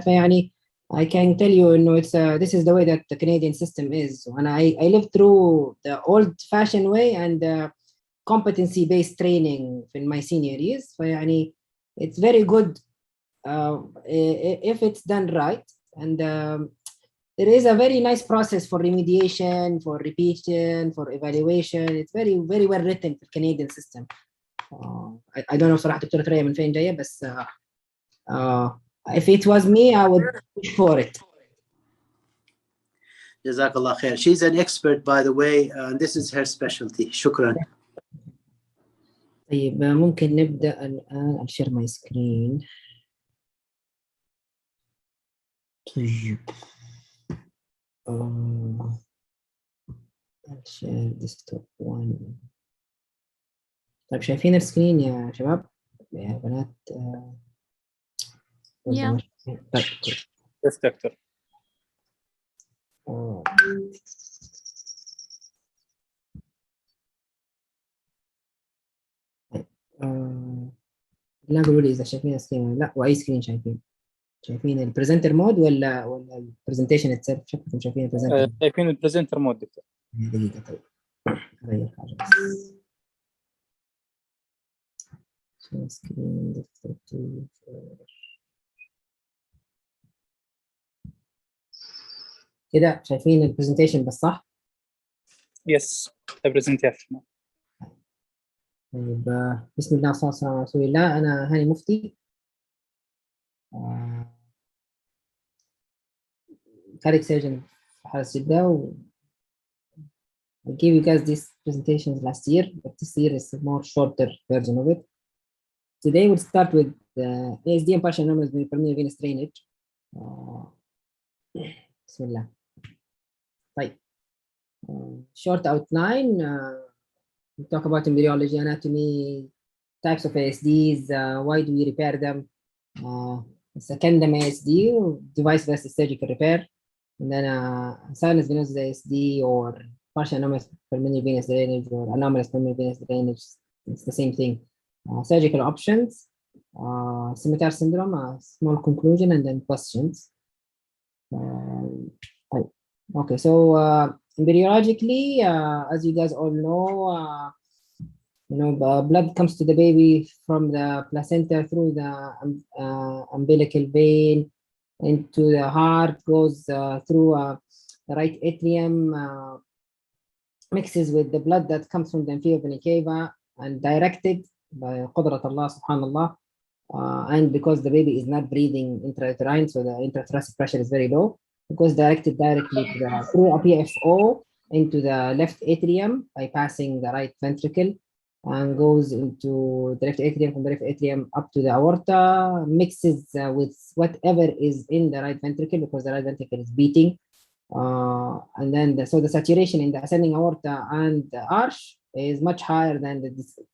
فيعني I can tell you إنه this is the way that the Canadian system is. And I lived through the old-fashioned way and the competency-based training in my senior years. فيعني it's very good if it's done right. And there is a very nice process for remediation, for repetition, for evaluation. It's very, very well written for the Canadian system. I don't know صراحة دكتورة ريا من فين جاية بس if it was me, I would push for it. Jazakallah khair. She's an expert, by the way, and this is her specialty. Shukran. طيب ممكن نبدأ الآن. I'll share my screen. طيب I'll share desktop one. طيب شايفين السكرين يا شباب يا بنات؟ Yeah. طيب Yes, doctor. لا قولوا لي إذا شايفين السكرين لا، وأي سكرين شايفين البرزنتر مود ولا البرزنتيشن اتسيلف؟ شكلكم شايفين البرزنتر. شايفين البرزنتر مود دكتور. دقيقة طيب أغير حاجة بس. سكرين كده شايفين البرزنتيشن بس صح؟ Yes, the presentation. طيب بسم الله والصلاة والسلام على رسول الله. أنا هاني مفتي، cardiac surgeon في حرس جدة. I gave you guys these presentations last year, but this year is a more shorter version of it. Today we'll start with ASD and partial anomalous pulmonary venous drainage. Bismillah. طيب. Short outline. We talk about embryology, anatomy, types of ASDs, why do we repair them, secondum ASD, device versus surgical repair, and then sinus venosus ASD or partial anomalous pulmonary venous drainage or anomalous pulmonary venous drainage. It's the same thing. Surgical options, Scimitar syndrome, small conclusion, and then questions. Okay, so embryologically, as you guys all know, blood comes to the baby from the placenta through the umbilical vein into the heart, goes through the right atrium, mixes with the blood that comes from the inferior vena cava and directed by قدرة الله سبحان الله. And because the baby is not breathing intrauterine, so the intrathoracic pressure is very low, it goes directed directly to through a PFO into the left atrium, bypassing the right ventricle, and goes into the left atrium, from the left atrium up to the aorta, mixes with whatever is in the right ventricle because the right ventricle is beating. And then so the saturation in the ascending aorta and the arch is much higher than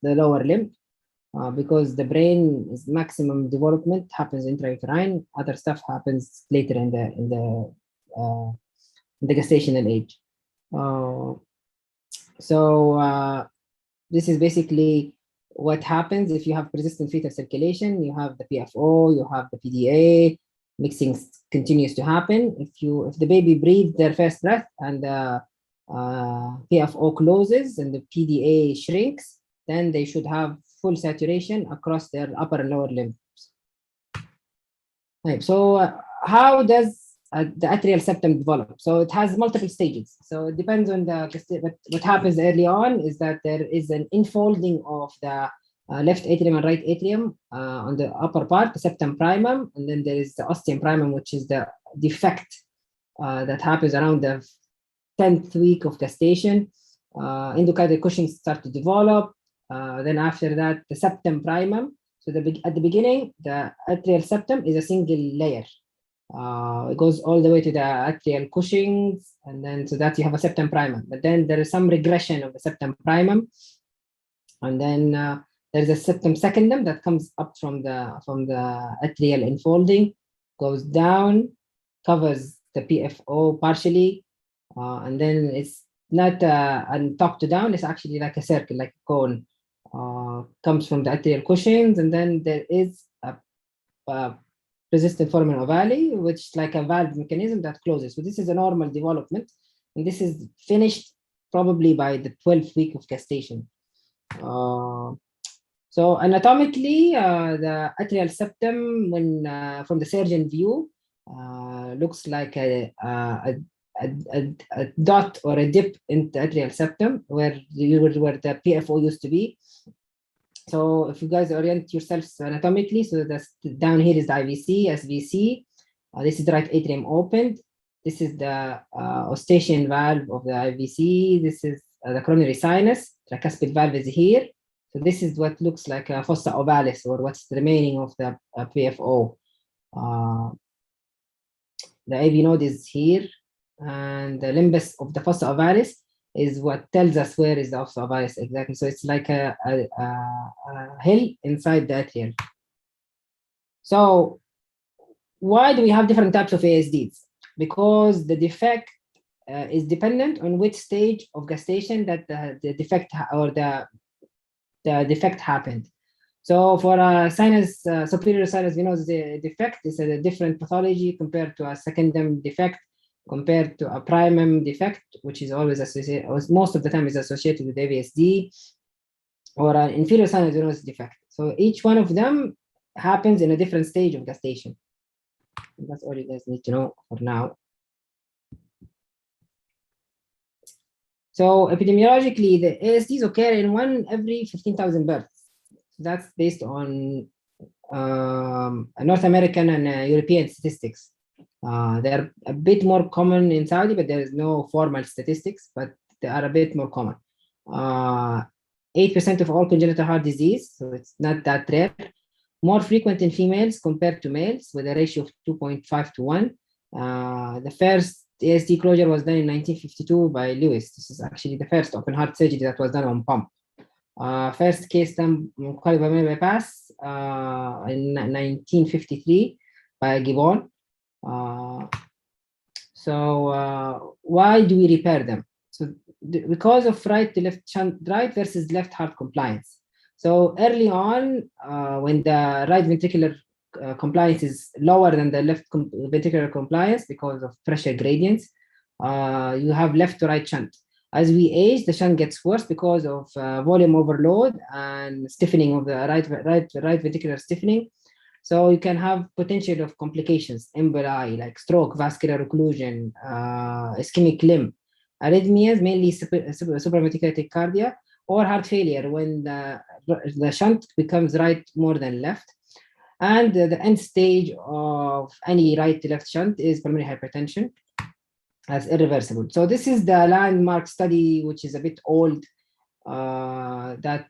the lower limb. Because the brain is maximum development happens intrauterine, other stuff happens later in the gestational age. This is basically what happens if you have persistent fetal circulation. You have the PFO, you have the PDA, mixing continues to happen. If the baby breathes their first breath and the PFO closes and the PDA shrinks, then they should have full saturation across their upper and lower limbs. Right, so how does the atrial septum develop? So it has multiple stages. So it depends on what happens early on is that there is an infolding of the left atrium and right atrium on the upper part, the septum primum, and then there is the ostium primum, which is the defect that happens around the 10th week of gestation. Endocardial Cushing start to develop. Then after that, the septum primum. So at the beginning, the atrial septum is a single layer. It goes all the way to the atrial Cushings, and then so that you have a septum primum. But then there is some regression of the septum primum, and then there's a septum secundum that comes up from the atrial enfolding, goes down, covers the PFO partially, and then it's not and top to down. It's actually like a circle, like a cone. Comes from the atrial Cushings, and then there is a resistant foramen ovale, which is like a valve mechanism that closes. So this is a normal development, and this is finished probably by the 12th week of gestation. So anatomically, the atrial septum, when from the surgeon view, looks like a dot or a dip in the atrial septum where the PFO used to be. So if you guys orient yourselves anatomically, so that's down here is the IVC, SVC. This is the right atrium opened. This is the eustachian valve of the IVC. This is the coronary sinus. Tricuspid valve is here. So this is what looks like a fossa ovalis, or what's remaining of the PFO. The AV node is here, and the limbus of the fossa ovalis is what tells us where is the fossa ovalis exactly. So it's like a hill inside the atrial. So why do we have different types of ASDs? Because the defect is dependent on which stage of gestation that the defect or the defect happened. So for a sinus, superior sinus venous defect is a different pathology compared to a secondum defect, compared to a primum defect, which is always associated, or most of the time is associated with AVSD, or an inferior sinus venous defect. So each one of them happens in a different stage of gestation. And that's all you guys need to know for now. So epidemiologically, the ASDs occur in 1 every 15,000 births. That's based on North American and European statistics. They're a bit more common in Saudi, but there is no formal statistics, but they are a bit more common. 8% of all congenital heart disease, so it's not that rare. More frequent in females compared to males, with a ratio of 2.5 to 1. The first ASD closure was done in 1952 by Lewis. This is actually the first open heart surgery that was done on pump. First case done cardiopulmonary bypass in 1953 by Gibbon. Why do we repair them? So because of right to left shunt, right versus left heart compliance. So early on, when the right ventricular compliance is lower than the left ventricular compliance because of pressure gradients, you have left to right shunt. As we age, the shunt gets worse because of volume overload and stiffening of the right ventricular stiffening. So you can have potential of complications, emboli, like stroke, vascular occlusion, ischemic limb, arrhythmias, mainly supraventricular tachycardia, or heart failure when the shunt becomes right more than left. And the end stage of any right to left shunt is pulmonary hypertension as irreversible. So this is the landmark study, which is a bit old, that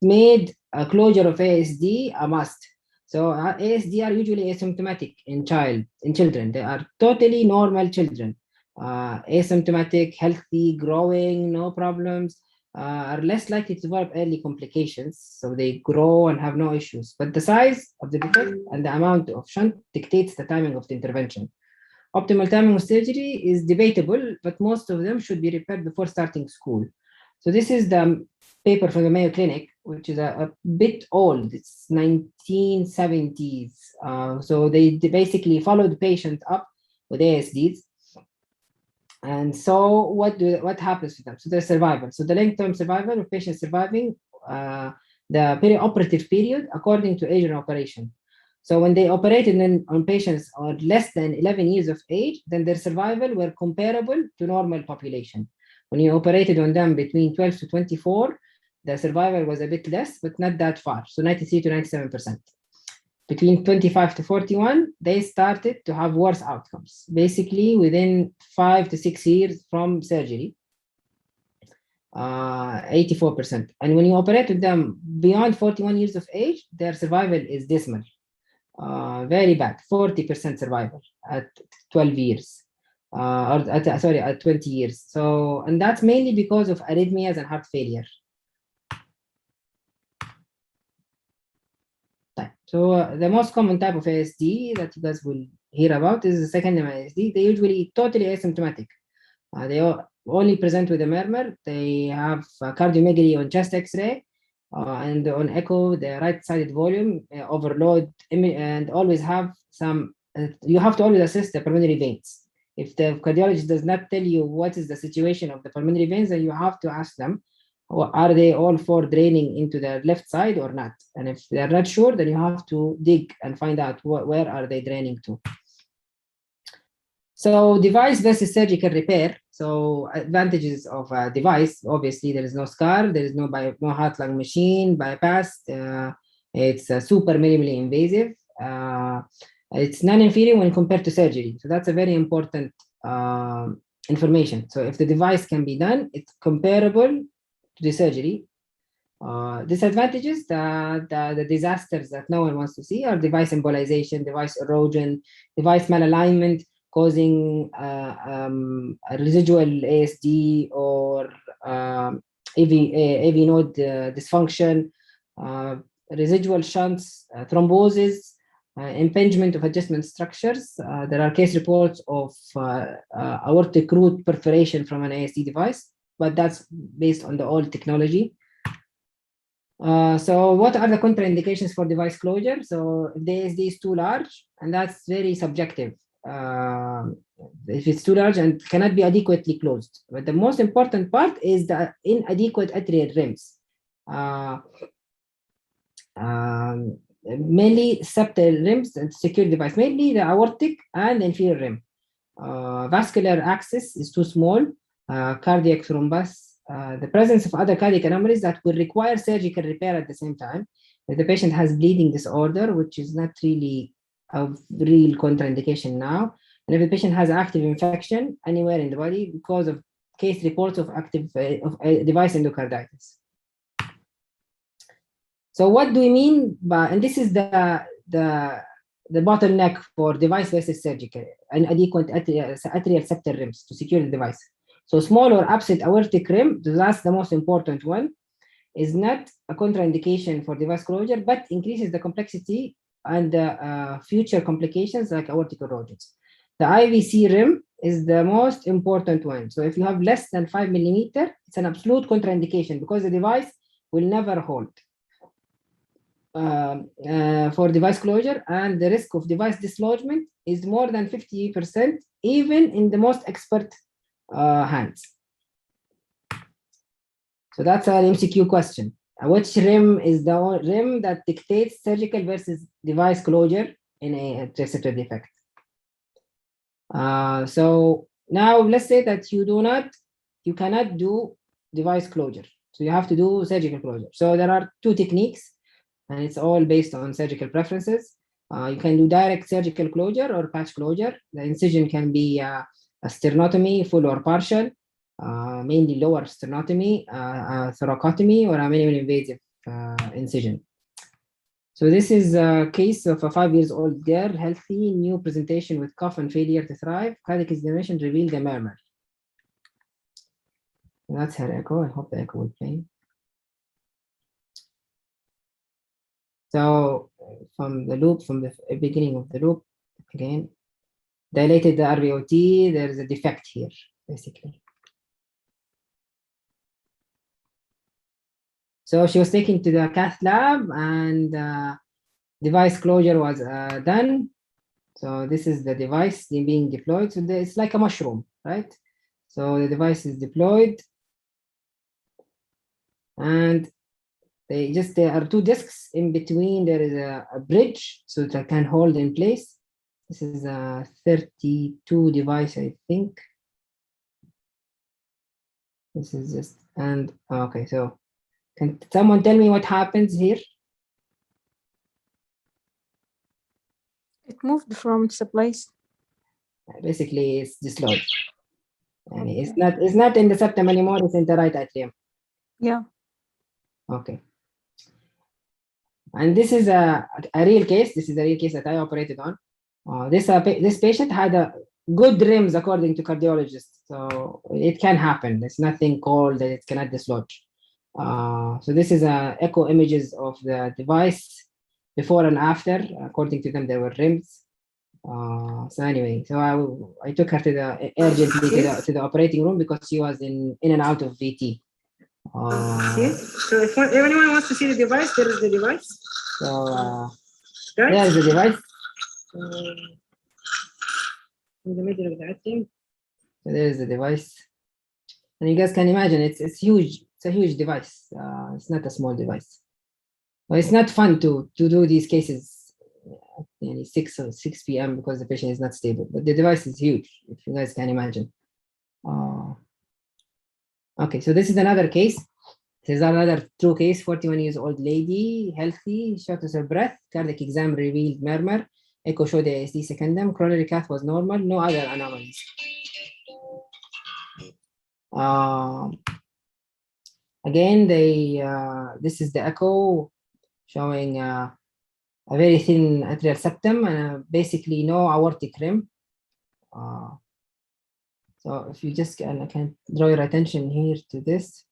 made a closure of ASD a must. So ASD are usually asymptomatic in children. They are totally normal children, asymptomatic, healthy, growing, no problems, are less likely to develop early complications. So they grow and have no issues. But the size of the defect and the amount of shunt dictates the timing of the intervention. Optimal timing of surgery is debatable, but most of them should be repaired before starting school. So this is the paper from the Mayo Clinic, which is a bit old. It's 1970s. So they basically followed the patient up with ASDs. And so what happens to them? So their survival. So the long-term survival of patients surviving the perioperative period according to age and operation. So when they operated on patients or less than 11 years of age, then their survival were comparable to normal population. When you operated on them between 12 to 24, the survival was a bit less, but not that far. So 93 to 97%. Between 25 to 41, they started to have worse outcomes, basically within 5 to 6 years from surgery, 84%. And when you operate with them beyond 41 years of age, their survival is dismal, very bad, 40% survival at 12 years, at 20 years. So, and that's mainly because of arrhythmias and heart failure. So the most common type of ASD that you guys will hear about is the secondary ASD. They're usually totally asymptomatic. They only present with a murmur. They have cardiomegaly on chest X-ray, and on echo, the right-sided volume overload, and always have some you have to always assess the pulmonary veins. If the cardiologist does not tell you what is the situation of the pulmonary veins, then you have to ask them, are they all four draining into the left side or not? And if they're not sure, then you have to dig and find out where are they draining to. So device versus surgical repair. So advantages of a device, obviously there is no scar, there is no heart-lung machine, bypass, it's super minimally invasive. It's non-inferior when compared to surgery. So that's a very important information. So if the device can be done, it's comparable to the surgery. Disadvantages, the disasters that no one wants to see are device embolization, device erosion, device malalignment, causing a residual ASD or AV node dysfunction, residual shunts, thrombosis, impingement of adjustment structures. There are case reports of aortic root perforation from an ASD device, but that's based on the old technology. So what are the contraindications for device closure? So if the ASD is too large, and that's very subjective. If it's too large and cannot be adequately closed. But the most important part is the inadequate atrial rims. Mainly septal rims and secure device, mainly the aortic and inferior rim. Vascular access is too small, cardiac thrombus, the presence of other cardiac anomalies that will require surgical repair at the same time. If the patient has bleeding disorder, which is not really a real contraindication now, and if the patient has active infection anywhere in the body because of case reports of active device endocarditis. So what do we mean by, and this is the bottleneck for device versus surgical, inadequate atrial septal rims to secure the device. So small or absent aortic rim, that's the most important one, is not a contraindication for device closure, but increases the complexity and future complications like aortic erosions. The IVC rim is the most important one. So if you have less than 5 millimeter, it's an absolute contraindication because the device will never hold for device closure, and the risk of device dislodgement is more than 50%, even in the most expert hands. So that's an MCQ question. Which rim is the rim that dictates surgical versus device closure in a atrial septal defect? So now let's say that you cannot do device closure. So you have to do surgical closure. So there are two techniques, and it's all based on surgical preferences. You can do direct surgical closure or patch closure. The incision can be a sternotomy, full or partial, mainly lower sternotomy, thoracotomy, or a minimally invasive incision. So this is a case of a 5-year-old girl, healthy, new presentation with cough and failure to thrive. Cardiac examination revealed a murmur. That's her echo. I hope the echo will play. So from the loop, from the beginning of the loop, again, dilated the RVOT, there is a defect here, basically. So she was taken to the cath lab and device closure was done. So this is the device being deployed. So it's like a mushroom, right? So the device is deployed and there are two discs in between. There is a bridge so that can hold in place. This is a 32 device, I think. This is just, and okay, so can someone tell me what happens here? It moved from its place. Basically, it's dislodged. And Okay. it's not in the septum anymore, it's in the right atrium. Yeah. Okay. And this is a real case. This is a real case that I operated on. This patient had a good rims according to cardiologists. So it can happen. There's nothing called that it cannot dislodge. So this is echo images of the device before and after. According to them, there were rims. So anyway, so I took her to the urgently to the operating room because she was in and out of VT. So if anyone wants to see the device, there is the device. So there's the device. in the middle of the atrium. So there's the device. And you guys can imagine it's huge. It's a huge device. It's not a small device. Well, it's not fun to do these cases at 6 p.m. because the patient is not stable. But the device is huge, if you guys can imagine. Okay, so this is another case. This is another true case, 41 years old lady, healthy, shortness of breath, cardiac exam revealed murmur, echo showed ASD secondum, coronary cath was normal, no other anomalies. Again, this is the echo showing a very thin atrial septum and basically no aortic rim. So if you just I can draw your attention here to this.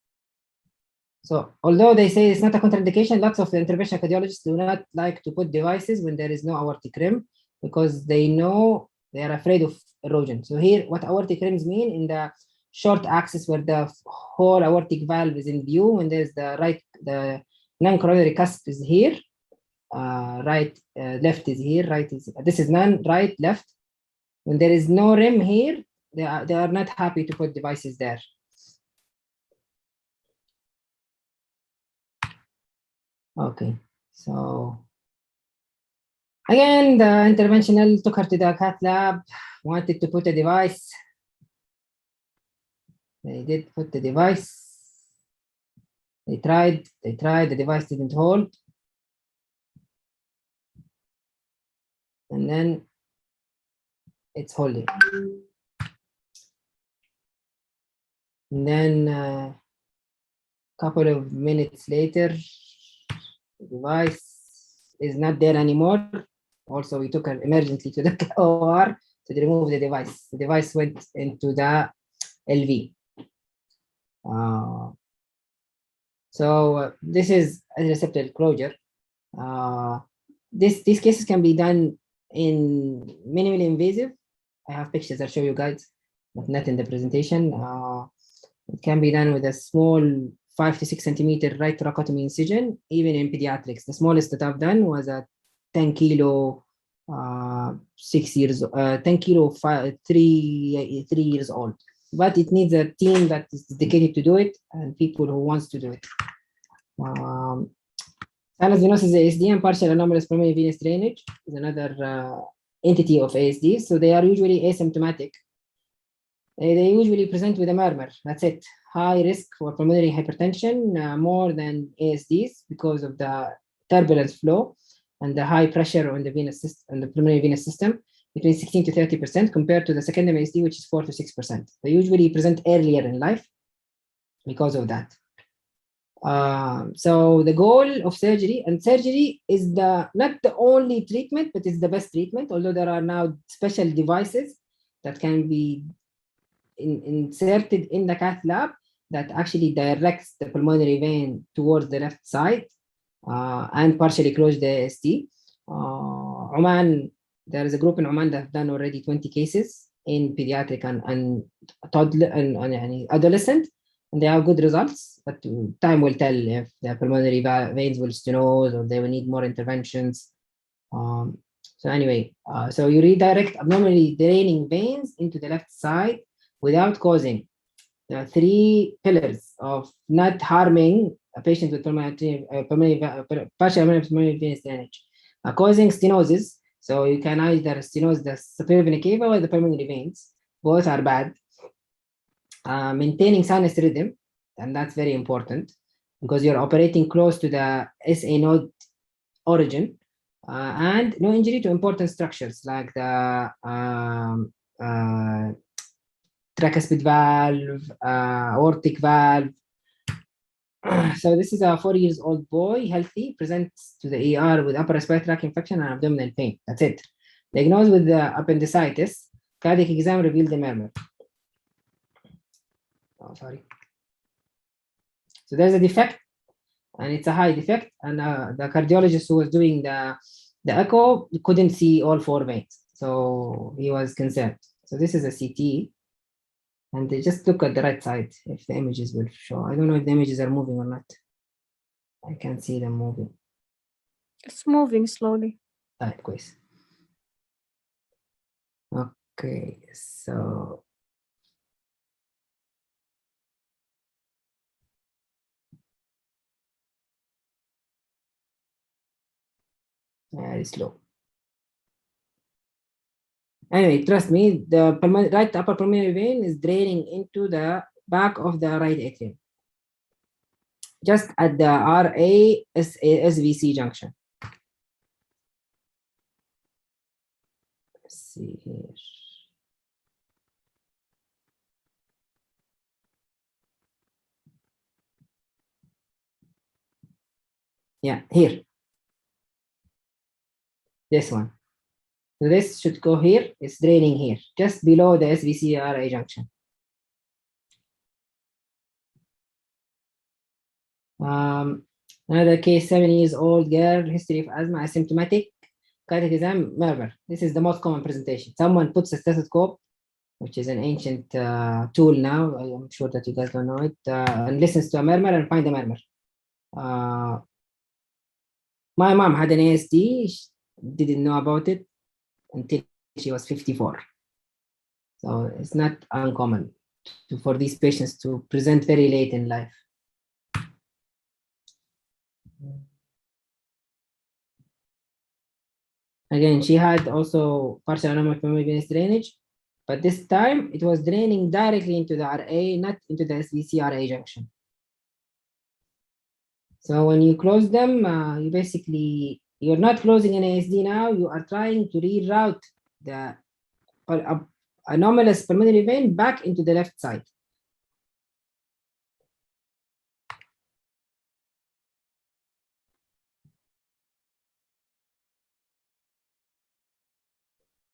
So although they say it's not a contraindication, lots of interventional cardiologists do not like to put devices when there is no aortic rim because they know they are afraid of erosion. So here, what aortic rims mean in the short axis where the whole aortic valve is in view, when there's the non-coronary cusp is here, left is here, right is, this is none, right, left. When there is no rim here, they are not happy to put devices there. Okay, so again, the interventional took her to the cath lab, wanted to put a device. They did put the device. They tried, the device didn't hold. And then it's holding. And then a couple of minutes later, the device is not there anymore. Also, we took her emergently to the OR to remove the device. The device went into the LV. So this is a receptor closure. These cases can be done in minimally invasive. I have pictures I'll show you guys, but not in the presentation. It can be done with a small 5 to 6 centimeter right thoracotomy incision, even in pediatrics. The smallest that I've done was a 10 kilo, 6 years, 10 kilo, 3 years old. But it needs a team that is dedicated to do it and people who wants to do it. Sinus venosus ASD and partial anomalous pulmonary venous drainage is another entity of ASD. So they are usually asymptomatic. They usually present with a murmur. That's it. High risk for pulmonary hypertension, more than ASDs because of the turbulence flow and the high pressure on the venous system, on the pulmonary venous system, between 16 to 30% compared to the secondary ASD, which is 4 to 6%. They usually present earlier in life because of that. So the goal of surgery, and surgery is not the only treatment, but it's the best treatment, although there are now special devices that can be inserted in the cath lab that actually directs the pulmonary vein towards the left side and partially close the ASD. Oman, there is a group in Oman that have done already 20 cases in pediatric and toddler and adolescent, and they have good results, but time will tell if the pulmonary veins will stenose or they will need more interventions. So anyway, so you redirect abnormally draining veins into the left side without causing the 3 pillars of not harming a patient with partial pulmonary venous drainage, causing stenosis. So you can either stenose the superior vena cava or the pulmonary veins. Both are bad. Maintaining sinus rhythm, and that's very important because you're operating close to the SA node origin, and no injury to important structures like the tricuspid valve, aortic valve. So this is a 4-year-old boy, healthy, presents to the ER with upper respiratory tract infection and abdominal pain. That's it. Diagnosed with the appendicitis, cardiac exam revealed the murmur. Oh, sorry. So there's a defect, and it's a high defect, and the cardiologist who was doing the echo couldn't see all 4 veins, so he was concerned. So this is a CT, and they just look at the right side if the images will show. I don't know if the images are moving or not. I can't see them moving. It's moving slowly. Right, كويس. Okay, so very slow. Anyway, trust me, the right upper pulmonary vein is draining into the back of the right atrium, just at the RA-SVC junction. Let's see here. Yeah, here. This one. So this should go here. It's draining here, just below the SVC-RA junction. Another case, 7 years old girl, history of asthma, asymptomatic, cardiac exam, murmur. This is the most common presentation. Someone puts a stethoscope, which is an ancient tool now. I'm sure that you guys don't know it, and listens to a murmur and find a murmur. My mom had an ASD. She didn't know about it until she was 54. So it's not uncommon for these patients to present very late in life. Again, she had also partial anomalous pulmonary venous drainage, but this time it was draining directly into the RA, not into the SVC-RA junction. So when you close them, you're not closing an ASD now, you are trying to reroute the anomalous pulmonary vein back into the left side.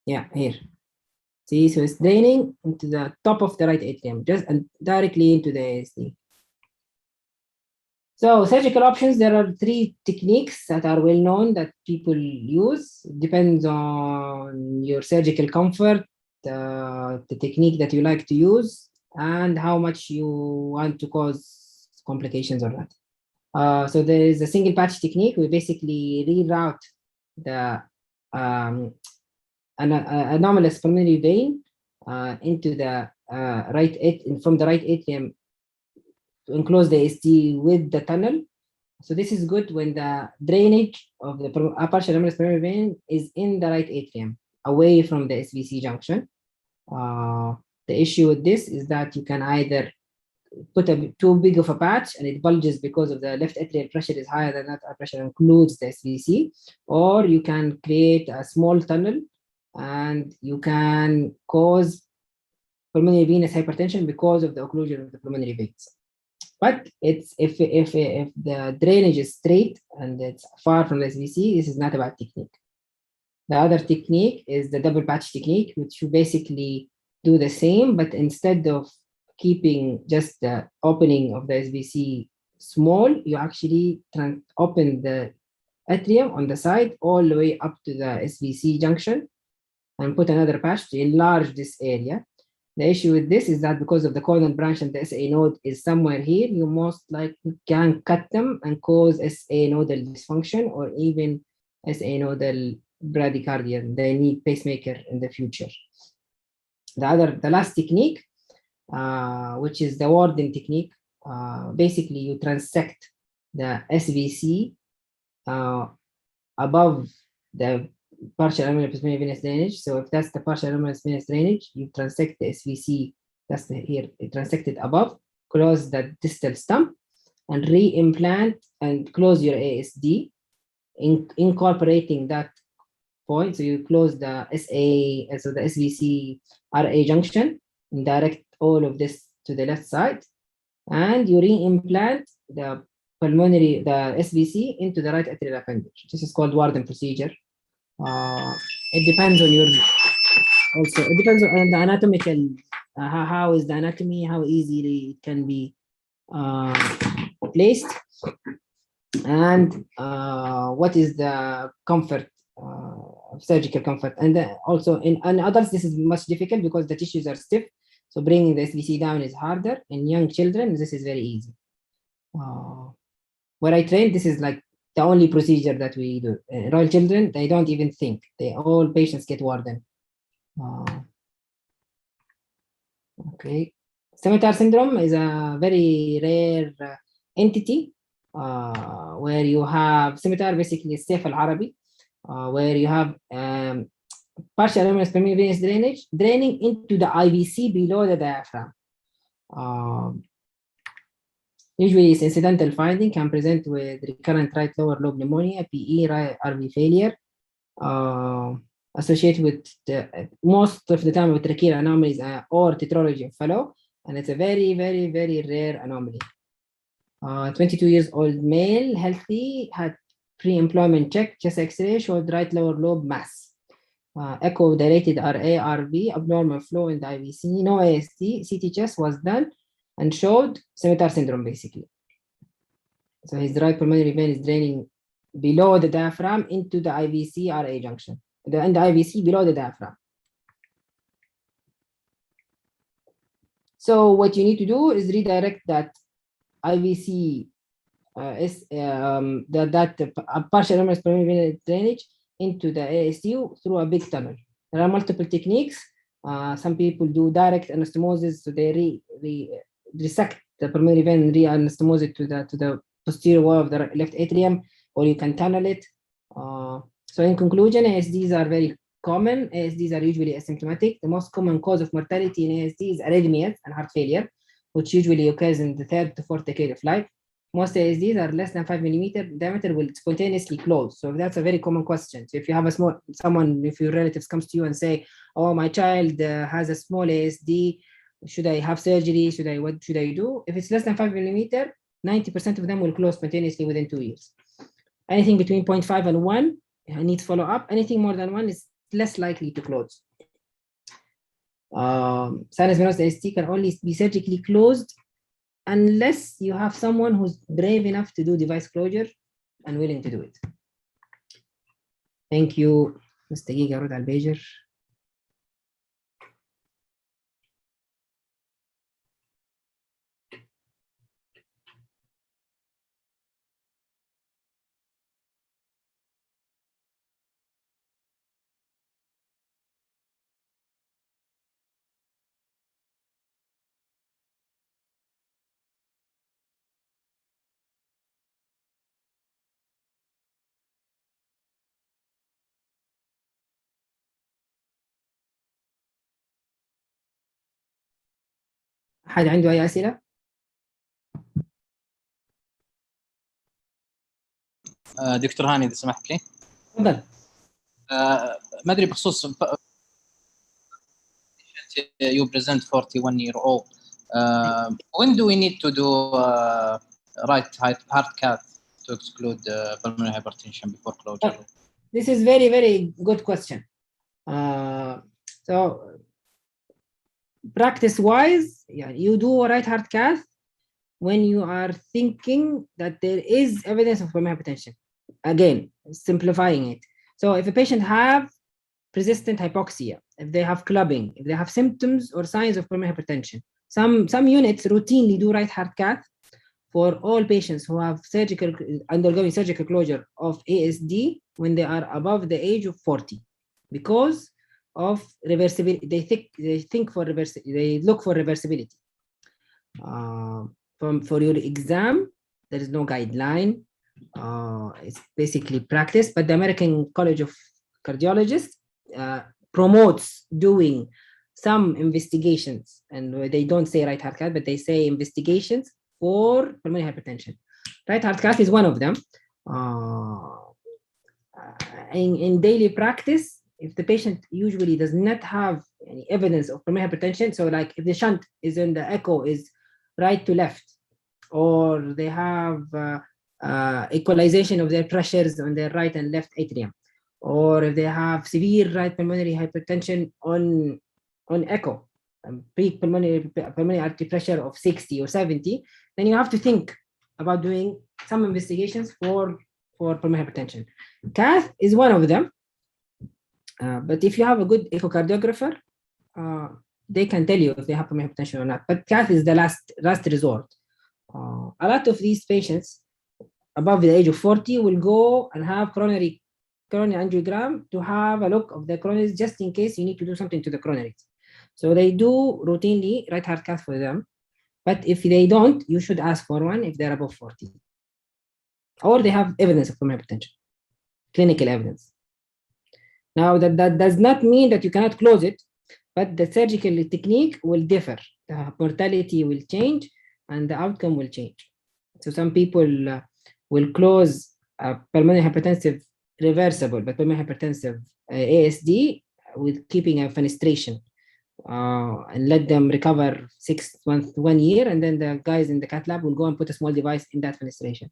Yeah, here. See, so it's draining into the top of the right atrium, just and directly into the ASD. So surgical options, there are 3 techniques that are well known that people use. It depends on your surgical comfort, the technique that you like to use, and how much you want to cause complications or not. So there is a single patch technique. We basically reroute the anomalous pulmonary vein into the from the right atrium to enclose the ASD with the tunnel. So this is good when the drainage of the partial anomalous pulmonary vein is in the right atrium, away from the SVC junction. The issue with this is that you can either put too big of a patch and it bulges because of the left atrial pressure is higher than that pressure includes the SVC, or you can create a small tunnel and you can cause pulmonary venous hypertension because of the occlusion of the pulmonary veins. But it's if the drainage is straight and it's far from the SVC, this is not a bad technique. The other technique is the double patch technique, which you basically do the same, but instead of keeping just the opening of the SVC small, you actually open the atrium on the side all the way up to the SVC junction and put another patch to enlarge this area. The issue with this is that because of the coronal branch and the SA node is somewhere here, you most likely can cut them and cause SA nodal dysfunction or even SA nodal bradycardia. They need pacemaker in the future. The last technique, which is the Warden technique, basically you transect the SVC above the partial anomalous pulmonary venous drainage. So if that's the partial anomalous venous drainage, you transect the SVC, that's here, you transect it above, close the distal stump, and re-implant and close your ASD, incorporating that point. So you close the SA, so the SVC RA junction, and direct all of this to the left side, and you re-implant the SVC into the right atrial appendage. This is called Warden procedure. It depends on your, also, it depends on the anatomical, how is the anatomy, how easily it can be placed, and what is the comfort, surgical comfort. And also in adults, this is much difficult because the tissues are stiff. So bringing the SVC down is harder. In young children, this is very easy. Where I train, this is like the only procedure that we do. Royal children, they don't even think. All patients get Warden. Okay. Scimitar syndrome is a very rare entity where you have scimitar, basically السيف العربي, where you have partial anomalous venous drainage draining into the IVC below the diaphragm. Usually, it's incidental finding, can present with recurrent right lower lobe pneumonia, PE, RV failure, associated with most of the time with tracheal anomalies or tetralogy of fellow, and it's a very, very, very rare anomaly. 22 years old male, healthy, had pre-employment check, chest X-ray, showed right lower lobe mass. Echo dilated RA, RV, abnormal flow in the IVC, no ASD, CT chest was done and showed Scimitar syndrome basically. So his right pulmonary vein is draining below the diaphragm into the IVC RA junction, and the IVC below the diaphragm. So what you need to do is redirect that IVC partial anomalous pulmonary vein drainage into the ASU through a big tunnel. There are multiple techniques. Some people do direct anastomosis, so they resect the pulmonary vein and re-anastomose it to the posterior wall of the left atrium, or you can tunnel it. So in conclusion, ASDs are very common. ASDs are usually asymptomatic. The most common cause of mortality in ASD is arrhythmias and heart failure, which usually occurs in the 3rd to 4th decade of life. Most ASDs are less than 5 millimeter diameter, will spontaneously close. So that's a very common question. So if you have if your relatives comes to you and say, oh, my child has a small ASD, should I have surgery? What should I do? If it's less than 5 millimeter, 90% of them will close spontaneously within 2 years. Anything between 0.5 and 1 needs follow up. Anything more than 1 is less likely to close. Sinus venous ASD can only be surgically closed unless you have someone who's brave enough to do device closure and willing to do it. Thank you. Mr. دقيقة أرد على البيجر. حد عنده أي أسئلة؟ دكتور هاني إذا سمحت لي. تفضل. ما أدري بخصوص you present 41-year-old. When do we need to do right heart cath to exclude pulmonary hypertension before closure? This is very, very good question. So practice-wise, you do a right heart cath when you are thinking that there is evidence of pulmonary hypertension. Again, simplifying it. So if a patient have persistent hypoxia, if they have clubbing, if they have symptoms or signs of pulmonary hypertension, some units routinely do right heart cath for all patients who have undergoing surgical closure of ASD when they are above the age of 40, because of reversibility. They look for reversibility. For your exam, there is no guideline. It's basically practice, but the American College of Cardiologists promotes doing some investigations, and they don't say right heart cath, but they say investigations for pulmonary hypertension. Right heart cath is one of them. In daily practice, if the patient usually does not have any evidence of pulmonary hypertension, so like if the shunt is in the echo is right to left, or they have equalization of their pressures on their right and left atrium, or if they have severe right pulmonary hypertension on echo, peak pulmonary artery pressure of 60 or 70, then you have to think about doing some investigations for pulmonary hypertension. Cath is one of them, but if you have a good echocardiographer, they can tell you if they have pulmonary hypertension or not. But cath is the last resort. A lot of these patients above the age of 40 will go and have coronary angiogram to have a look of the coronaries, just in case you need to do something to the coronaries. So they do routinely right heart cath for them. But if they don't, you should ask for one if they're above 40. Or they have evidence of pulmonary hypertension, clinical evidence. Now, that does not mean that you cannot close it, but the surgical technique will differ. The mortality will change and the outcome will change. So some people will close pulmonary hypertensive reversible, but pulmonary hypertensive ASD with keeping a fenestration and let them recover 6 months, 1 year, and then the guys in the cath lab will go and put a small device in that fenestration.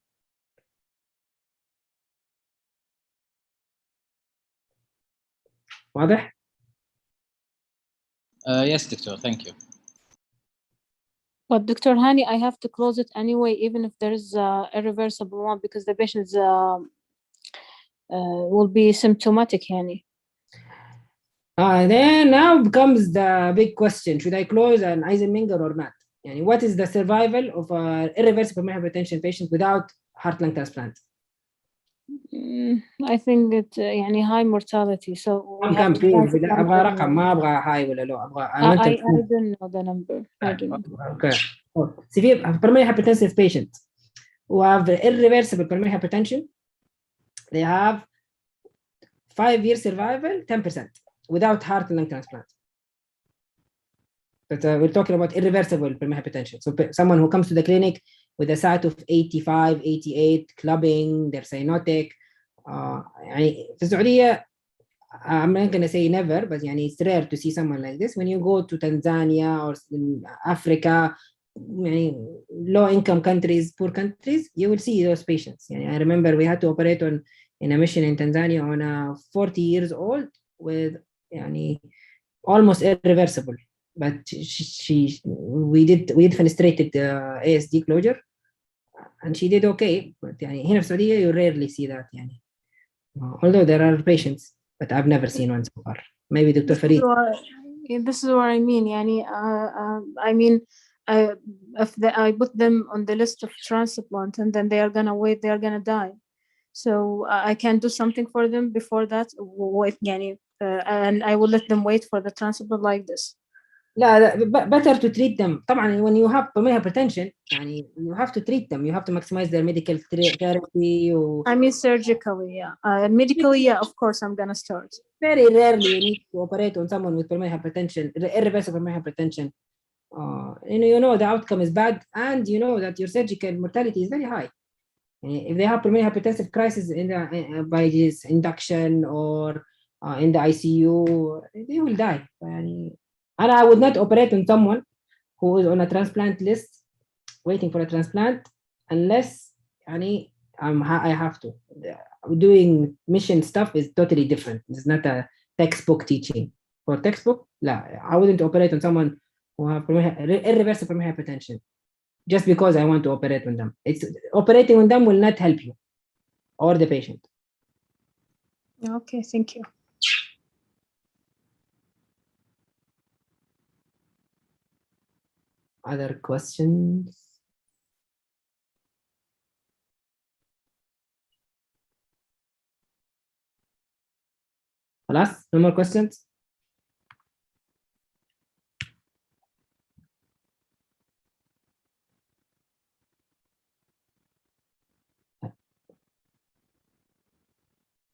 واضح؟ Yes, doctor. Thank you. But Dr. Hani, I have to close it anyway, even if there is a irreversible one, because the patients will be symptomatic, Hani. Then now becomes the big question: should I close an Eisenmenger or not? Yani what is the survival of an irreversible pulmonary hypertension patient without heart lung transplant? I think it يعني high mortality, so we have to please transplant ابغى them. رقم ما ابغى هاي ولا لو ابغى I don't know the number. I don't know. Okay. Severe pulmonary hypertensive patients who have irreversible pulmonary hypertension, they have 5-year survival 10% without heart and lung transplant. But we're talking about irreversible pulmonary hypertension. So someone who comes to the clinic with a SAT of 85, 88, clubbing, they're cyanotic. يعني في السعودية I'm not going to say never, but يعني it's rare to see someone like this. When you go to Tanzania or Africa, low income countries, poor countries, you will see those patients. I remember we had to operate on in a mission in Tanzania on a 40 years old with almost irreversible. But we did fenestrated ASD closure and she did okay. But هنا في السعودية you rarely see that. Although there are patients, but I've never seen one so far. Maybe Dr. Farid. This is what I mean. I mean, if I put them on the list of transplant and then they are gonna wait, they are gonna die. So I can do something for them before that. Wait, and I will let them wait for the transplant like this. لا better to treat them. طبعا when you have pulmonary hypertension you have to treat them. You have to maximize their medical therapy. I mean surgically, yeah. Medically, yeah, of course I'm gonna start. Very rarely you need to operate on someone with pulmonary hypertension, irreversible pulmonary hypertension. The outcome is bad, and you know that your surgical mortality is very high. If they have pulmonary hypertensive crisis by this induction or in the ICU, they will die. And I would not operate on someone who is on a transplant list waiting for a transplant unless I have to. Doing mission stuff is totally different. It's not a textbook teaching. For textbook, I wouldn't operate on someone who have irreversible pulmonary hypertension just because I want to operate on them. It's operating on them will not help you or the patient. Okay, thank you. Other questions? خلاص? No more questions?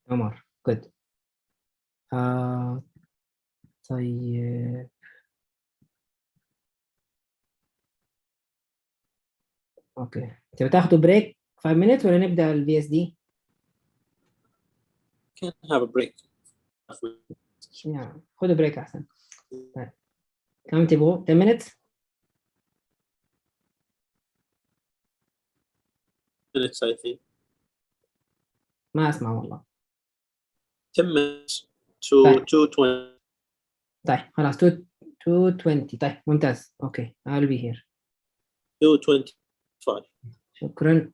No more. Good. طيب. اوكي. تبي تاخدوا بريك 5 minutes ولا نبدأ ال VSD؟ Can have a break. خدوا بريك أحسن. كم تبغوا؟ 10 minutes؟ Minutes, I think. ما أسمع والله. 10 minutes to 2:20. طيب خلاص 2:20. طيب ممتاز. اوكي I'll be here. 2:25. شكرا.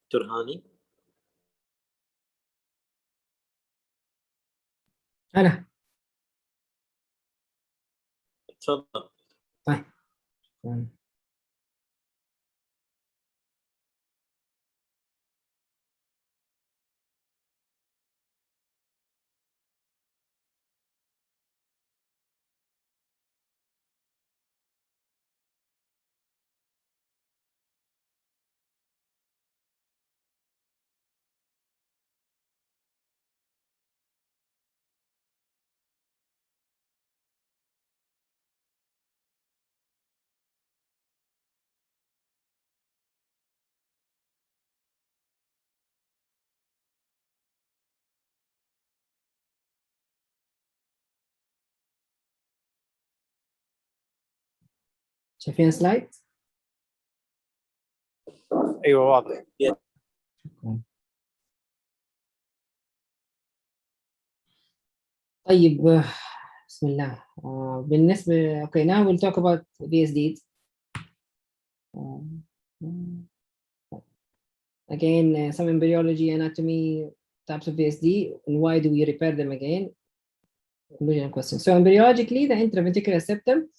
دكتور هاني. أنا تفضل. طيب. شايفين سلايد؟ ايوه واضح. طيب بسم الله. بالنسبة okay, now we'll talk about VSDs. Again, some embryology, anatomy, types of VSD, and why do we repair them again? Question. So embryologically, the intraventricular septum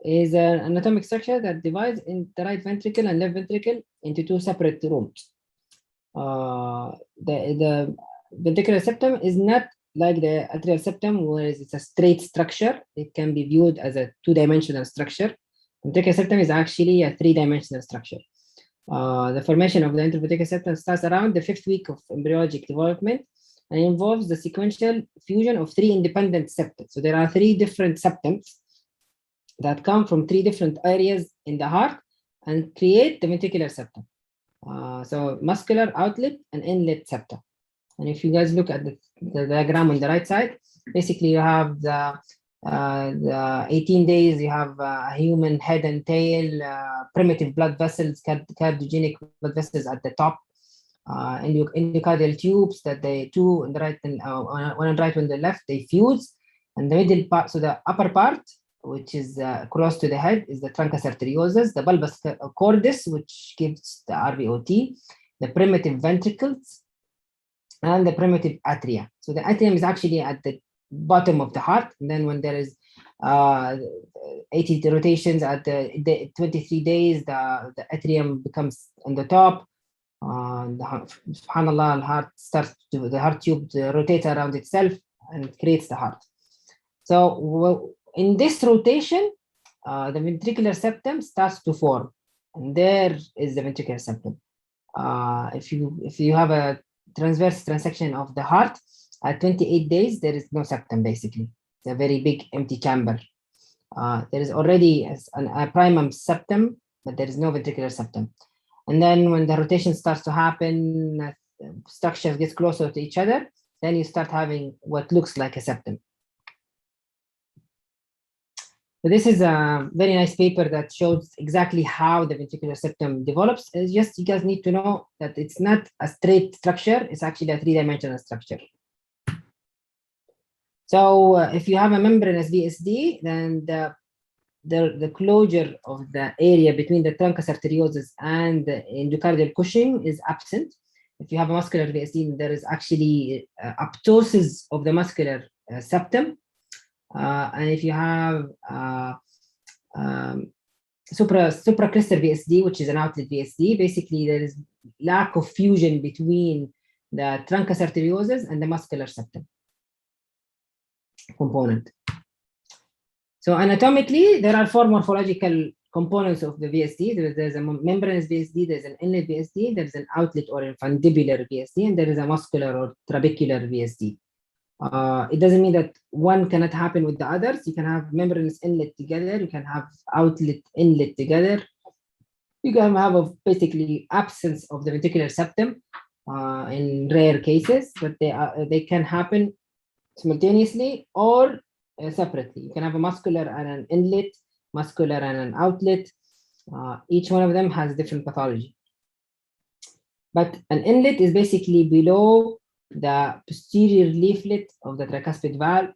is an anatomic structure that divides in the right ventricle and left ventricle into two separate rooms. The ventricular septum is not like the atrial septum, whereas it's a straight structure. It can be viewed as a two-dimensional structure. Ventricular septum is actually a three-dimensional structure. The formation of the intraventricular septum starts around the 5th week of embryologic development and involves the sequential fusion of 3 independent septums. So there are 3 different septums that come from 3 different areas in the heart and create the ventricular septum. So muscular outlet and inlet septum. And if you guys look at the diagram on the right side, basically you have the 18 days, you have a human head and tail, primitive blood vessels, cardiogenic blood vessels at the top, endocardial tubes that they two on the right and one on the right, one on the left, they fuse, and the middle part, so the upper part, which is close to the head, is the truncus arteriosus, the bulbus cordis, which gives the RVOT, the primitive ventricles, and the primitive atria. So the atrium is actually at the bottom of the heart, and then when there is 80 rotations at the 23 days, the atrium becomes on the top. Subhanallah, the heart tube rotates around itself and creates the heart. So in this rotation, the ventricular septum starts to form, and there is the ventricular septum. If you have a transverse transection of the heart, at 28 days, there is no septum, basically. It's a very big empty chamber. There is already a primum septum, but there is no ventricular septum. And then when the rotation starts to happen, structures get closer to each other, then you start having what looks like a septum. So this is a very nice paper that shows exactly how the ventricular septum develops. It's just you guys need to know that it's not a straight structure, it's actually a 3-dimensional structure. So if you have a membranous VSD, then the closure of the area between the truncus arteriosus and the endocardial cushion is absent. If you have a muscular VSD, there is actually apoptosis of the muscular septum. And if you have supracrystal VSD, which is an outlet VSD, basically there is lack of fusion between the truncus arteriosus and the muscular septum component. So anatomically, there are 4 morphological components of the VSD. There's a membranous VSD, there's an inlet VSD, there's an outlet or infundibular VSD, and there is a muscular or trabecular VSD. It doesn't mean that one cannot happen with the others. You can have membranous inlet together, you can have outlet inlet together. You can have basically absence of the ventricular septum in rare cases, but they can happen simultaneously or separately. You can have a muscular and an inlet, muscular and an outlet. Each one of them has different pathology. But an inlet is basically below the posterior leaflet of the tricuspid valve.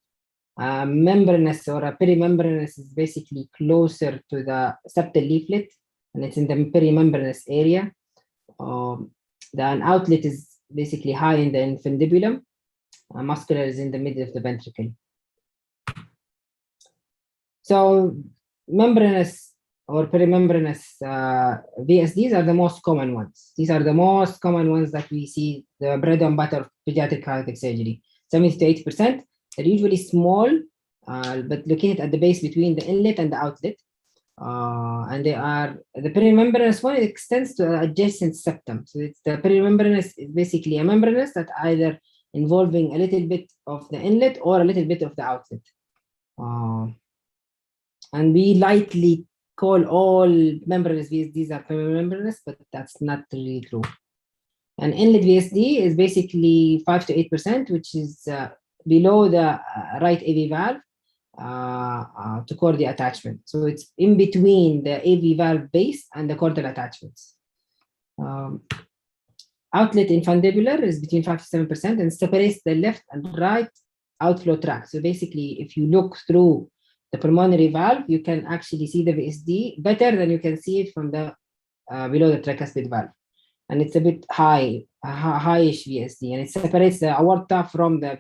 Membranous or a perimembranous is basically closer to the septal leaflet, and it's in the perimembranous area. an outlet is basically high in the infundibulum. Muscular is in the middle of the ventricle. So membranous or perimembranous VSDs are the most common ones. These are the most common ones that we see, the bread and butter of pediatric cardiac surgery. 70 to 80%. They're usually small, but located at the base between the inlet and the outlet. And they are, the perimembranous one, it extends to the adjacent septum. So it's the perimembranous is basically a membranous that either involving a little bit of the inlet or a little bit of the outlet. And we lightly call all membranous VSDs are perimembranous, but that's not really true. An inlet VSD is basically 5 to 8%, which is below the right AV valve to chordal attachment. So it's in between the AV valve base and the chordal attachments. Outlet infundibular is between 5 to 7% and separates the left and right outflow tract. So basically, if you look through the pulmonary valve, you can actually see the VSD better than you can see it from the below the tricuspid valve. And it's a bit highish VSD, and it separates the aorta from the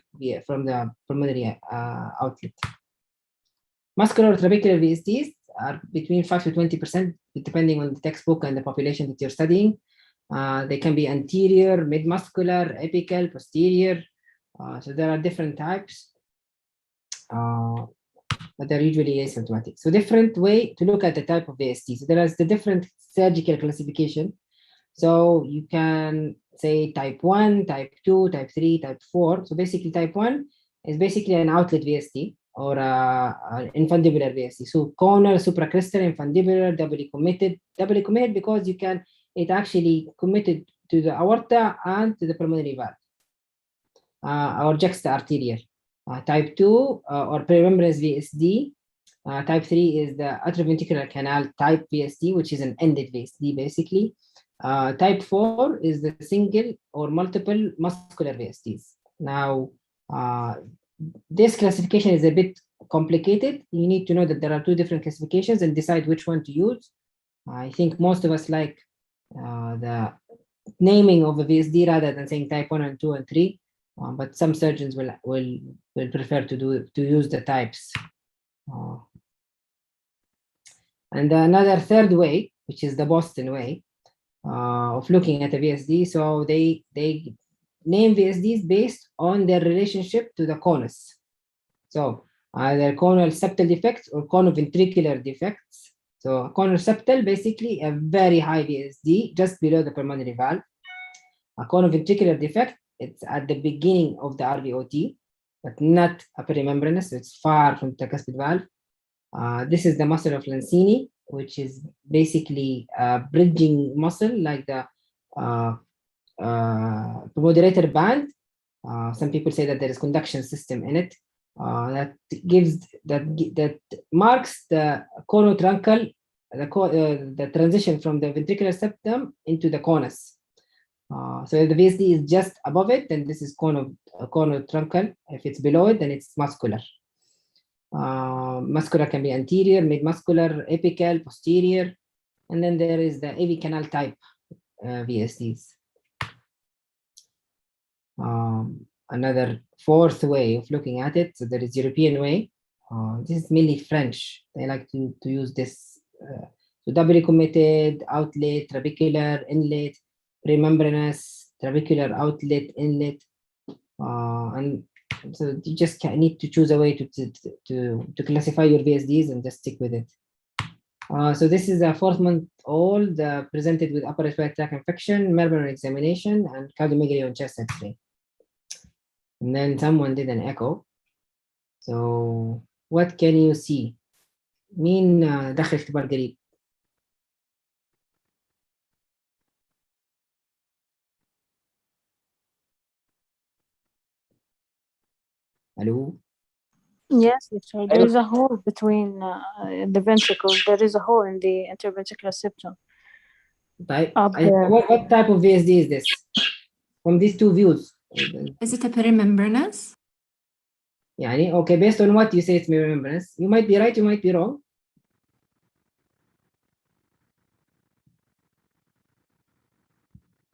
pulmonary outlet. Muscular trabecular VSDs are between 5 to 20%, depending on the textbook and the population that you're studying. They can be anterior, mid-muscular, apical, posterior. So there are different types, but they're usually asymptomatic. So different way to look at the type of VSD. So there is the different surgical classification. So you can say type 1, type 2, type 3, type 4. So basically type 1 is basically an outlet VSD or an infundibular VSD. So conal, supracrystal, infundibular, doubly committed because it actually committed to the aorta and to the pulmonary valve or juxta-arterial. Type 2 or perimembranous VSD. Type 3 is the atrioventricular canal type VSD, which is an ended VSD basically. Type 4 is the single or multiple muscular VSDs. Now, this classification is a bit complicated. You need to know that there are two different classifications and decide which one to use. I think most of us like the naming of a VSD rather than saying type 1 and 2 and 3, but some surgeons will prefer to use the types. And another third way, which is the Boston way of looking at a VSD. So they name VSDs based on their relationship to the conus. So either conal septal defects or conoventricular defects. So conal septal, basically a very high VSD just below the pulmonary valve. A conoventricular defect, it's at the beginning of the RVOT, but not a perimembranous, so it's far from the tricuspid valve. This is the muscle of Lancini, which is basically a bridging muscle like the moderator band. Some people say that there is conduction system in it that marks the conotruncal, the transition from the ventricular septum into the conus. So if the VSD is just above it, then this is conotruncal. If it's below it, then it's muscular. Muscular can be anterior, mid-muscular, apical, posterior, and then there is the AV canal type VSDs. Another fourth way of looking at it, so there is European way. This is mainly French. They like to use this. So doubly committed, outlet, trabecular, inlet, perimembranous, trabecular outlet, inlet, and so you just need to choose a way to classify your VSDs and just stick with it. So this is a 4-month-old presented with upper respiratory tract infection, membranous examination, and cardiomegaly on chest X-ray. And then someone did an echo. So what can you see? مين دخل اختبار قريب؟ Hello? Yes, actually, there is a hole between the ventricles. There is a hole in the interventricular septum. Up there. What type of VSD is this? From these two views. Is it a perimembranous? يعني, okay, based on what you say it's perimembranous, you might be right, you might be wrong.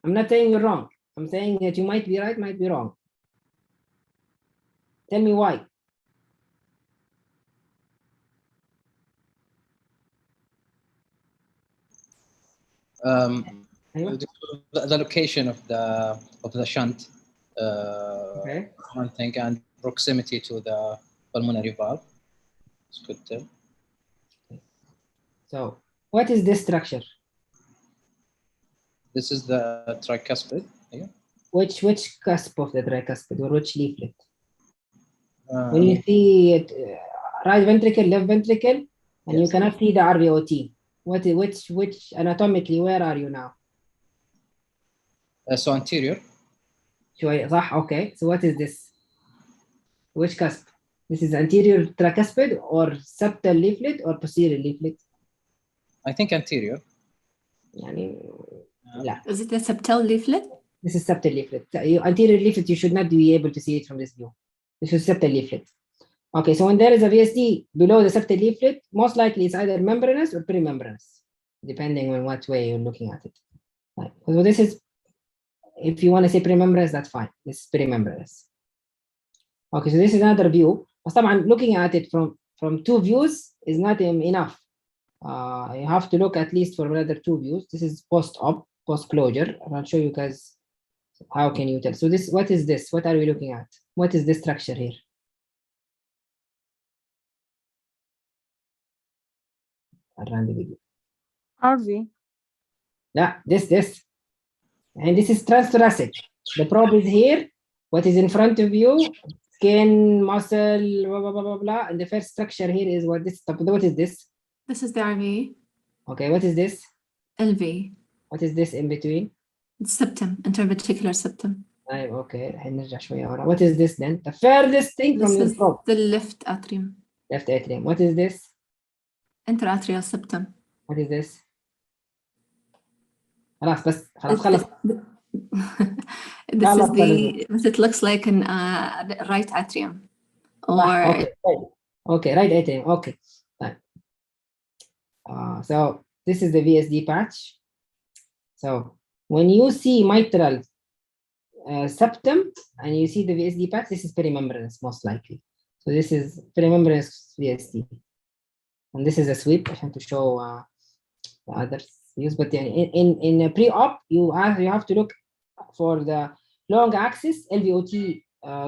I'm not saying you're wrong. I'm saying that you might be right, might be wrong. Tell me why. أيوة. The location of the shunt, Okay. one thing, and proximity to the pulmonary valve. It's good too. So what is this structure? This is the tricuspid. Yeah. Which cusp of the tricuspid or which leaflet? Uh, When you see it, right ventricle, left ventricle, and you Yes. cannot see the RVOT. Which anatomically, where are you now? so anterior. شوية صح. Okay. So what is this? Which cusp? This is anterior tricuspid or septal leaflet or posterior leaflet? I think anterior. يعني لا. Is it the septal leaflet? This is septal leaflet. Anterior leaflet, you should not be able to see it from this view. This is septal leaflet. Okay, so when there is a VSD below the septal leaflet, most likely it's either membranous or perimembranous, depending on what way you're looking at it. Right. So this is, if you want to say perimembranous, that's fine. This is perimembranous. Okay, so this is another view. But طبعا looking at it from two views is not enough. You have to look at least for another two views. This is post-op, post-closure, and I'll show you guys how can you tell. So this, what is this? What are we looking at? What is this structure here? I'll run the video. RV. Yeah, this. And this is transthoracic. The probe is here. What is in front of you? Skin, muscle, blah, blah, blah, blah, blah. And the first structure here is what this, what is this? This is the RV. Okay, what is this? LV. What is this in between? It's septum, interventricular septum. Okay, هنرجع شوية ورا. What is this then? The furthest thing This from is the probe. the left atrium. Left atrium. What is this? Interatrial septum. What is this? خلاص بس خلاص خلص. This is the, it looks like an right atrium. Or okay, right atrium. Okay. So this is the VSD patch. So when you see mitral septum and you see the VSD patch, this is perimembranous most likely. So this is perimembranous VSD. And this is a sweep عشان to show the other views. But in a pre-op, you have to look for the long axis LVOT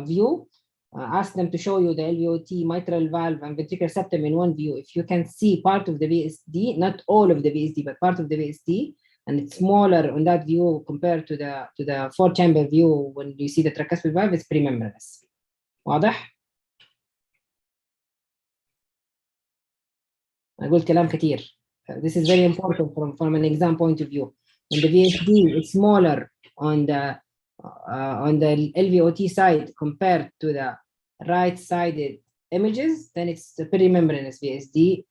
view. Ask them to show you the LVOT, mitral valve, and ventricular septum in one view. If you can see part of the VSD, not all of the VSD, but part of the VSD, and it's smaller on that view compared to the four-chamber view when you see the tricuspid valve, it's perimembranous. واضح؟ أنا قلت كلام كتير. This is very important from an exam point of view. When the VSD is smaller on the LVOT side compared to the right-sided images, then it's the perimembranous VSD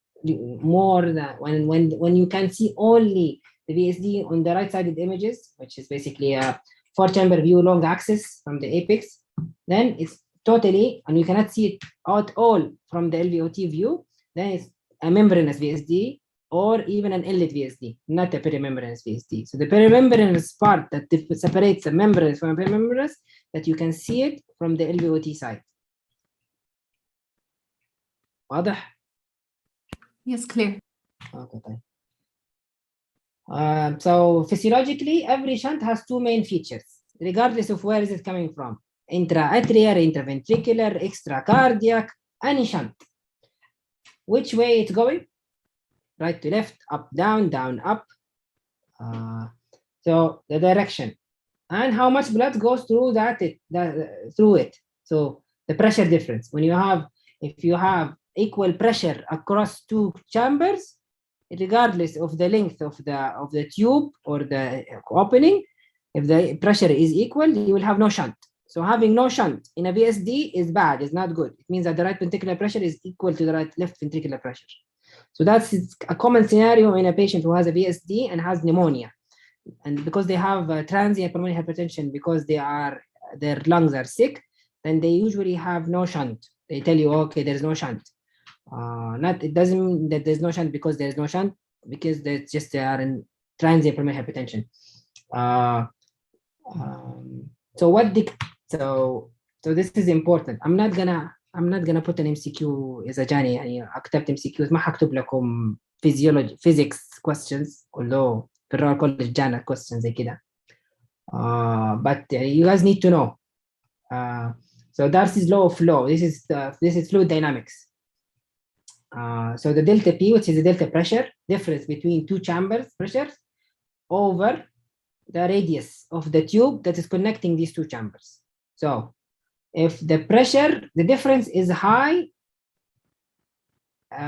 more than when you can see only the VSD on the right-sided images, which is basically a four-chamber view long axis from the apex, then it's totally, and you cannot see it at all from the LVOT view, then it's a membranous VSD or even an inlet VSD, not a perimembranous VSD. So the perimembranous part that separates the membranous from a perimembranous, that you can see it from the LVOT side. واضح؟ Yes, clear. Okay. So physiologically, every shunt has two main features, regardless of where is it coming from. Intra-atrial, intraventricular, extracardiac, any shunt. Which way it's going? Right to left, up, down, up. So the direction and how much blood goes through through it. So the pressure difference. If you have equal pressure across two chambers, regardless of the length of the tube or the opening, if the pressure is equal, you will have no shunt. So having no shunt in a VSD is bad, is not good. It means that the right ventricular pressure is equal to the left ventricular pressure. So that's a common scenario in a patient who has a VSD and has pneumonia. And because they have transient pulmonary hypertension, because their lungs are sick, then they usually have no shunt. They tell you, okay, there's no shunt. It doesn't mean that there's no shunt because there's no shunt, because they are in transient pulmonary hypertension. So this is important. I'm not gonna put an MCQ إذا جاني يعني أكتبت MCQs ما حكتب لكم physics questions although في الرويال كولج جانا questions زي كده. But you guys need to know. So Darcy's law of flow. This is fluid dynamics. So the delta P, which is the delta pressure difference between two chambers pressures over the radius of the tube that is connecting these two chambers. So if the pressure, the difference is high,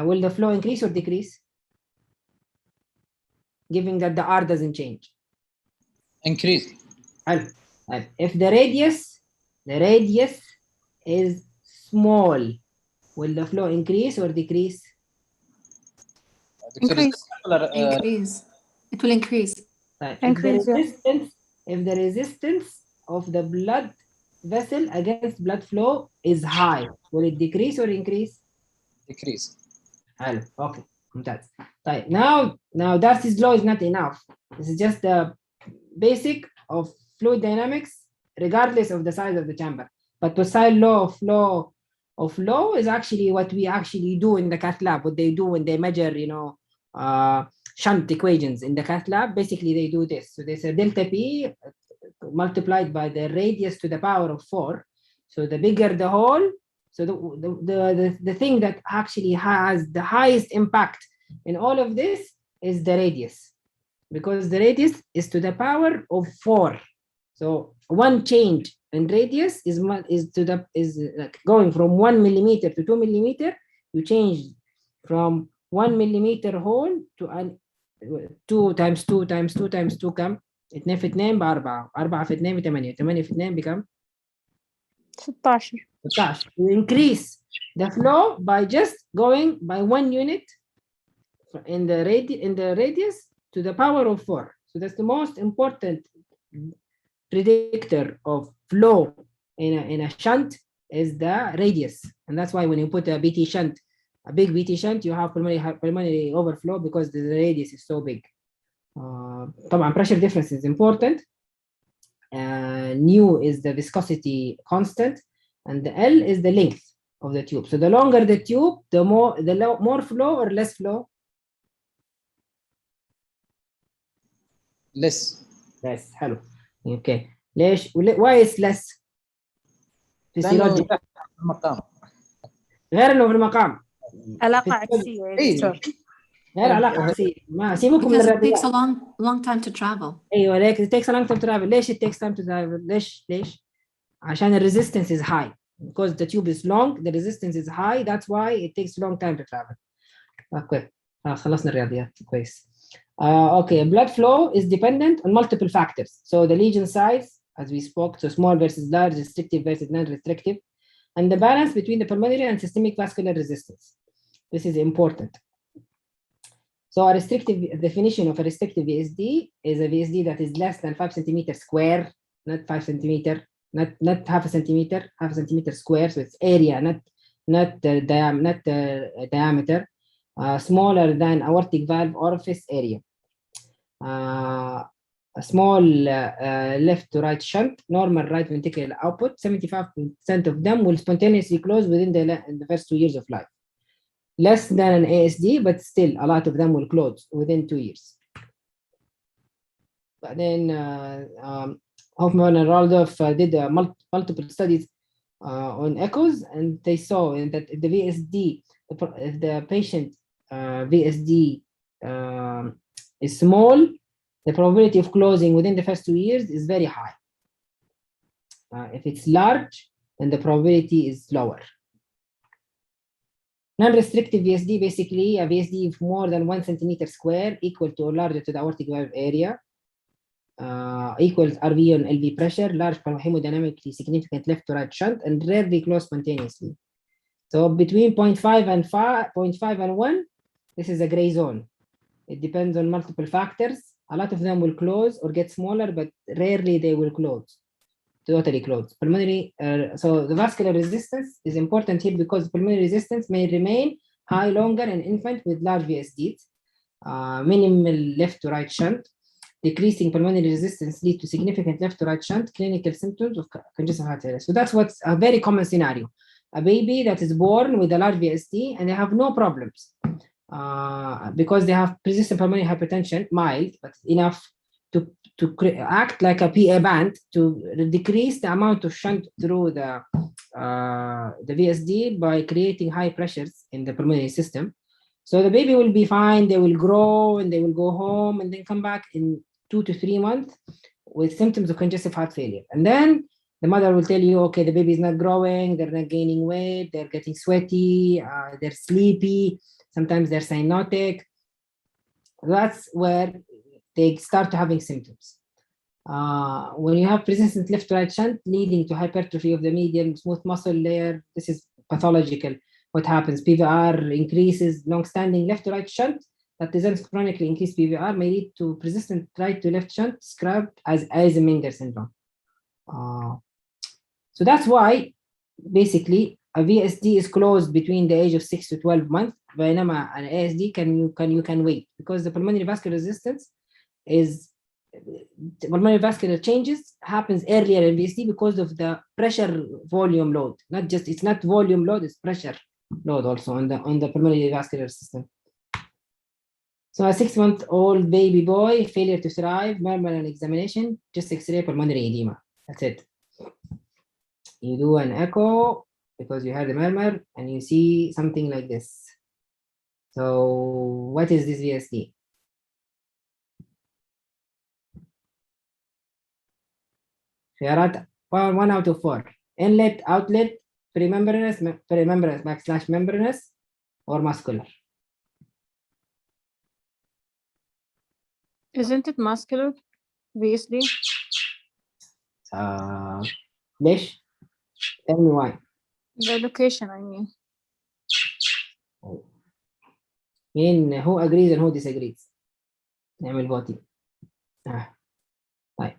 will the flow increase or decrease? Given that the R doesn't change. Increase. And if the radius is small, will the flow increase or decrease? Increase. Increase. It will increase. Right. Increase, if the resistance of the blood vessel against blood flow is high, will it decrease or increase? Decrease. Okay. That's right. Now Darcy's law is not enough. This is just the basic of fluid dynamics, regardless of the size of the chamber. But Poisson law of flow is actually what we actually do in the cath lab. What they do when they measure, shunt equations in the cath lab. Basically, they do this. So there's a delta P multiplied by the radius to the power of 4. So the bigger the hole, so the thing that actually has the highest impact in all of this is the radius, because the radius is to the power of 4. So one change in radius is like going from 1 millimeter to 2 millimeter. You change from 1 millimeter hole to 2 times 2 times 2 times 2 كم؟ 2 في 2 ب4 4 في 2 ب 8 8 في 2 بكم؟ 16. 16. You increase the flow by just going by 1 unit in the radius to the power of 4. So that's the most important predictor of flow in a shunt is the radius, and that's why when you put a BT shunt, a big BT shunt, you have pulmonary overflow because the radius is so big. طبعا pressure difference is important. Nu is the viscosity constant, and the L is the length of the tube. So the longer the tube, the more flow or less flow? Less. Less. حلو. Okay. ليش؟ why is less؟ لأنه المقام. غير انه في المقام. علاقة عكسية يا دكتور. غير علاقة عكسية. ما سيبكم من Because it الرياضيات. takes a long time to travel. ايوه ليك it takes a long time to travel. ليش it takes time to travel؟ ليش؟ عشان the resistance is high. Because the tube is long, the resistance is high. That's why it takes long time to travel. Okay. خلصنا الرياضيات كويس. Okay, blood flow is dependent on multiple factors. So the lesion size, as we spoke, so small versus large, restrictive versus non-restrictive, and the balance between the pulmonary and systemic vascular resistance. This is important. So a restrictive definition of a restrictive VSD is a VSD that is less than 5 centimeters square, not 5 centimeter, not half a centimeter, half a centimeter square. So it's area, not diameter. Smaller than aortic valve orifice area. A small left to right shunt, normal right ventricular output, 75% of them will spontaneously close within the first 2 years of life. Less than an ASD, but still a lot of them will close within 2 years. But then Hoffman and Raldorf did multiple studies on echoes, and they saw that the VSD, if the patient VSD is small, the probability of closing within the first 2 years is very high. If it's large, then the probability is lower. Non-restrictive VSD, basically a VSD of more than 1 centimeter square, equal to or larger to the aortic valve area, equals RV on LV pressure, large hemodynamically significant left to right shunt, and rarely close spontaneously. So between 0.5 and 1, this is a gray zone. It depends on multiple factors. A lot of them will close or get smaller, but rarely they will close, totally close. Pulmonary, so the vascular resistance is important here because pulmonary resistance may remain high longer in infant with large VSDs, minimal left to right shunt. decreasing pulmonary resistance lead to significant left to right shunt, clinical symptoms of congestive heart failure. So that's what's a very common scenario. A baby that is born with a large VSD and they have no problems because they have persistent pulmonary hypertension, mild, but enough to act like a PA band to decrease the amount of shunt through the VSD by creating high pressures in the pulmonary system. So the baby will be fine, they will grow and they will go home and then come back in 2 to 3 months with symptoms of congestive heart failure. And then the mother will tell you, okay, the baby is not growing, they're not gaining weight, they're getting sweaty, they're sleepy, sometimes they're cyanotic. That's where they start having symptoms. When you have persistent left-right shunt leading to hypertrophy of the median smooth muscle layer, this is pathological. What happens? PVR increases, long-standing left-to-right shunt that presents chronically increased PVR may lead to persistent right-to-left shunt described as Eisenmenger syndrome. So that's why basically a VSD is closed between the age of 6 to 12 months, بينما an ASD you can wait because the pulmonary vascular resistance is pulmonary vascular changes happens earlier in VSD because of the pressure volume load. It's not volume load, it's pressure load also on the pulmonary vascular system. So a 6-month-old baby boy, failure to thrive, murmur and examination, just X-ray pulmonary edema. That's it. You do an echo because you heard the murmur and you see something like this. So what is this VSD? خيارات 1 out of 4. Inlet, outlet, perimembranous, /membranous, or muscular. Isn't it muscular? VSD? ليش؟ Tell me why. The location, I mean. Who agrees and who disagrees? نعمل voting. Right.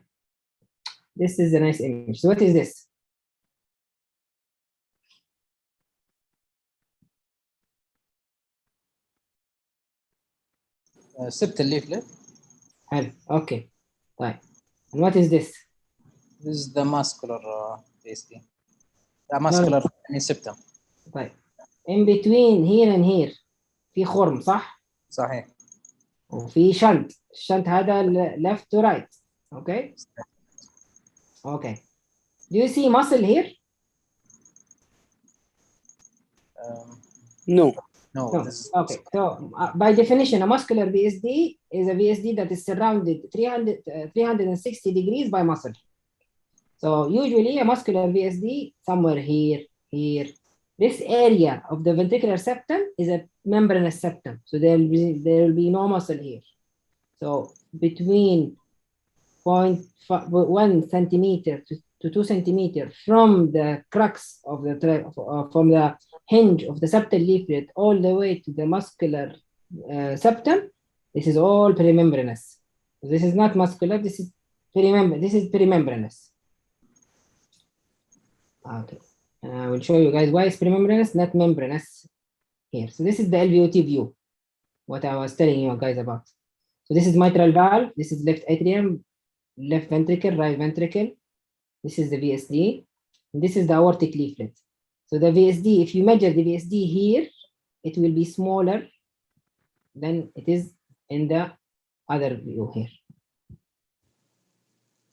This is a nice image. So what is this? Septal leaflet. Okay. Right. And what is this? This is the muscular VSD. The muscular septum. Right. In between here and here في خرم صح؟ صحيح. وفي shunt. الشنت هذا left to right. Okay. Okay. Do you see muscle here? No. No. Okay. So by definition, a muscular VSD is a VSD that is surrounded 360 degrees by muscle. So usually a muscular VSD somewhere here. This area of the ventricular septum is a membranous septum. So there will be no muscle here. So between 0.1 centimeter to 2 centimeter from the crux of from the hinge of the septal leaflet all the way to the muscular septum, this is all perimembranous. This is not muscular, this is perimembranous. Okay, I will show you guys why it's perimembranous, not membranous here. So this is the LVOT view, what I was telling you guys about. So this is mitral valve, this is left atrium, left ventricle, right ventricle. This is the VSD, and this is the aortic leaflet. So the VSD, if you measure the VSD here, it will be smaller than it is in the other view here.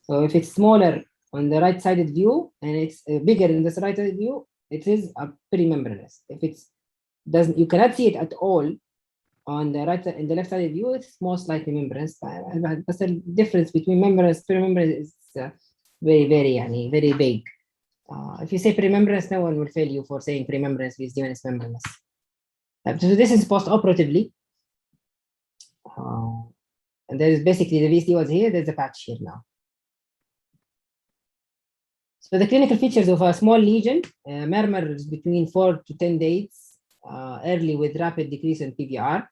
So if it's smaller on the right-sided view and it's bigger in this right-sided view, it is a perimembranous. If it's doesn't, you cannot see it at all on the right in the left-sided view. It's most likely membranous. But the difference between membranous and perimembranous is very big. If you say perimembranous, no one will fail you for saying perimembranous VSD when it's membranous. So this is post-operatively. And there is basically the VSD was here, there's a patch here now. So the clinical features of a small lesion, murmurs between 4 to 10 days, early with rapid decrease in PVR,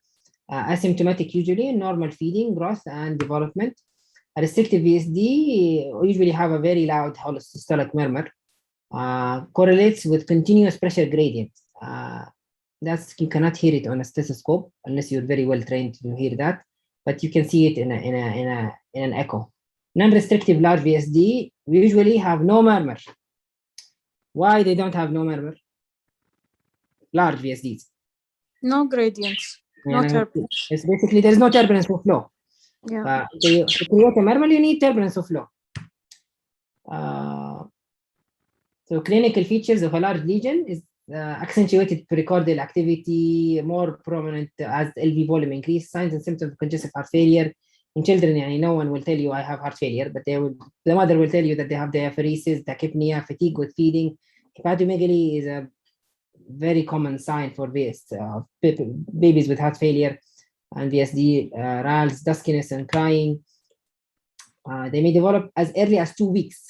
asymptomatic usually, normal feeding, growth, and development. A restrictive VSD usually have a very loud holosystolic murmur, correlates with continuous pressure gradient. You cannot hear it on a stethoscope unless you're very well trained to hear that. but you can see it in an echo. Non-restrictive large VSD usually have no murmur. Why they don't have no murmur? Large VSDs. No gradients, no turbulence. It's basically there's no turbulence of flow. Yeah. To create a murmur, you need turbulence of flow. So clinical features of a large lesion is accentuated pericardial activity, more prominent as LV volume increase, signs and symptoms of congestive heart failure. In children, no one will tell you I have heart failure, but the mother will tell you that they have diaphoresis, tachypnea, fatigue with feeding. Hepatomegaly is a very common sign for babies with heart failure and VSD, rales, duskiness, and crying. They may develop as early as 2 weeks,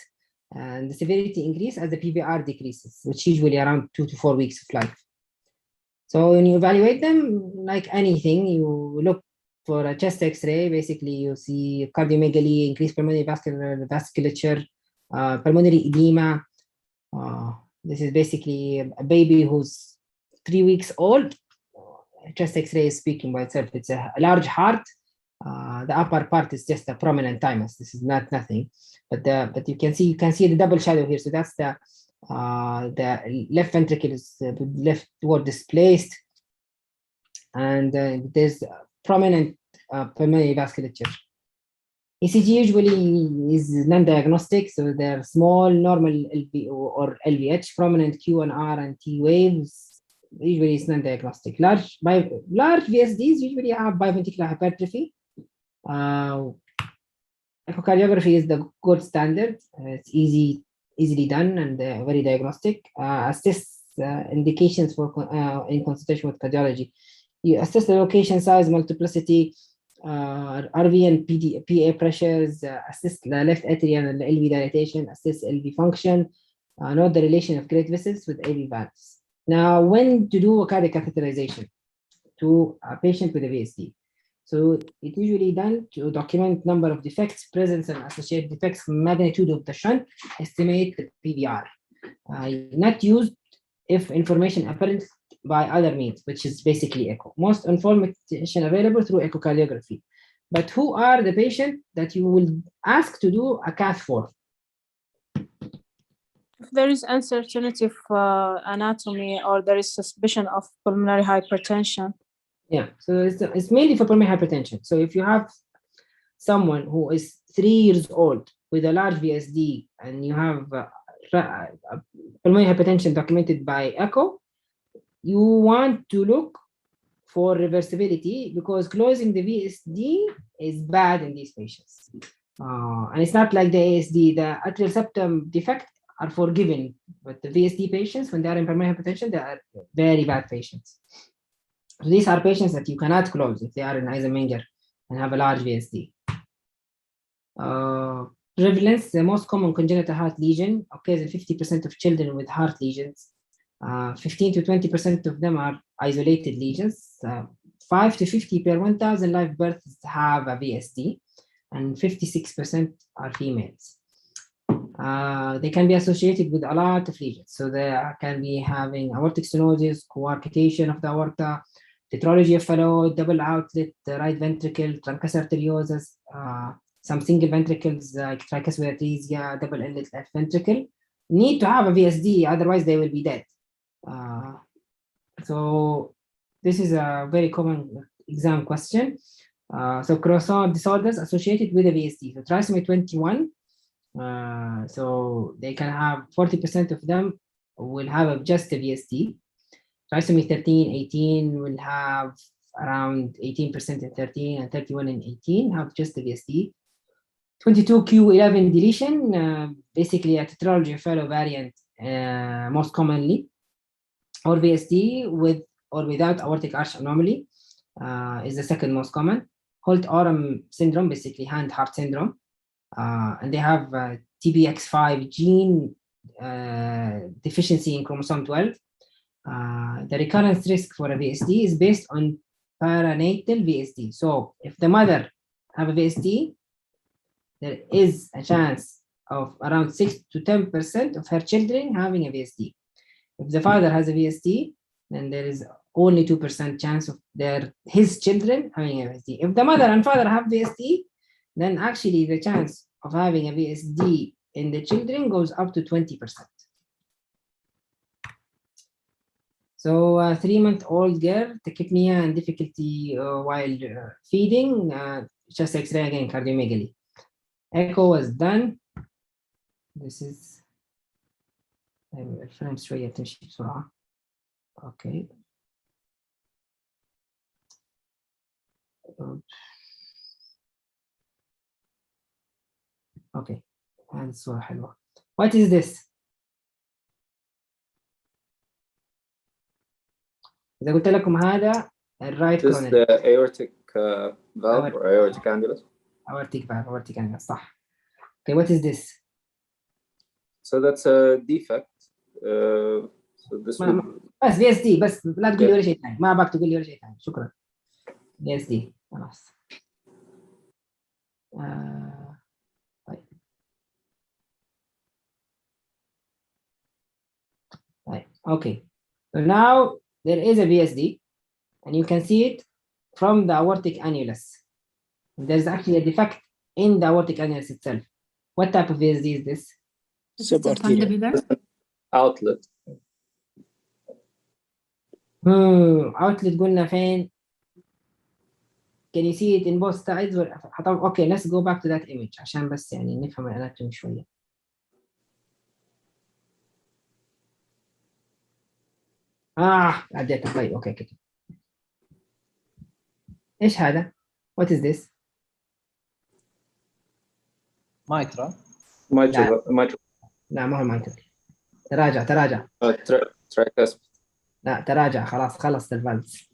and the severity increase as the PVR decreases, which usually around 2 to 4 weeks of life. So when you evaluate them, like anything, you look for a chest X-ray. Basically, you see cardiomegaly, increased pulmonary vasculature, pulmonary edema. This is basically a baby who's 3 weeks old. Chest X-ray is speaking by itself. It's a large heart. The upper part is just a prominent thymus. This is nothing, but you can see the double shadow here. So that's the left ventricle is leftward displaced, and there's prominent pulmonary vasculature. ECG usually is non-diagnostic, so they're small, normal LV or LVH, prominent Q and R and T waves. Usually it's non-diagnostic. Large VSDs usually have biventricular hypertrophy. Echocardiography is the gold standard. It's easily done and very diagnostic. Assess indications for in consultation with cardiology. You assess the location, size, multiplicity, RV and PA pressures, assess the left atrium and the LV dilatation, assess LV function, note the relation of great vessels with AV valves. Now, when to do a cardiac catheterization to a patient with a VSD? So it's usually done to document number of defects, presence and associated defects, magnitude of the shunt, estimate the PVR. Not used if information apparent by other means, which is basically echo. Most information available through echocardiography. But who are the patient that you will ask to do a cath for? If there is uncertainty of anatomy or there is suspicion of pulmonary hypertension. Yeah, so it's mainly for pulmonary hypertension. So if you have someone who is 3 years old with a large VSD and you have pulmonary hypertension documented by echo, you want to look for reversibility because closing the VSD is bad in these patients. And it's not like the ASD, the atrial septum defect are forgiven, but the VSD patients, when they are in pulmonary hypertension, they are very bad patients. So these are patients that you cannot close if they are in Eisenmenger and have a large VSD. Prevalence, the most common congenital heart lesion occurs in 50% of children with heart lesions. 15 to 20% of them are isolated lesions. 5 to 50 per 1,000 live births have a VSD, and 56% are females. They can be associated with a lot of lesions. So they can be having aortic stenosis, coarctation of the aorta, tetralogy of Fallot, double outlet, right ventricle, truncus arteriosus, some single ventricles like tricuspid atresia, double inlet left ventricle, need to have a VSD, otherwise they will be dead. So this is a very common exam question. So croissant disorders associated with a VSD. So trisomy 21, so they can have 40% of them will have just a VSD. Trisomy 13, 18 will have around 18% in 13 and 31 in 18 have just the VSD. 22q11 deletion, basically a tetralogy of Fallot variant most commonly, or VSD with or without aortic arch anomaly is the second most common. Holt-Oram syndrome, basically hand-heart syndrome, and they have TBX5 gene deficiency in chromosome 12. The recurrence risk for a VSD is based on perinatal VSD. So if the mother have a VSD, there is a chance of around 6 to 10% of her children having a VSD. If the father has a VSD, then there is only 2% chance of his children having a VSD. If the mother and father have VSD, then actually the chance of having a VSD in the children goes up to 20%. So a 3-month-old girl, tachypnea and difficulty while feeding, chest X-ray again, cardiomegaly. Echo was done. This is الفريم شوية تمشي بسرعة. Okay. Okay. هذه الصورة حلوة. What is this? إذا قلت لكم هذا الرايت This is coronary. the aortic valve or aortic annulus. Aortic valve, aortic annulus, صح. Okay, what is this? So that's a defect. So this would بس VSD بس لا تقول لي ولا شيء ثاني، ما أبغاك تقول لي ولا شيء ثاني، شكرا. VSD خلاص. طيب. طيب. Okay. So now there is a VSD, and you can see it from the aortic annulus. There's actually a defect in the aortic annulus itself. What type of VSD is this? Subarterial. outlet. Outlet قلنا فين? Can you see it in both sides? Okay, let's go back to that image عشان بس يعني نفهم الاناتومي شوية. عديتها. طيب اوكي كده. ايش هذا؟ What is this؟ mitral. لا ما هو المايترال. تراجع. Tricuspid. لا تراجع خلاص خلصت الفالس.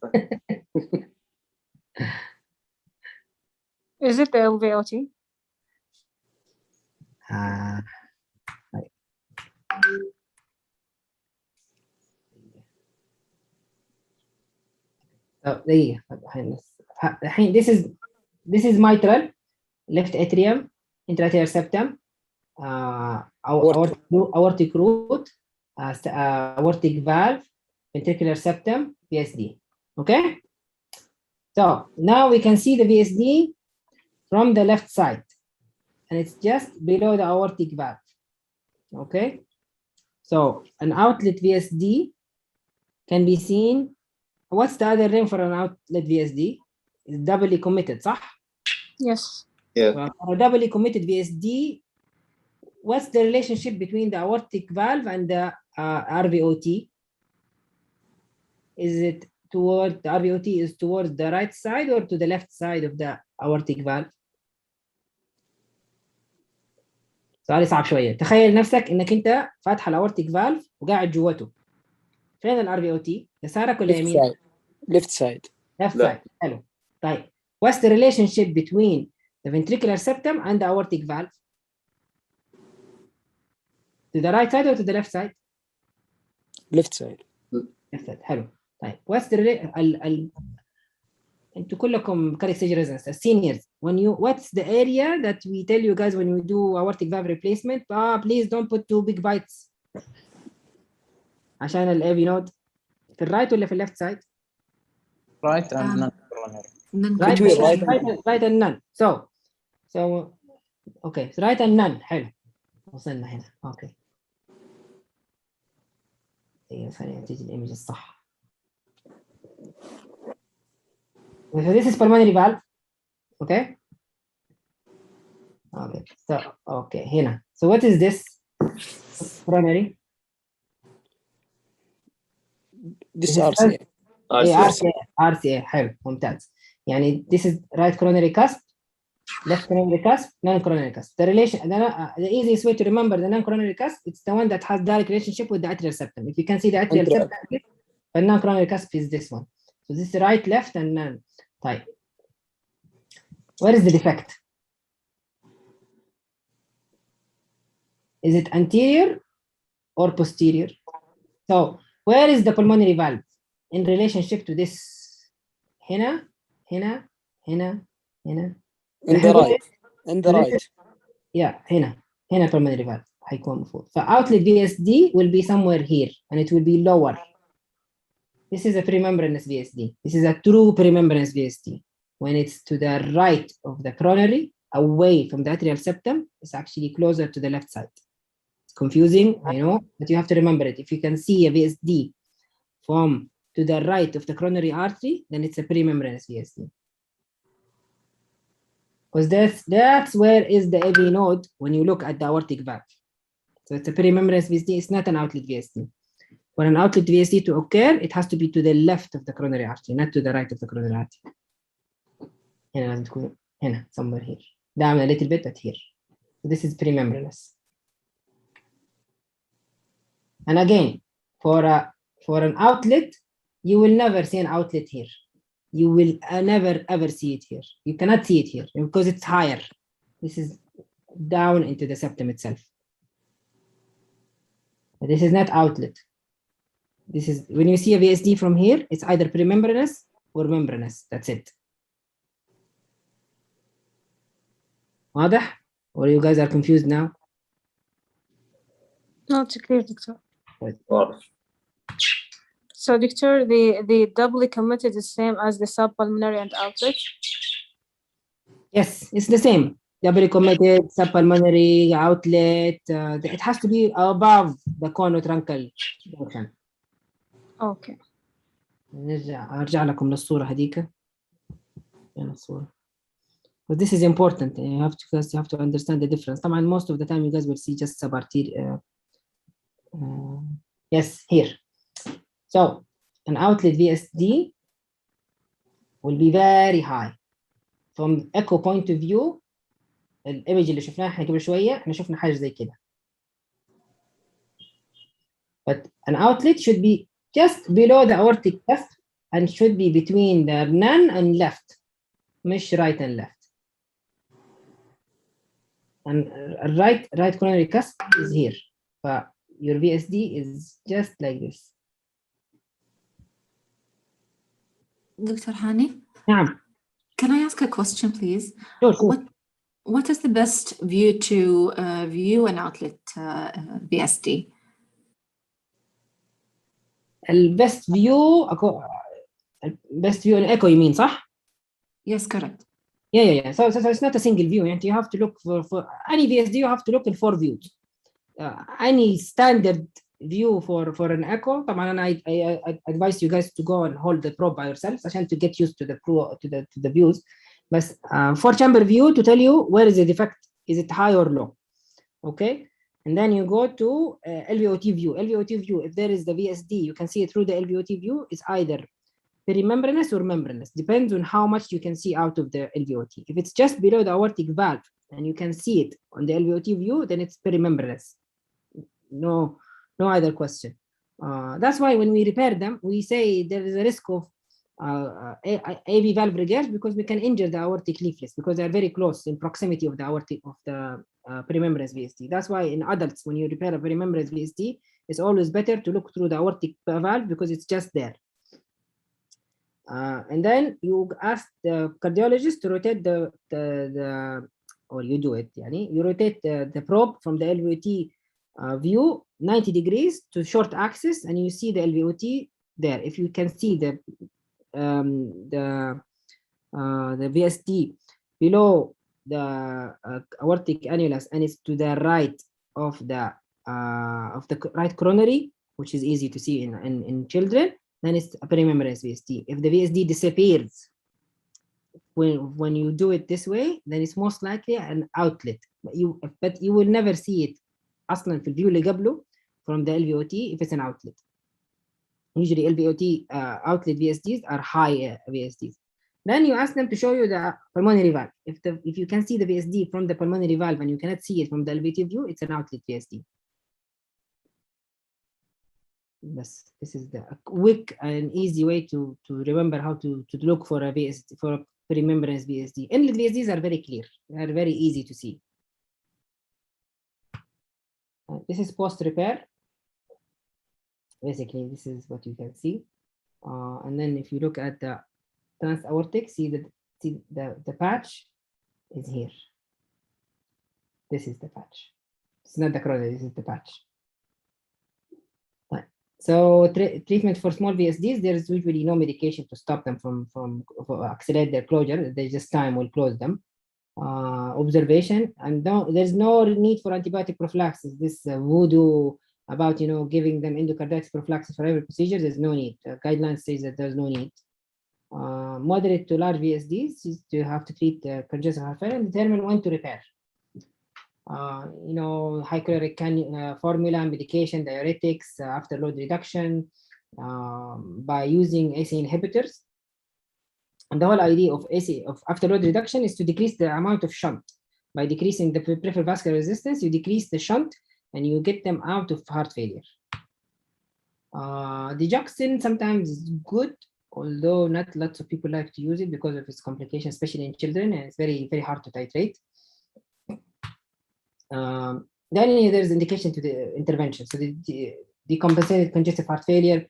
Is it the LVOT? طيب. دقيقة الحين this is mitral, left atrium, intra-atrial septum, aortic root, aortic valve, ventricular septum, VSD. Okay? So now we can see the VSD from the left side, and it's just below the aortic valve. Okay? So an outlet VSD can be seen. What's the other name for an outlet VSD? It's doubly committed, صح? Yes. Yeah. Well, for a doubly committed VSD, what's the relationship between the aortic valve and the RVOT? Is it toward the RVOT is towards the right side or to the left side of the aortic valve? سؤال صعب شوية. تخيل نفسك انك انت فاتح الاورتيك فالف وقاعد جوته. فين الار في او تي؟ يسارك ولا يمين؟ left side. Left side. حلو. طيب. What's the relationship between the ventricular septum and the aortic valve? To the right side or to the left side? Left side. Left side. حلو. طيب. What's the انتوا كلكم cardiac stage resonance seniors. What's the area that we tell you guys when you do aortic valve replacement? Please don't put too big bites. عشان ال AV node في الرايت ولا في الليفت سايد؟ Right and non-coronary. Right and none. So okay, so right and none. حلو. وصلنا هنا. اوكي. خلينا تيجي الايمج الصح. So this is pulmonary valve. Okay. Okay. So okay, هنا. So what is this? Coronary. This RCA. RCA. حلو ممتاز. يعني this is right coronary cusp, left coronary cusp, non-coronary cusp. The relation, the easiest way to remember the non-coronary cusp, it's the one that has direct relationship with the atrial septum. If you can see the atrial septum, the non-coronary cusp is this one. So this is right, left, and none. طيب. Where is the defect? Is it anterior or posterior? So where is the pulmonary valve in relationship to this? هنا. In the right. Yeah, هنا pulmonary valve هيكون المفروض. فoutlet VSD will be somewhere here and it will be lower. This is a premembranous VSD. This is a true premembranous VSD. When it's to the right of the coronary, away from the atrial septum, it's actually closer to the left side. It's confusing, I know, but you have to remember it. If you can see a VSD from to the right of the coronary artery, then it's a premembranous VSD. Because that's where is the AV node when you look at the aortic valve. So it's a premembranous VSD, it's not an outlet VSD. For an outlet VSD to occur, it has to be to the left of the coronary artery, not to the right of the coronary artery. هنا لازم تكون هنا, somewhere here. Down a little bit, but here. So this is premembranous. And again, for an outlet, you will never see an outlet here. You will never ever see it here. You cannot see it here because it's higher. This is down into the septum itself. But this is not outlet. This is when you see a VSD from here, it's either premembranous or membranous. That's it. واضح? Or you guys are confused now? No, it's clear, Doctor. واضح. So, Doctor, the doubly committed is same as the subpulmonary and outlet? Yes, it's the same. Doubly committed, subpulmonary, outlet. It has to be above the conotruncal junction. Okay. أرجع لكم للصورة هذيك. هنا الصورة. But this is important. You have to understand the difference. طبعا most of the time you guys will see just subarterial. Yes, here. So an outlet VSD will be very high. From echo point of view, الإيمج اللي شفناها احنا قبل شوية احنا شفنا حاجة زي كده. But an outlet should be just below the aortic cusp and should be between the none and left, مش right and left. And right coronary cusp is here. But your VSD is just like this. Dr. Hani? نعم. Can I ask a question, please? Sure. What is the best view to view an outlet VSD? Best view in echo you mean صح? Yes, correct. Yeah. So it's not a single view. You have to look for any VSD. You have to look in 4 views. Any standard view for an echo. طبعا I advise you guys to go and hold the probe by yourselves عشان to get used to the views. But 4-chamber view to tell you where is the defect. Is it high or low? Okay. And then you go to LVOT view. LVOT view. If there is the VSD, you can see it through the LVOT view. It's either perimembranous or membranous, depends on how much you can see out of the LVOT. If it's just below the aortic valve and you can see it on the LVOT view, then it's perimembranous. No other question. That's why when we repair them, we say there is a risk of AV valve regurg because we can injure the aortic leaflets because they are very close in proximity of the aortic of the perimembranous VSD. That's why in adults, when you repair a perimembranous VSD, it's always better to look through the aortic valve because it's just there. And then you ask the cardiologist to rotate or you do it, you rotate the probe from the LVOT view 90 degrees to short axis, and you see the LVOT there. If you can see the VSD below the aortic annulus and it's to the right of the right coronary, which is easy to see in children, then it's a perimembranous VSD. If the VSD disappears when you do it this way, then it's most likely an outlet. But you will never see it أصلاً في الفيو اللي قبله from the LVOT if it's an outlet. Usually LVOT outlet VSDs are high VSDs. Then you ask them to show you the pulmonary valve. If you can see the VSD from the pulmonary valve and you cannot see it from the LVOT view, it's an outlet VSD. This is the quick and easy way to remember how to look for a VSD, for a perimembranous VSD. Inlet VSDs are very clear. They are very easy to see. This is post-repair. Basically, this is what you can see. And then if you look at the transaortic, see the patch is here. This is the patch. It's not the coronary, this is the patch. So treatment for small VSDs, there's usually no medication to stop them from accelerate their closure. They just time will close them. Observation, and there's no need for antibiotic prophylaxis. This voodoo about giving them endocarditis prophylaxis for every procedure, there's no need. Guidelines says that there's no need. Moderate to large VSDs is to have to treat congestive heart failure and determine when to repair. High caloric formula, medication, diuretics, after load reduction, by using ACE inhibitors. And the whole idea of after load reduction is to decrease the amount of shunt. By decreasing the peripheral vascular resistance, you decrease the shunt and you get them out of heart failure. Digoxin sometimes is good, although not lots of people like to use it because of its complications, especially in children, and it's very, very hard to titrate. Then there's indication to the intervention. So the compensated congestive heart failure,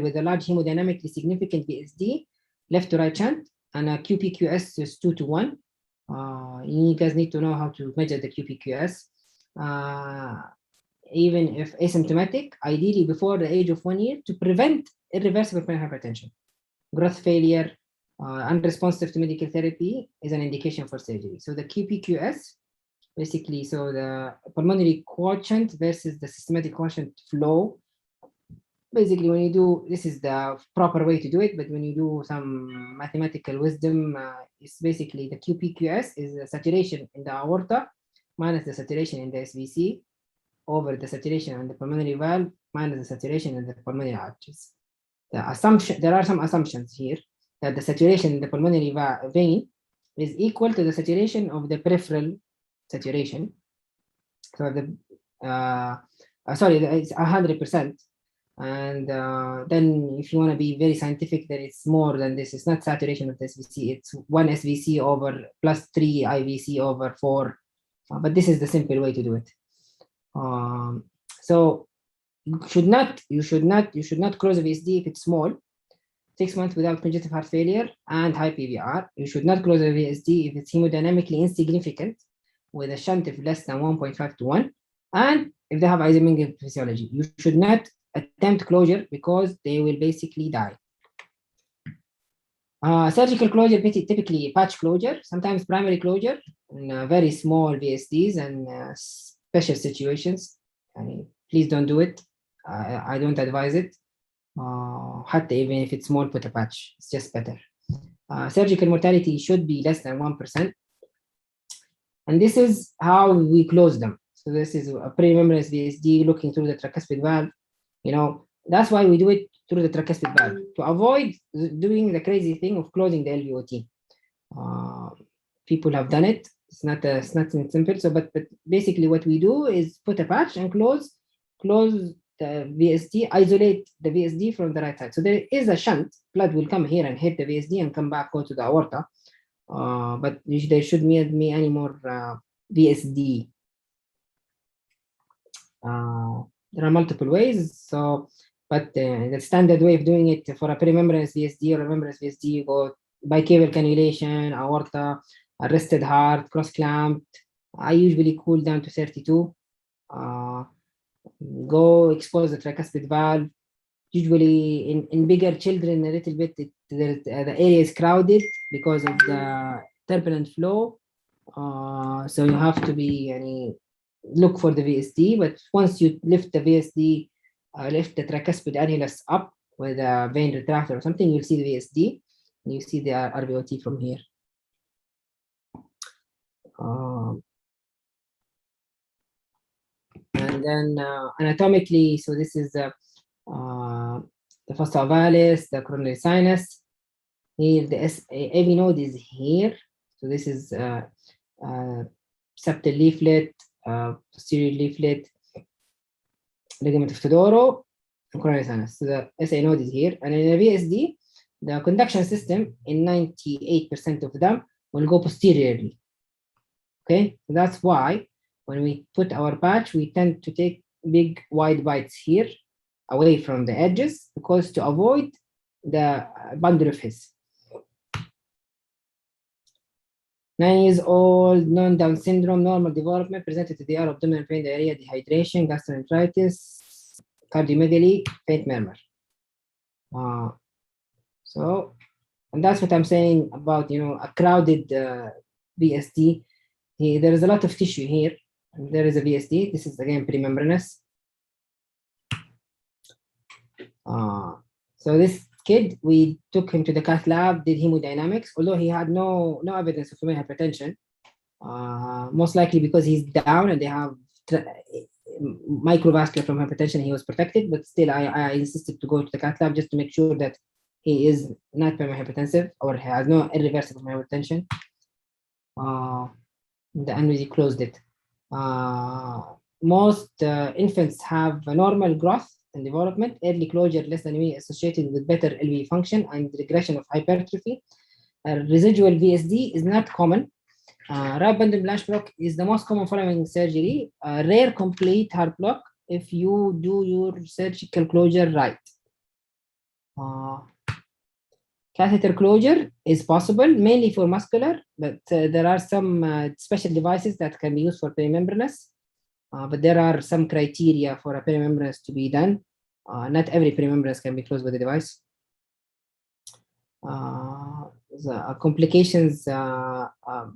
with a large hemodynamically significant VSD, left to right shunt, and a QPQS is 2:1. You guys need to know how to measure the QPQS. Even if asymptomatic, ideally before the age of 1 year, to prevent irreversible pulmonary hypertension. Growth failure, unresponsive to medical therapy is an indication for surgery. So the QPQS, basically, so the pulmonary quotient versus the systematic quotient flow. Basically, when you do, this is the proper way to do it, but when you do some mathematical wisdom, it's basically the QPQS is the saturation in the aorta minus the saturation in the SVC over the saturation in the pulmonary valve minus the saturation in the pulmonary arteries. There are some assumptions here that the saturation in the pulmonary vein is equal to the saturation of the peripheral saturation. So it's 100%. And then if you want to be very scientific, then it's more than this. It's not saturation of the SVC. It's 1 SVC over plus 3 IVC over 4. But this is the simple way to do it. So you should not close a VSD if it's small, 6 months without congestive heart failure and high PVR. You should not close a VSD if it's hemodynamically insignificant with a shunt of less than 1.5:1, and if they have ischemic physiology. You should not attempt closure because they will basically die. Surgical closure, typically patch closure, sometimes primary closure in very small VSDs and special situations. Please don't do it. I don't advise it. Even if it's small, put a patch. It's just better. Surgical mortality should be less than 1%. And this is how we close them. So this is a pre-membranous VSD looking through the tricuspid valve. That's why we do it through the tricuspid valve, to avoid doing the crazy thing of closing the LVOT. People have done it. It's not simple. So, but basically what we do is put a patch and close the VSD, isolate the VSD from the right side. So there is a shunt. Blood will come here and hit the VSD and come back, go to the aorta. But there shouldn't be any more VSD. There are multiple ways. So, but the standard way of doing it for a perimembranous VSD or a membranous VSD, you go bicaval cannulation, aorta, arrested heart, cross clamped. I usually cool down to 32. Go expose the tricuspid valve. Usually in bigger children, a little bit, the area is crowded because of the turbulent flow. So you have to be, look for the VSD, but once you lift the VSD, lift the tricuspid annulus up with a vein retractor or something, you'll see the VSD, and you see the RVOT from here. And then anatomically, so this is the fossa ovalis, the coronary sinus. Here, the AV node is here. So this is septal leaflet, posterior leaflet, ligament of Todoro, and coronary sinus. So the SA node is here. And in a VSD, the conduction system, in 98% of them, will go posteriorly. Okay, so that's why when we put our patch, we tend to take big wide bites here, away from the edges, because to avoid the bundle of his. 9 years old, non-Down syndrome, normal development, presented to the abdominal pain, diarrhea, dehydration, gastroenteritis. cardiomegaly, faint murmur. So, and that's what I'm saying about, you know, a crowded VSD. There is a lot of tissue here. And there is a VSD. This is again premembranous. So this kid, we took him to the cath lab, did hemodynamics, although he had no evidence of pulmonary hypertension, most likely because he's down and they have microvascular from hypertension. He was protected, but still I insisted to go to the cath lab just to make sure that he is not pulmonary hypertensive or has no irreversible hypertension. And we closed it. Most infants have a normal growth and development, early closure less than a minute associated with better LV function and regression of hypertrophy. Residual VSD is not common. Right bundle branch block is the most common following surgery. Rare complete heart block if you do your surgical closure right. Catheter closure is possible, mainly for muscular, but there are some special devices that can be used for perimembranous. But there are some criteria for a perimembranous to be done. Not every perimembranous can be closed with a device. The complications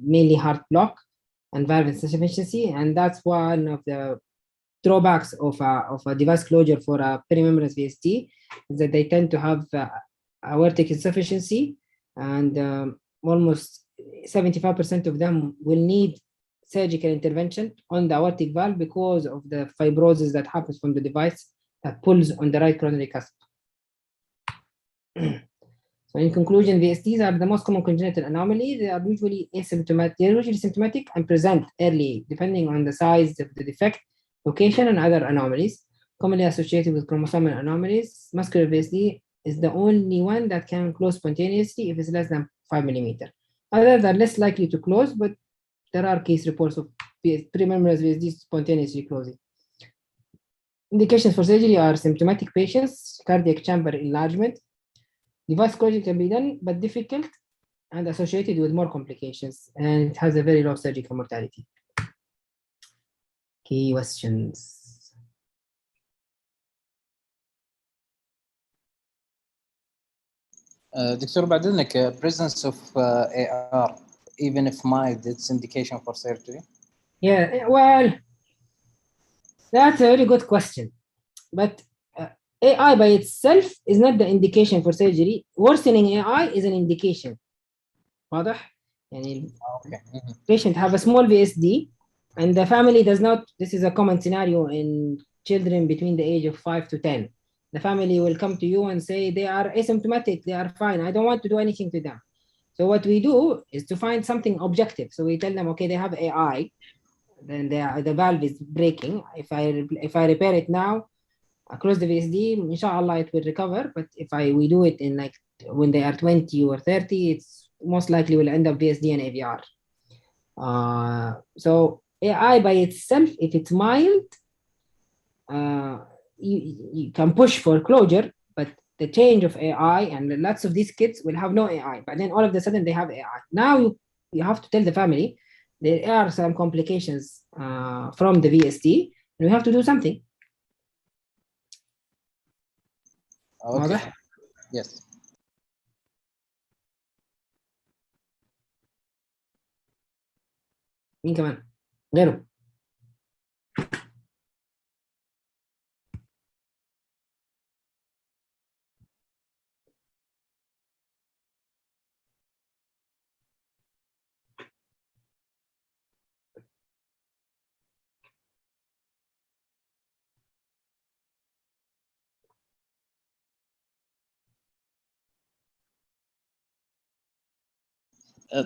mainly heart block and valve insufficiency, and that's one of the drawbacks of a device closure for a perimembranous VSD, is that they tend to have aortic insufficiency, and almost 75% of them will need surgical intervention on the aortic valve because of the fibrosis that happens from the device that pulls on the right coronary cusp. So in conclusion, VSDs are the most common congenital anomaly. They are usually asymptomatic, they're usually symptomatic and present early, depending on the size of the defect, location, and other anomalies. Commonly associated with chromosomal anomalies, muscular VSD is the only one that can close spontaneously if it's less than 5 millimeters. Others are less likely to close, but there are case reports of perimembranous VSD spontaneously closing. Indications for surgery are symptomatic patients, cardiac chamber enlargement. Device closure can be done, but difficult and associated with more complications, and it has a very low surgical mortality. Key questions. دكتور بعد إذنك presence of AR even if mild it's indication for surgery. Yeah, well, that's a very good question, but AI by itself is not the indication for surgery. Worsening AI is an indication. واضح؟ يعني patient have a small VSD and the family does not, this is a common scenario in children between the age of 5 to 10. The family will come to you and say they are asymptomatic, they are fine, I don't want to do anything to them. So what we do is to find something objective. So we tell them, okay, they have AI, then the valve is breaking. If I repair it now, across the VSD, inshallah it will recover. But if we do it in like when they are 20 or 30, it's most likely will end up VSD and AVR. So AI by itself, if it's mild, you can push for closure, but the change of AI, and lots of these kids will have no AI, but then all of a sudden they have AI. Now you have to tell the family there are some complications from the VSD, and we have to do something. Okay. Yes. مين كمان؟ غيره.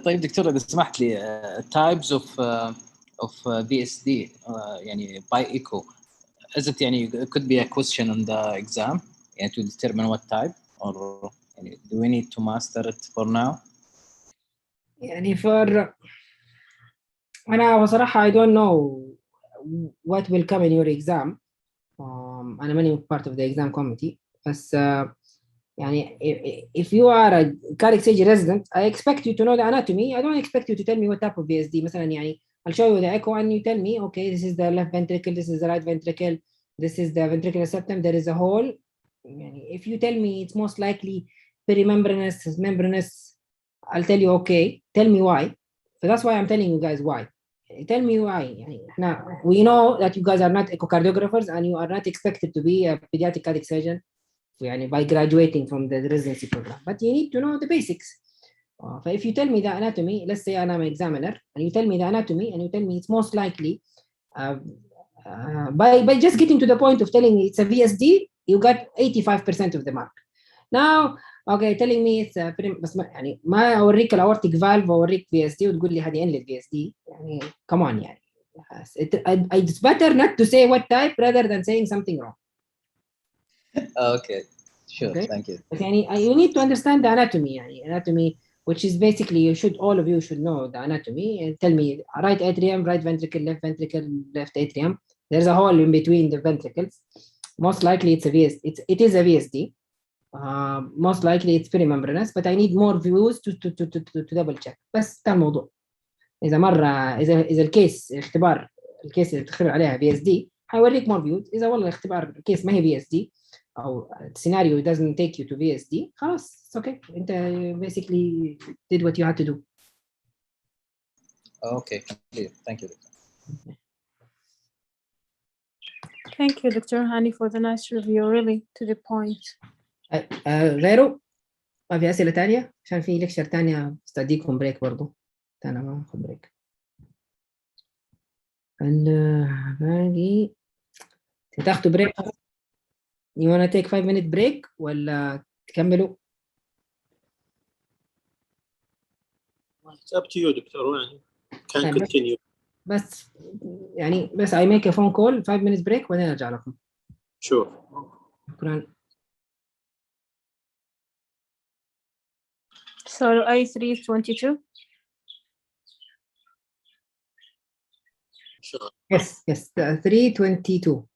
طيب دكتور إذا سمحت لي types of VSD يعني by echo is it يعني could be a question on the exam يعني to determine what type or يعني do we need to master it for now? يعني أنا بصراحة I don't know what will come in your exam. أنا ماني part of the exam committee بس يعني if you are a cardiac surgery resident, I expect you to know the anatomy. I don't expect you to tell me what type of VSD. مثلا يعني I'll show you the echo and you tell me, okay, this is the left ventricle, this is the right ventricle, This is the ventricular septum. There is a hole. If you tell me it's most likely perimembranous, membranous, I'll tell you okay. Tell me why. So that's why I'm telling you guys why. Tell me why. Now we know that you guys are not echocardiographers and you are not expected to be a pediatric cardiac surgeon by graduating from the residency program, but you need to know the basics. If you tell me the anatomy, let's say I'm an examiner, and you tell me the anatomy, and you tell me it's most likely, by just getting to the point of telling me it's a VSD, you got 85% of the mark. Now, okay, telling me it's a بس يعني ما اوريك الاورتيك فالف واوريك في اس دي وتقول لي هذه انلت في اس دي يعني come on يعني it's better not to say what type rather than saying something wrong. Okay, sure, Okay. thank you. But you need to understand the anatomy, which is basically all of you should know the anatomy and tell me right atrium, right ventricle, left atrium. There's a hole in between the ventricles. Most likely it's a it is a VSD. Most likely it's perimembranous, but I need more views to double check. بس ده الموضوع. إذا مرة إذا الكيس الكيس اللي تخرج عليها VSD هيوريك more views. إذا والله الاختبار الكيس ما هي VSD أو scenario doesn't take you to VSD خلاص it's okay. أنت basically did what you had to do. Okay, clear. Thank you. Thank you, Dr. Hani, for the nice review, really to the point. غيره ما في أسئلة تانية عشان في ليكشر تانية استديكم بريك برضو. أنا ما أخذ بريك. باقي تاخدوا بريك. You wanna take 5-minute break ولا تكملوا؟ It's up to you, دكتور. يعني can continue. بس يعني بس I make a phone call 5 minutes break وبعدين أرجع لكم. Sure. شكرا. So A322. Sure. Yes, 322.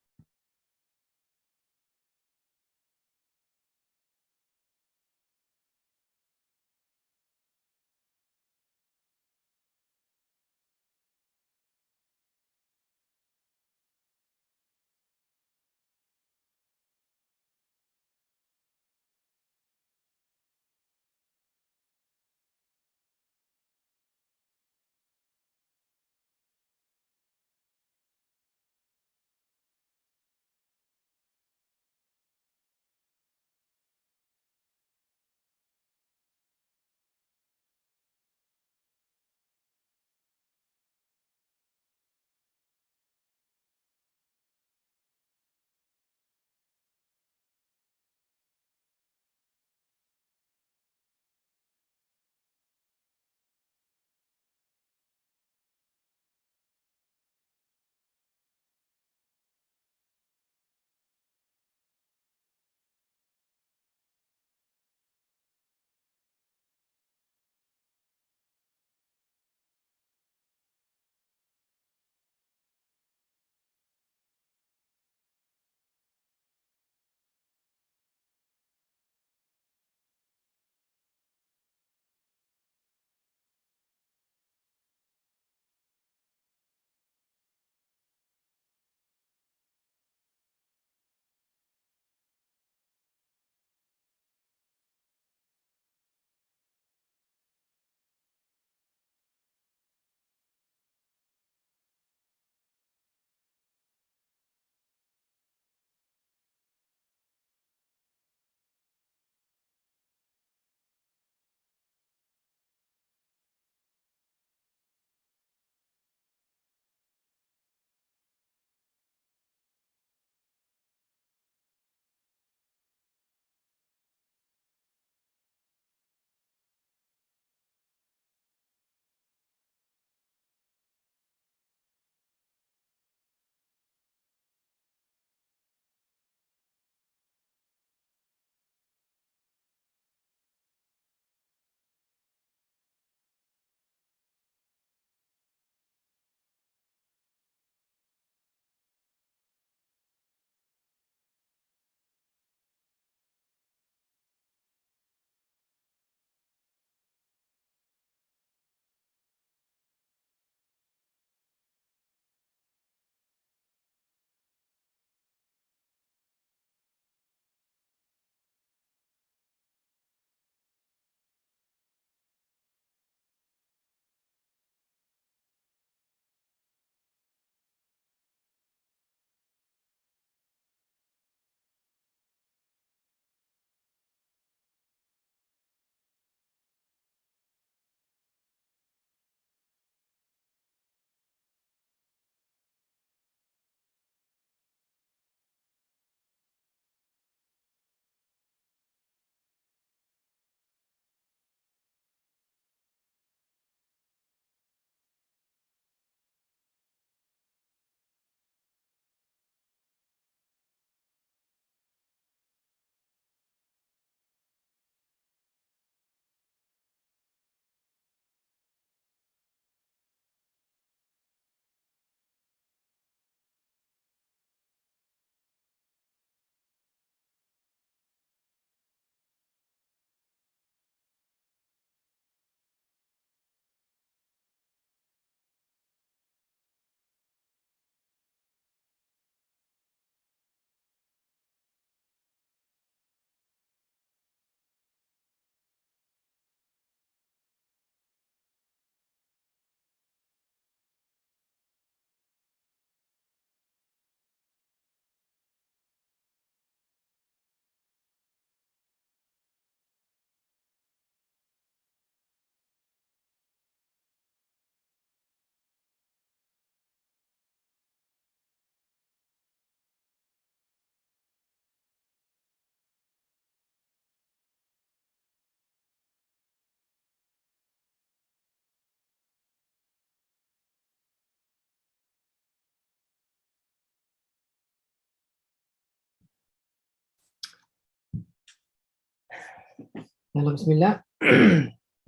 يلا بسم الله.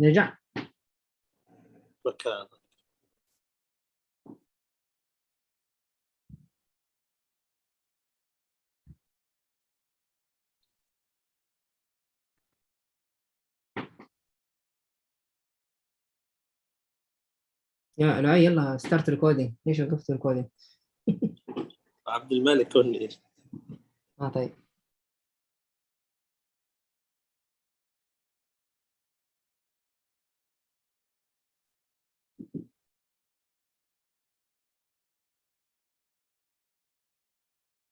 نرجع. مكان. يا لا يلا ستارت ريكوردينج. ليش وقفت ريكوردينج؟ عبد الملك هوني. طيب.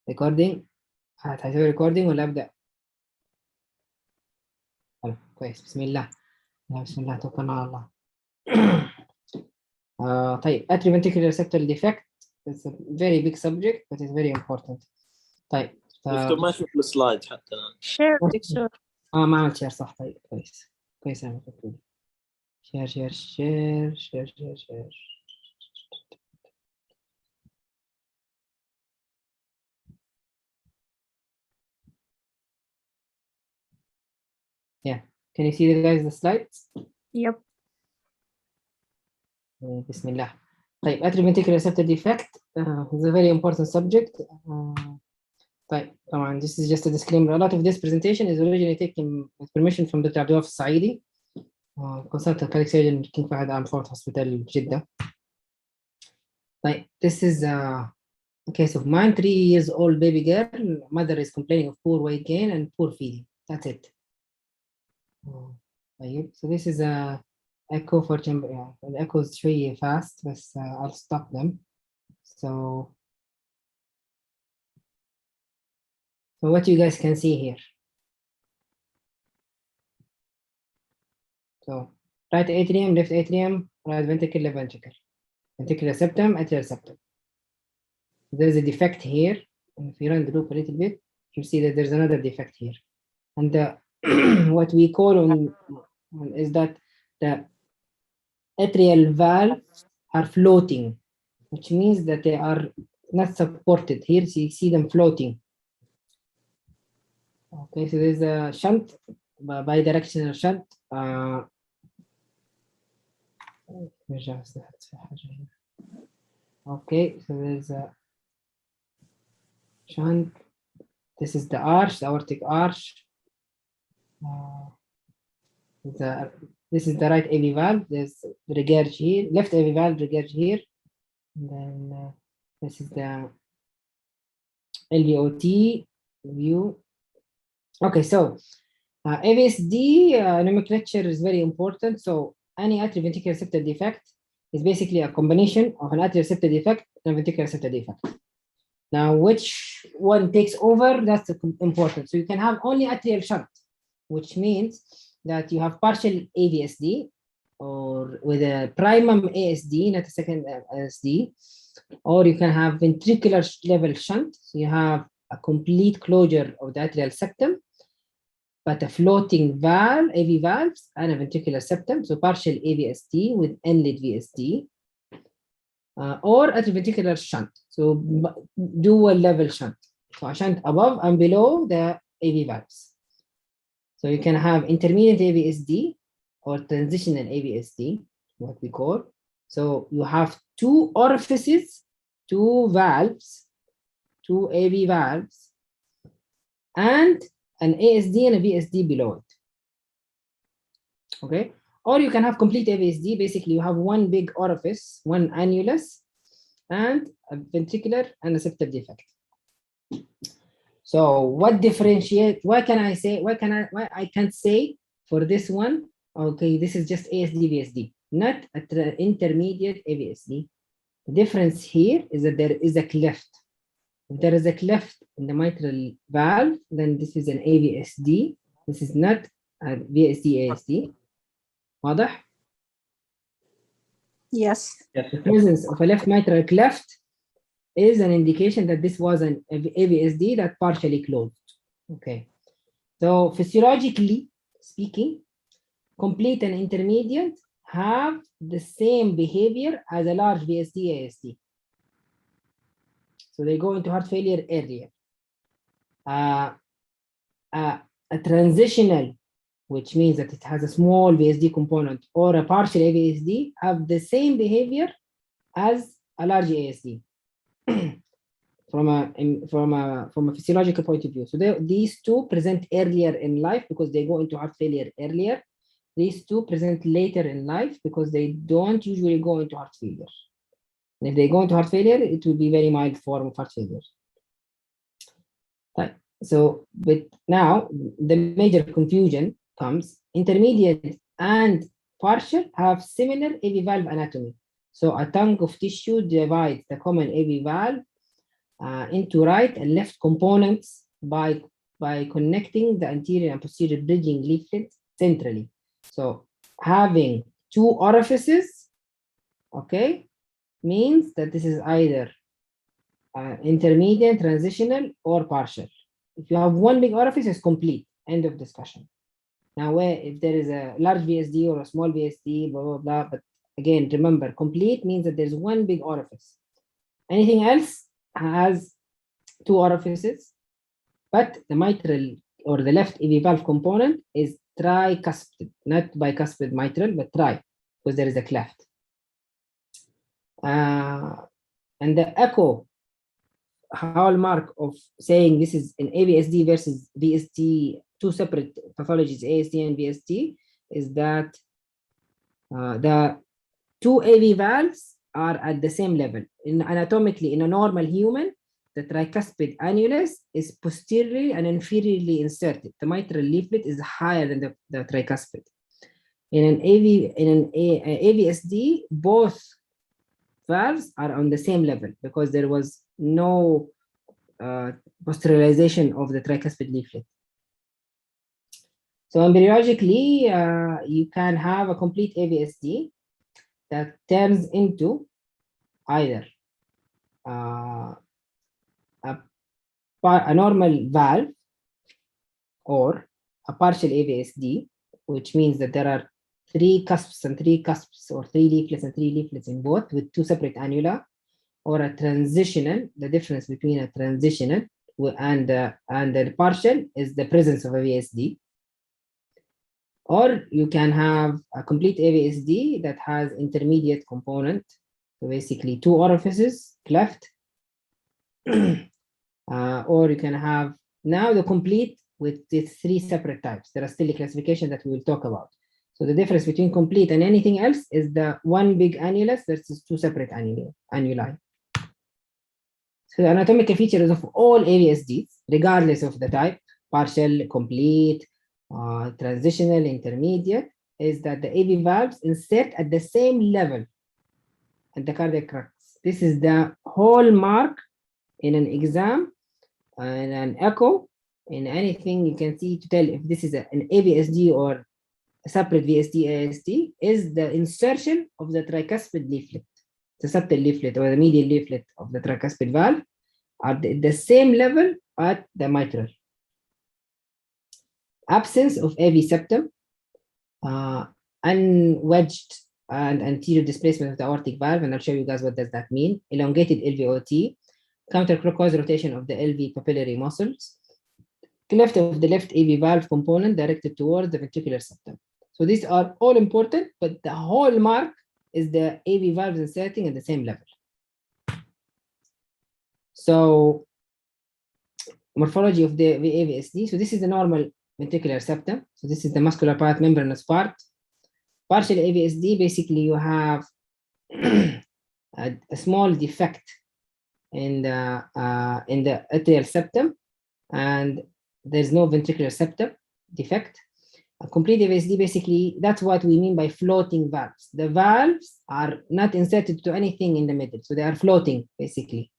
ريكوردينج. هتسوي ريكوردينج ولا ابدا؟ حلو كويس. بسم الله. بسم الله توكلنا على الله. طيب atrioventricular septal defect is a very big subject but it's very important. طيب دكتور ما شفت السلايد حتى الان. شير دكتور. ما عملت شير صح. طيب كويس كويس. انا شير شير شير شير شير شير. Yeah, can you see the guys the slides? Yep. بسم الله. طيب atrioventricular septal defect is a very important subject. طيب طبعا this is just a disclaimer. A lot of this presentation is originally taken with permission from Dr. عبد الوهاب الصعيدي, consultant cardiac surgeon King Fahd Al Fort Hospital جدة. طيب this is a case of mine. 3 years old baby girl. Mother is complaining of poor weight gain and poor feeding. That's it. طيب so this is a echo for chamber. Yeah, the echo is شوية fast but I'll stop them. So what you guys can see here. So right atrium, left atrium, right ventricle, left ventricle, ventricular septum, atrial septum. There's a defect here. If you run the loop a little bit, you see that there's another defect here. And what we call is that the atrial valves are floating, which means that they are not supported. Here so you see them floating. Okay, so there's a shunt, bidirectional shunt. Okay, so there's a shunt. This is the arch, the aortic arch. This is the right AV valve. There's regurg here, left AV valve, regurg here. And then this is the LVOT view. Okay, so AVSD nomenclature is very important. So any atrioventricular septal defect is basically a combination of an atrial septal defect and a ventricular septal defect. Now, which one takes over? That's important. So you can have only atrial shunt, which means that you have partial AVSD or with a primum ASD, not a second ASD, or you can have ventricular level shunt. So you have a complete closure of the atrial septum, but a floating valve, AV valves, and a ventricular septum. So partial AVSD with end-lead VSD, or atrioventricular shunt. So dual level shunt. So a shunt above and below the AV valves. So you can have intermediate AVSD or transitional AVSD, what we call. So you have 2 orifices, 2 valves, 2 AV valves, and an ASD and a VSD below it. Okay, or you can have complete AVSD. Basically, you have 1 big orifice, 1 annulus, and a ventricular and a septal defect. So what differentiate? Why I can't say for this one? Okay, this is just ASD VSD, not intermediate AVSD. The difference here is that there is a cleft. If there is a cleft in the mitral valve, then this is an AVSD. This is not a VSD ASD. واضح? Yes. The presence of a left mitral cleft is an indication that this was an AVSD that partially closed. Okay. So physiologically speaking, complete and intermediate have the same behavior as a large VSD ASD. So they go into heart failure earlier. A transitional which means that it has a small VSD component or a partial AVSD, have the same behavior as a large ASD from a physiological point of view. So these two present earlier in life because they go into heart failure earlier. These two present later in life because they don't usually go into heart failure. And if they go into heart failure, it will be very mild form of heart failure. Right. So, but now the major confusion comes: intermediate and partial have similar AV valve anatomy. So a tongue of tissue divides the common AV valve into right and left components by connecting the anterior and posterior bridging leaflets centrally. So having two orifices, okay, means that this is either intermediate, transitional, or partial. If you have one big orifice, it's complete. End of discussion. Now, if there is a large VSD or a small VSD, blah, blah, blah, but again, remember, complete means that there's one big orifice. Anything else has two orifices, but the mitral or the left AV valve component is tricuspid, not bicuspid mitral, but tri, because there is a cleft. And the echo hallmark of saying this is an AVSD versus VSD, two separate pathologies, ASD and VSD, is that the two AV valves are at the same level. Anatomically, in a normal human, the tricuspid annulus is posteriorly and inferiorly inserted. The mitral leaflet is higher than the tricuspid. In an AVSD, both valves are on the same level because there was no posteriorization of the tricuspid leaflet. So embryologically, you can have a complete AVSD that turns into either a normal valve or a partial AVSD, which means that there are three cusps and three cusps, or three leaflets and three leaflets in both with two separate annula, or a transitional. The difference between a transitional and the partial is the presence of a VSD. Or you can have a complete AVSD that has intermediate component, so basically two orifices, cleft, or you can have now the complete with these three separate types. There are still a classification that we will talk about. So the difference between complete and anything else is the one big annulus versus two separate annuli. So the anatomical features of all AVSDs, regardless of the type, partial, complete, transitional, intermediate, is that the AV valves insert at the same level at the cardiac crux. This is the hallmark in an exam and an echo, in anything you can see to tell if this is an AVSD or a separate VSD ASD, is the insertion of the tricuspid leaflet. The septal leaflet or the medial leaflet of the tricuspid valve are at the same level at the mitral. Absence of AV septum, unwedged and anterior displacement of the aortic valve, and I'll show you guys what does that mean. Elongated LVOT, counterclockwise rotation of the LV papillary muscles, cleft of the left AV valve component directed towards the ventricular septum. So these are all important, but the hallmark is the AV valves inserting at the same level. So morphology of the AVSD. So this is the normal ventricular septum. So this is the muscular part, membranous part. Partial AVSD, basically you have a small defect in the atrial septum, and there's no ventricular septum defect. A complete AVSD, basically, that's what we mean by floating valves. The valves are not inserted to anything in the middle, so they are floating, basically.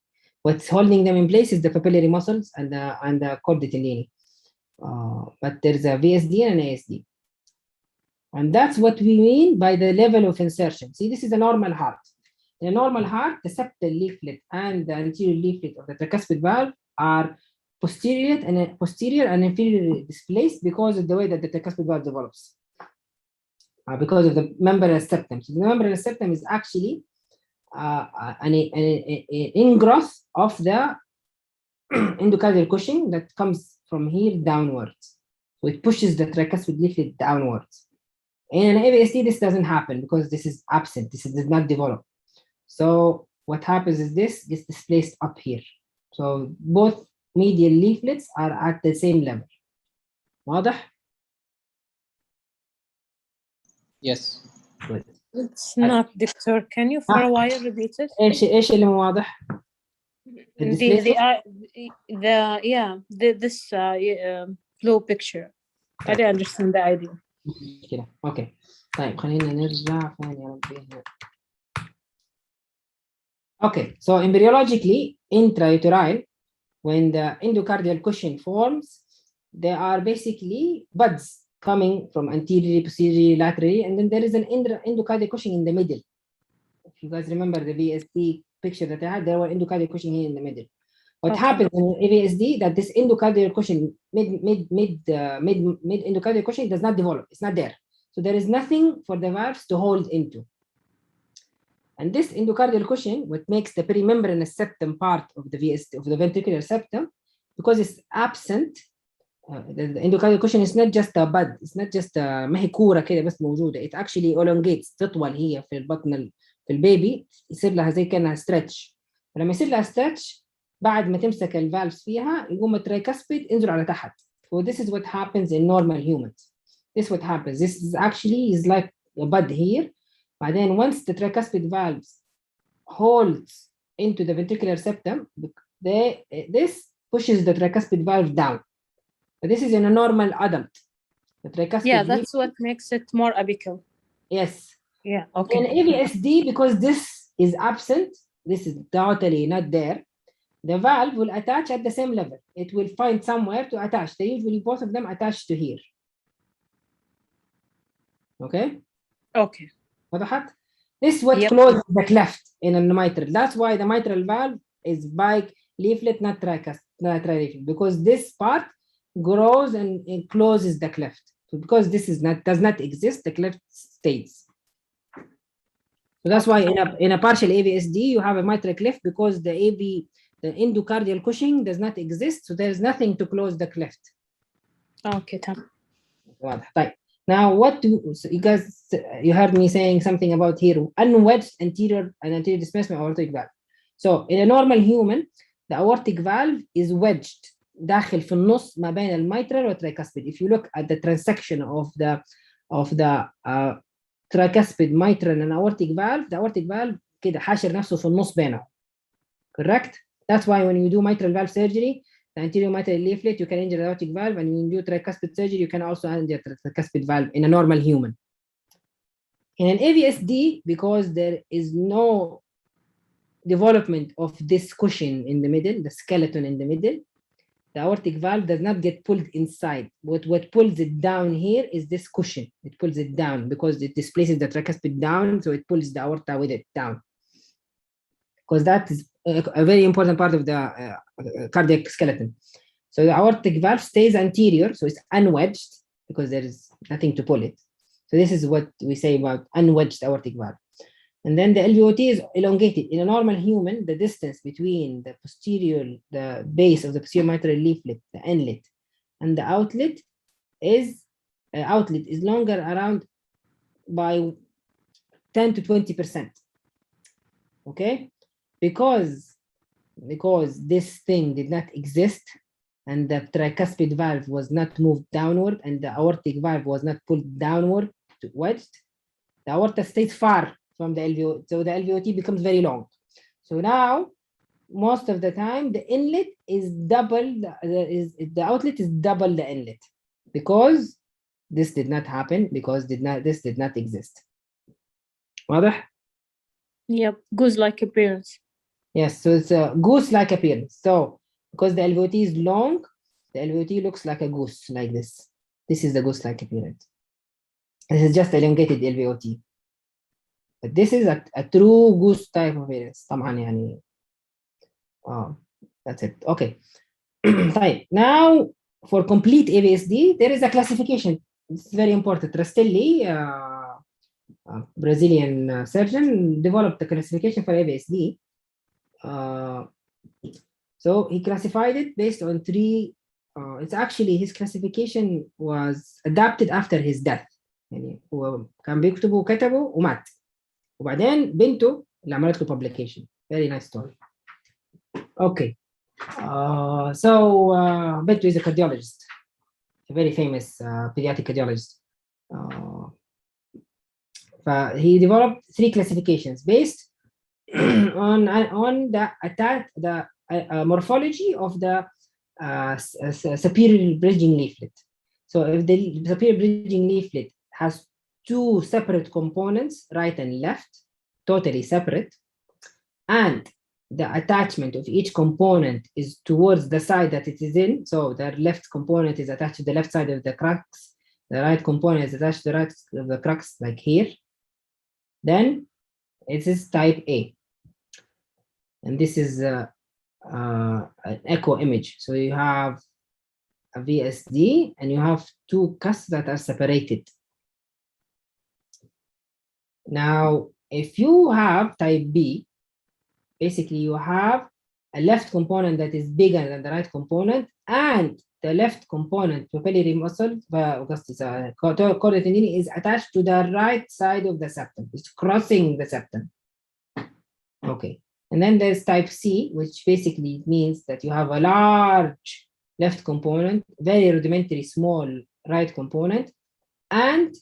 What's holding them in place is the papillary muscles and the chordae tendineae. But there's a VSD and an ASD. And that's what we mean by the level of insertion. See, this is a normal heart. In a normal heart, the septal leaflet and the anterior leaflet of the tricuspid valve are posterior and inferior displaced because of the way that the tricuspid valve develops, because of the membranous septum. So the membranous septum is actually an ingrowth of the endocardial cushion that comes from here downwards. So it pushes the tricuspid leaflet downwards. In an AVSD, this doesn't happen because this is absent. This does not develop. So what happens is this gets displaced up here. So both medial leaflets are at the same level. واضح؟ Yes. Good. It's not, Doctor. Can you for a while repeat it? ايش اللي مو واضح؟ This flow picture. I didn't understand the idea. كده اوكي طيب خلينا نرجع فين يا ربي هنا. Okay, so embryologically intrauterine, when the endocardial cushion forms, they are basically buds coming from anteriorly, posteriorly, laterally, and then there is an endocardial cushion in the middle. If you guys remember the VSD picture that I had, there were endocardial cushion here in the middle. What happens in AVSD that this endocardial cushion, mid endocardial cushion does not develop. It's not there. So there is nothing for the valves to hold into. And this endocardial cushion, what makes the perimembranous septum part of the VSD, of the ventricular septum, because it's absent, the endocardial cushion is not just a bud, it's not just ما هي كورة كده بس موجودة. It actually elongates, تطول هي في البطن في البيبي، يصير لها زي كأنها stretch. ولما يصير لها stretch بعد ما تمسك الفالفز فيها يقوم الترايكاسبيد ينزل على تحت. So this is what happens in normal humans. This is what happens. This is actually is like a bud here. بعدين once the tricuspid valves holds into the ventricular septum, this pushes the tricuspid valve down. But this is in a normal adult. The tricuspid that's what makes it more apical. Yes. Yeah, okay. In AVSD, because this is absent, this is totally not there, the valve will attach at the same level. It will find somewhere to attach. They usually both of them attach to here. Okay? Okay. وضحت? This is what closes the cleft in the mitral. That's why the mitral valve is by leaflet, not trileaflet, because this part grows and it closes the cleft. So because this is does not exist, the cleft stays. So that's why in a partial AVSD you have a mitral cleft because the endocardial cushion does not exist, so there is nothing to close the cleft. Okay, تمام. طيب. Now, so you guys, you heard me saying something about here, unwedged anterior and anterior displacement aortic valve. So in a normal human, the aortic valve is wedged داخل في النص ما بين الميترال والترايكاسبيد. If you look at the transection of the tricuspid, mitral and aortic valve, the aortic valve كده حاشر نفسه في النص بينهم. Correct? That's why when you do mitral valve surgery, the anterior mitral leaflet, you can injure the aortic valve, and when you do tricuspid surgery, you can also injure the tricuspid valve in a normal human. In an AVSD, because there is no development of this cushion in the middle, the skeleton in the middle, the aortic valve does not get pulled inside. What pulls it down here is this cushion. It pulls it down because it displaces the tricuspid down, so it pulls the aorta with it down. Because that is a very important part of the cardiac skeleton. So the aortic valve stays anterior, so it's unwedged because there is nothing to pull it. So this is what we say about unwedged aortic valve. And then the LVOT is elongated. In a normal human, the distance between the base of the posterior mitral leaflet, the inlet, and the outlet is longer around by 10 to 20%. Okay? Because this thing did not exist and the tricuspid valve was not moved downward and the aortic valve was not pulled downward to wedged, the aorta stays far from the LVOT, so the LVOT becomes very long. So now, most of the time, the inlet is double, the outlet is double the inlet because this did not happen, because this did not exist. واضح? Yep, goose-like appearance. Yes, so it's a goose-like appearance. So because the LVOT is long, the LVOT looks like a goose, like this. This is the goose-like appearance. This is just elongated LVOT. But this is a true goose type of appearance. طبعا يعني. That's it. Okay. طيب, now for complete AVSD, there is a classification. It's very important. Rastelli, Brazilian surgeon, developed the classification for AVSD. So he classified it based on 3 it's actually his classification was adapted after his death. يعني هو كان بيكتبه وكتبه ومات وبعدين بنته اللي عملت له publication. Very nice story. Okay. So Bentu is a cardiologist, a very famous pediatric cardiologist. He developed 3 classifications based on the morphology of the superior bridging leaflet. So if the superior bridging leaflet has 2 separate components, right and left, totally separate, and the attachment of each component is towards the side that it is in. So the left component is attached to the left side of the crux, the right component is attached to the right of the crux, like here. Then it is type A. And this is an echo image. So you have a VSD and you have 2 cusps that are separated. Now, if you have type B, basically you have a left component that is bigger than the right component, and the left component, papillary muscle, chordae tendineae, is attached to the right side of the septum. It's crossing the septum. Okay. And then there's type C, which basically means that you have a large left component, very rudimentary small right component, and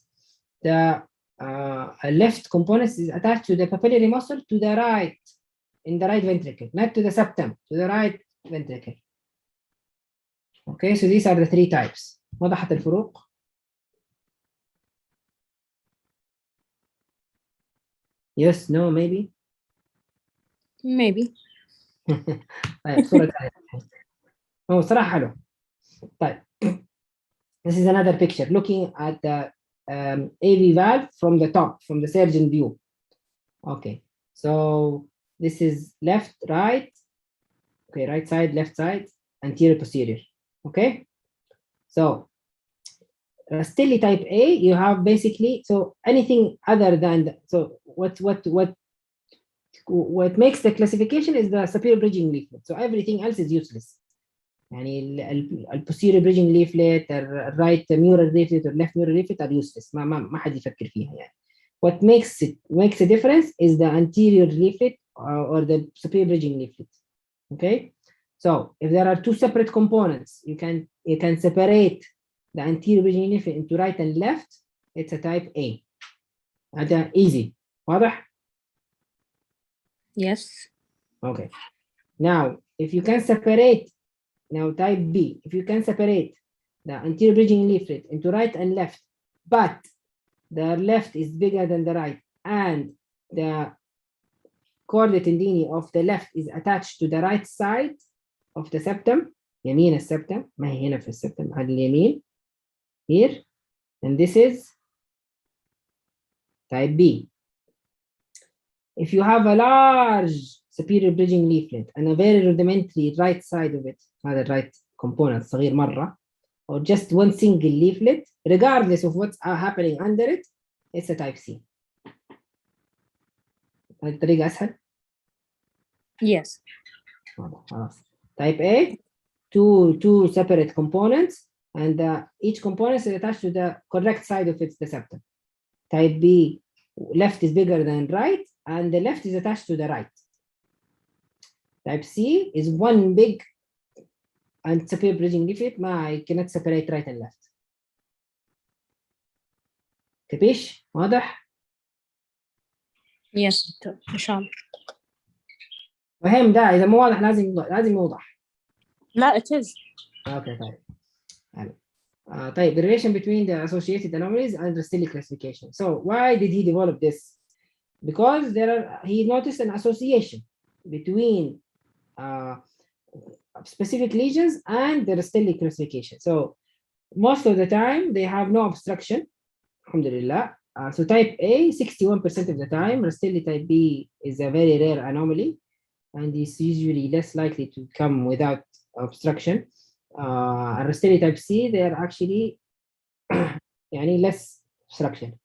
the left component is attached to the papillary muscle to the right, in the right ventricle, not to the septum, to the right ventricle. Okay, so these are the 3 types. وضحت الفروق؟ Yes, no, maybe? Maybe. طيب صورة ثانية. هو صراحة حلو. طيب. This is another picture looking at the AV valve from the top, from the surgeon view. Okay, so this is left, right. Okay, right side, left side, anterior, posterior. Okay, so Rastelli type A, you have basically, so anything other than so what makes the classification is the superior bridging leaflet. So everything else is useless. يعني posterior bridging leaflet, right mural leaflet or left mural leaflet are useless. ما حد يفكر فيها يعني. What makes a difference is the anterior leaflet or the superior bridging leaflet. Okay, so if there are 2 separate components, you can separate the anterior bridging leaflet into right and left. It's a type A. هذا easy. واضح؟ Yes. Okay. Now, if you can separate, now type B, if you can separate the anterior bridging leaflet into right and left, but the left is bigger than the right, and the chordae tendineae of the left is attached to the right side of the septum, يمين السبتم، ما هي هنا في السبتم، هذا اليمين here, and this is type B. If you have a large superior bridging leaflet and a very rudimentary right side of it, هذا right component صغير مرة, or just one single leaflet, regardless of what's happening under it, it's a type C. هذه الطريقة أسهل. Yes. خلاص. Type A, two separate components, and each component is attached to the correct side of the septum. Type B, left is bigger than right, and the left is attached to the right. Type C is one big and superior bridging leaflet. I cannot separate right and left. كبيش؟ واضح؟ Yes, إن شاء الله. مهم ده، إذا مو واضح لازم يوضح. لا, it is. Okay, طيب. طيب, the relation between the associated anomalies and the Rastelli classification. So why did he develop this? Because he noticed an association between specific lesions and the Rastelli classification. So most of the time they have no obstruction, alhamdulillah. So type A, 61% of the time. Rastelli type B is a very rare anomaly, and is usually less likely to come without obstruction. Rastelli type C, they are actually less obstruction.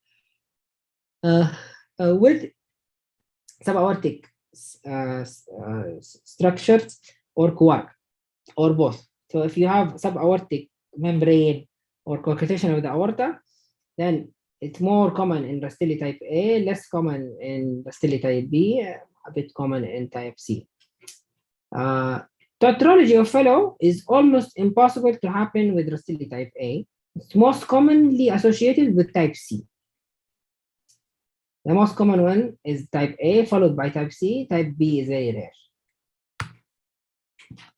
With subaortic structures or quark or both. So if you have subaortic membrane or coarctation of the aorta, then it's more common in Rastelli type A, less common in Rastelli type B, a bit common in type C. Tautology of fellow is almost impossible to happen with Rastelli type A. It's most commonly associated with type C. The most common one is type A, followed by type C. Type B is very rare.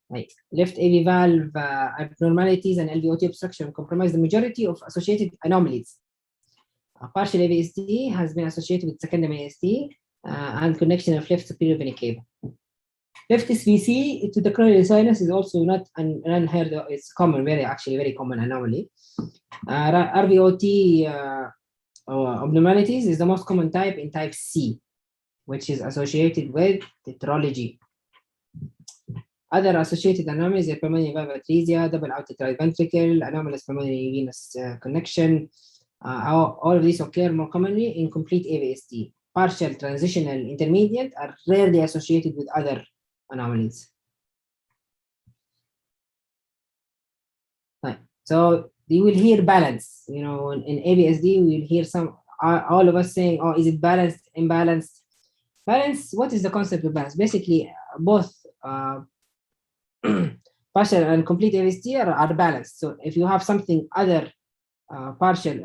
Right. Left AV valve abnormalities and LVOT obstruction compromise the majority of associated anomalies. Partial AVSD has been associated with secondary ASD and connection of left superior vena cava. Left SVC to the coronary sinus is also not unheard of. It's common, very common anomaly. RVOT abnormalities is the most common type in type C, which is associated with tetralogy. Other associated anomalies are pulmonary valve atresia, double outed right ventricle, anomalous pulmonary venous connection. All of these occur more commonly in complete AVSD. Partial, transitional, intermediate are rarely associated with other anomalies. Right. So you will hear balance. You know, in AVSD, we will hear all of us saying, "Oh, is it balanced, imbalanced?" Balance. What is the concept of balance? Basically, both partial and complete AVSD are balanced. So if you have something other partial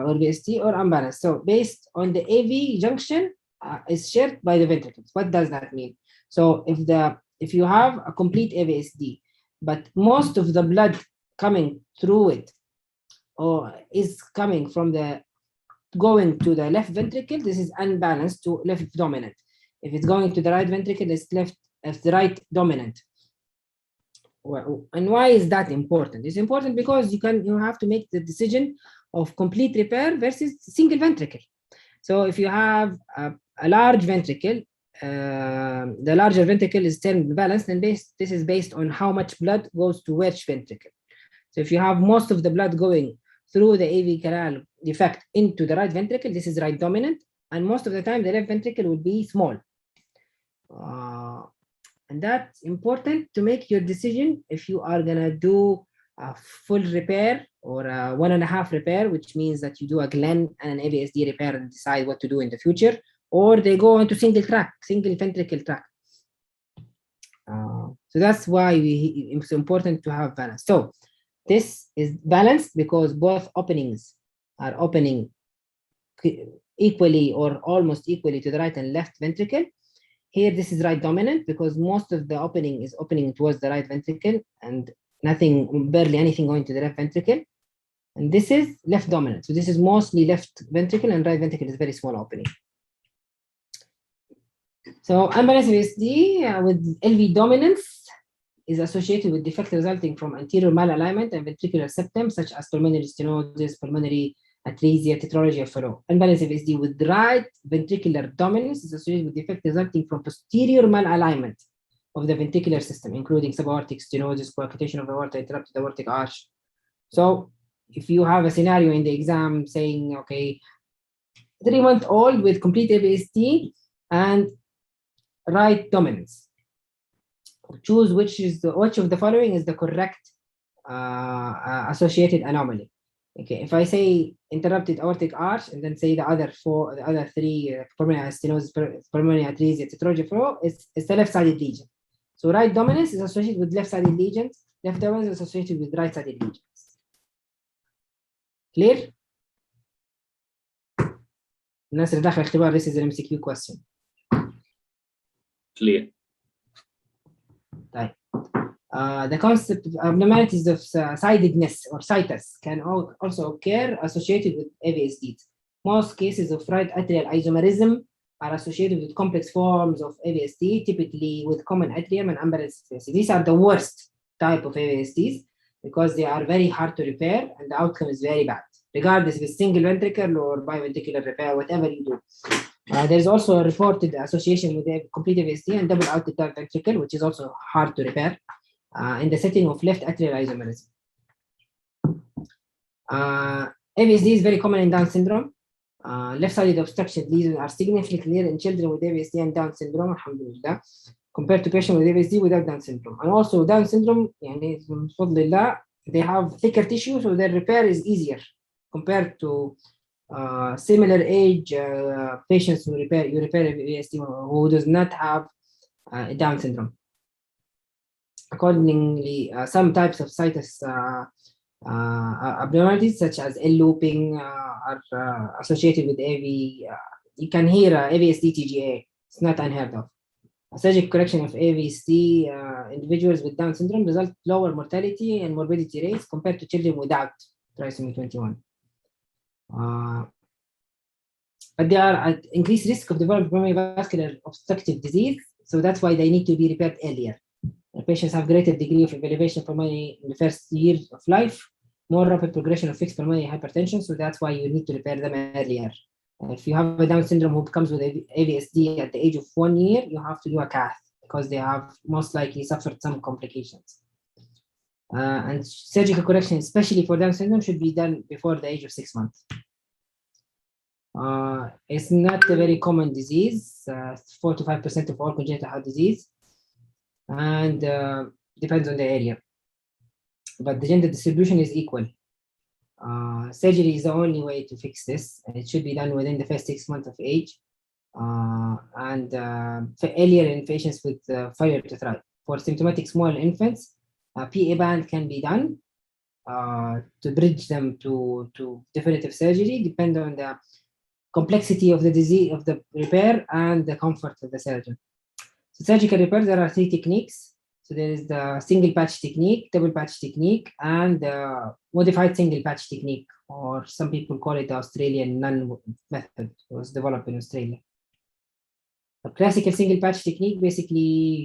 or VSD or unbalanced, so based on the AV junction is shared by the ventricles. What does that mean? So if you have a complete AVSD, but most of the blood coming through it or is coming from going to the left ventricle, this is unbalanced to left dominant. If it's going to the right ventricle, it's the right dominant. Well, and why is that important? It's important because you have to make the decision of complete repair versus single ventricle. So if you have a large ventricle, the larger ventricle is termed balanced, and this is based on how much blood goes to which ventricle. So if you have most of the blood going through the AV canal defect into the right ventricle, this is right dominant, and most of the time the left ventricle will be small. And that's important to make your decision if you are gonna do a full repair or a 1.5 repair, which means that you do a Glenn and an AVSD repair and decide what to do in the future, or they go into single ventricle track. So that's why it's important to have balance. So this is balanced because both openings are opening equally or almost equally to the right and left ventricle. Here, this is right dominant because most of the opening is opening towards the right ventricle and barely anything going to the left ventricle. And this is left dominant. So this is mostly left ventricle, and right ventricle is very small opening. So unbalanced VSD with LV dominance is associated with defect resulting from anterior malalignment and ventricular septum, such as pulmonary stenosis, pulmonary atresia, tetralogy of Fallot. Unbalanced VSD with right ventricular dominance is associated with defect resulting from posterior malalignment of the ventricular system, including subaortic stenosis, coarctation of the aorta, interrupted aortic arch. So if you have a scenario in the exam saying, okay, 3-month-old with complete AVSD and right dominance, choose which of the following is the correct associated anomaly. Okay, if I say interrupted aortic arch and then say the other three, pulmonary stenosis, pulmonary atresia, tetralogy of Fallot, it's the left-sided lesion. So right dominance is associated with left-sided lesions, left dominance is associated with right-sided lesions. Clear? الناس اللي داخل اختبار, this is an MCQ question. Clear. طيب. The concept of abnormalities of sidedness or situs can also occur associated with AVSDs. Most cases of right atrial isomerism are associated with complex forms of AVSD, typically with common atrium and unbalanced VSD. These are the worst type of AVSDs because they are very hard to repair and the outcome is very bad, regardless if it's single ventricle or biventricular repair, whatever you do. There's also a reported association with a complete AVSD and double outed ventricle, which is also hard to repair. In the setting of left atrial isomerism. AVSD is very common in Down syndrome. Left-sided obstruction lesions are significantly clear in children with AVSD and Down syndrome, alhamdulillah. compared to patient with AVSD without Down syndrome. And also Down syndrome, يعني بفضل الله, they have thicker tissue, so their repair is easier compared to similar age patients who repair AVSD who does not have Down syndrome. Accordingly, some types of situs abnormalities such as L-looping are associated with AV. You can hear AVSD TGA. It's not unheard of. A surgical correction of AVSD individuals with Down syndrome result lower mortality and morbidity rates compared to children without trisomy 21. But they are at increased risk of developing primary vascular obstructive disease, so that's why they need to be repaired earlier. The patients have greater degree of elevation pulmonary in the first years of life, more rapid progression of fixed pulmonary hypertension, so that's why you need to repair them earlier. If you have a Down syndrome who comes with AVSD at the age of 1 year, you have to do a cath because they have most likely suffered some complications. And surgical correction, especially for Down syndrome, should be done before the age of 6 months. It's not a very common disease, 4 to 5% of all congenital heart disease, and depends on the area. But the gender distribution is equal. Surgery is the only way to fix this, and it should be done within the first 6 months of age, and earlier in patients with failure to thrive. For symptomatic small infants, a PA band can be done to bridge them to definitive surgery, depending on the complexity of the disease, of the repair, and the comfort of the surgeon. So surgical repair, there are 3 techniques. So there is the single patch technique, double patch technique, and the modified single patch technique, or some people call it the Australian nun method. It was developed in Australia. The classical single patch technique, basically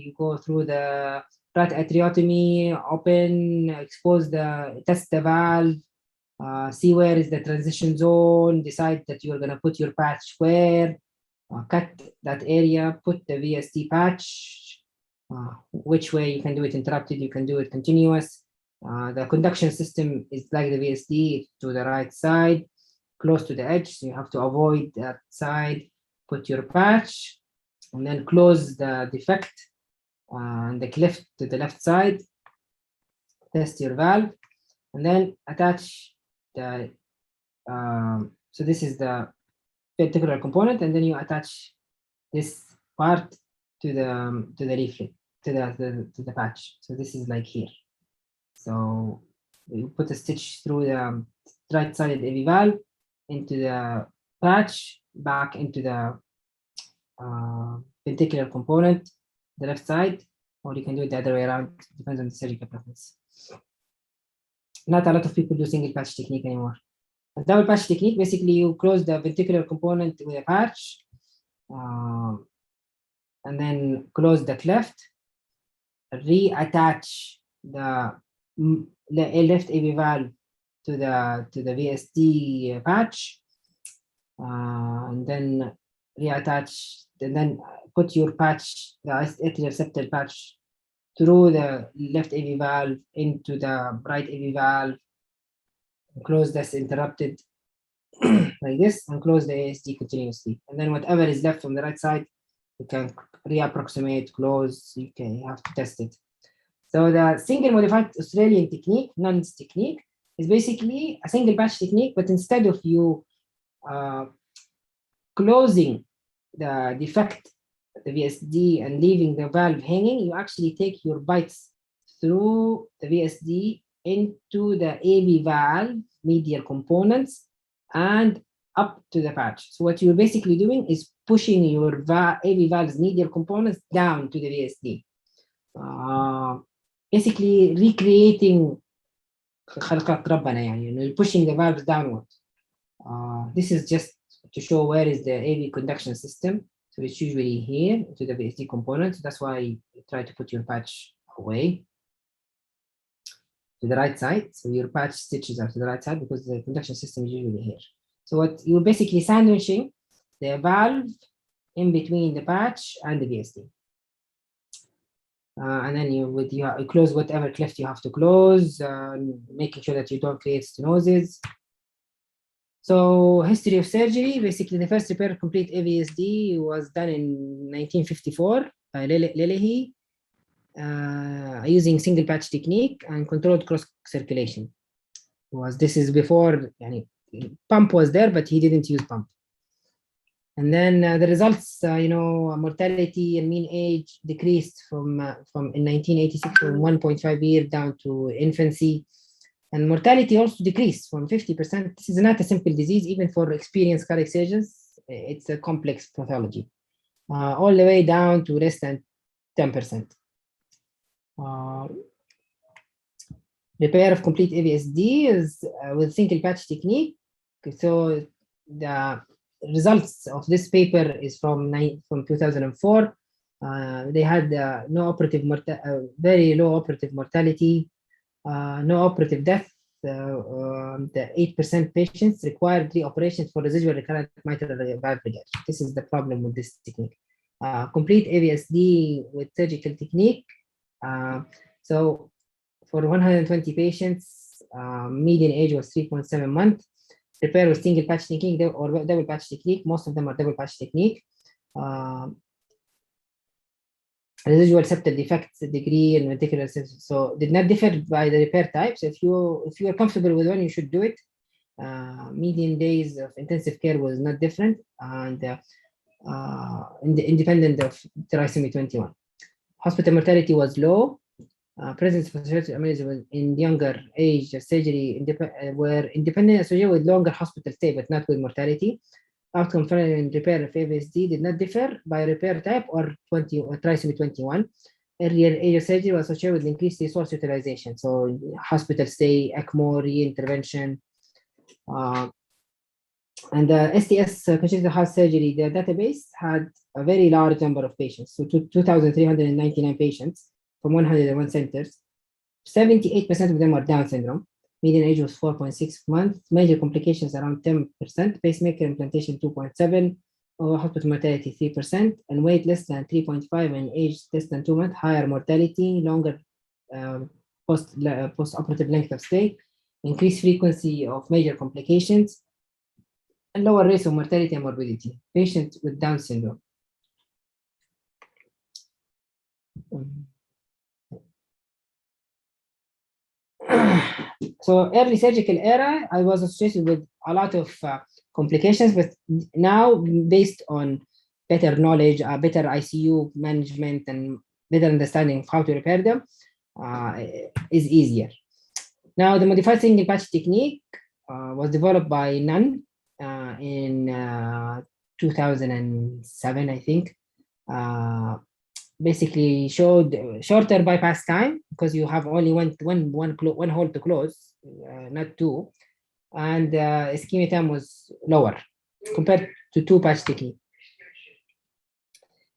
you go through the right atriotomy, open, expose test the valve, see where is the transition zone, decide that you're gonna put your patch where, cut that area, put the VSD patch, which way you can do it interrupted, you can do it continuous. The conduction system is like the VSD, to the right side, close to the edge, so you have to avoid that side, put your patch, and then close the defect and the cleft to the left side, test your valve, and then attach the, so this is the particular component, and then you attach this part to the leaflet, to the patch. So this is like here. So you put a stitch through the right-sided AV valve into the patch, back into the ventricular component, the left side, or you can do it the other way around. Depends on the surgical preference. Not a lot of people do single patch technique anymore. A double patch technique, basically you close the ventricular component with a patch, and then close the cleft, reattach the left AV valve to the VSD patch, and then reattach, and then put your patch, the atrial septal patch, through the left AV valve into the right AV valve, close this interrupted like this, and close the ASD continuously. And then whatever is left from the right side, you can reapproximate, close, you have to test it. So the single modified Australian technique, NUNS technique, is basically a single patch technique, but instead of you closing the defect, the VSD, and leaving the valve hanging, you actually take your bites through the VSD into the AV valve medial components and up to the patch. So what you're basically doing is pushing your AV valve's medial components down to the VSD. Basically recreating خلقات ربنا يعني, you're pushing the valves downward. This is just to show where is the AV conduction system. So it's usually here to the VSD component. So that's why you try to put your patch away to the right side. So your patch stitches are to the right side because the conduction system is usually here. So what you're basically sandwiching the valve in between the patch and the VSD. And then you close whatever cleft you have to close, making sure that you don't create stenosis. So history of surgery, basically the first repair of complete AVSD was done in 1954 Lelehi, using single patch technique and controlled cross circulation. This is before, pump was there, but he didn't use pump. And then the results, mortality and mean age decreased from in 1986 from 1.5 year down to infancy. And mortality also decreased from 50%. This is not a simple disease, even for experienced cardiac surgeons. It's a complex pathology, all the way down to less than 10%. Repair of complete AVSD is with single patch technique. So the results of this paper is from 2004. They had no operative very low operative mortality, no operative death. The 8% patients required reoperations for residual recurrent mitral valve regurgitation. This is the problem with this technique. Complete AVSD with surgical technique. So for 120 patients, median age was 3.7 months. Repair with single patch technique or double patch technique. Most of them are double patch technique. Residual septal defects degree and ventricular so did not differ by the repair type. So if you are comfortable with one, you should do it. Median days of intensive care was not different, and independent of trisomy 21. Hospital mortality was low. Presence of aneurysm was in younger age. Surgery were independent associated with longer hospital stay, but not with mortality. Outcome following repair of AVSD did not differ by repair type or trisomy 21. Earlier age of surgery was associated with increased resource utilization. So hospital stay, ECMO, reintervention. And the STS congenital heart surgery, the database had a very large number of patients. So 2,399 patients from 101 centers. 78% of them were Down syndrome. Median age was 4.6 months. Major complications around 10%. Pacemaker implantation 2.7. Hospital mortality 3%. And weight less than 3.5 and age less than 2 months. Higher mortality, longer post-operative length of stay. Increased frequency of major complications. And lower rates of mortality and morbidity. Patients with Down syndrome. So early surgical era, I was associated with a lot of complications, but now based on better knowledge, better ICU management, and better understanding of how to repair them, is easier. Now the modified single patch technique was developed by Nunn in 2007, I think. Basically showed shorter bypass time because you have only one hole to close, not two, and ischemia time was lower compared to two patch technique.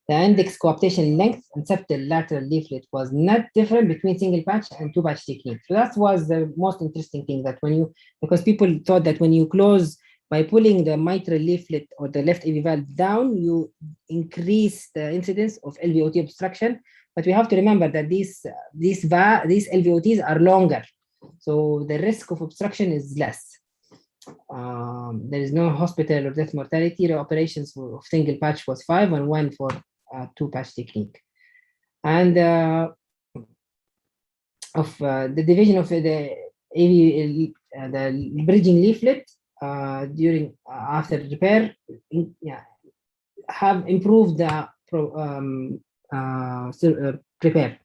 The index coaptation length and septal lateral leaflet was not different between single patch and two patch technique. So that was the most interesting thing, that because people thought that when you close by pulling the mitral leaflet or the left AV valve down, you increase the incidence of LVOT obstruction. But we have to remember that these LVOTs are longer, so the risk of obstruction is less. There is no hospital or death mortality. The operations of single patch was 5 and 1 for two patch technique. And the division of the AV, the bridging leaflet after repair, have improved the repair.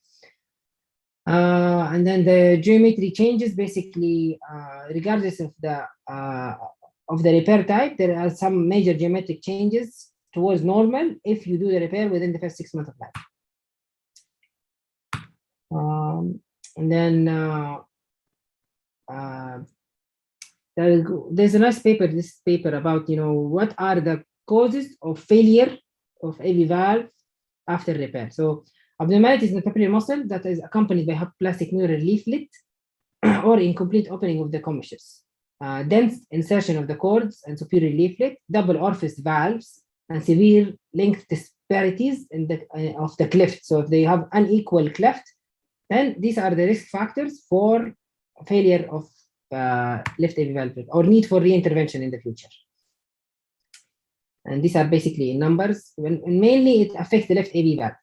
And then the geometry changes, basically, regardless of the repair type, there are some major geometric changes towards normal if you do the repair within the first 6 months of life. And then there's a nice paper, this paper about, what are the causes of failure of AV valve after repair. So abnormalities in the papillary muscle that is accompanied by hypoplastic neural leaflet or incomplete opening of the commissures, dense insertion of the cords and superior leaflet, double orifice valves, and severe length disparities in of the cleft. So if they have unequal cleft, then these are the risk factors for failure of left AV valve or need for reintervention in the future. And these are basically numbers. And mainly it affects the left AV valve.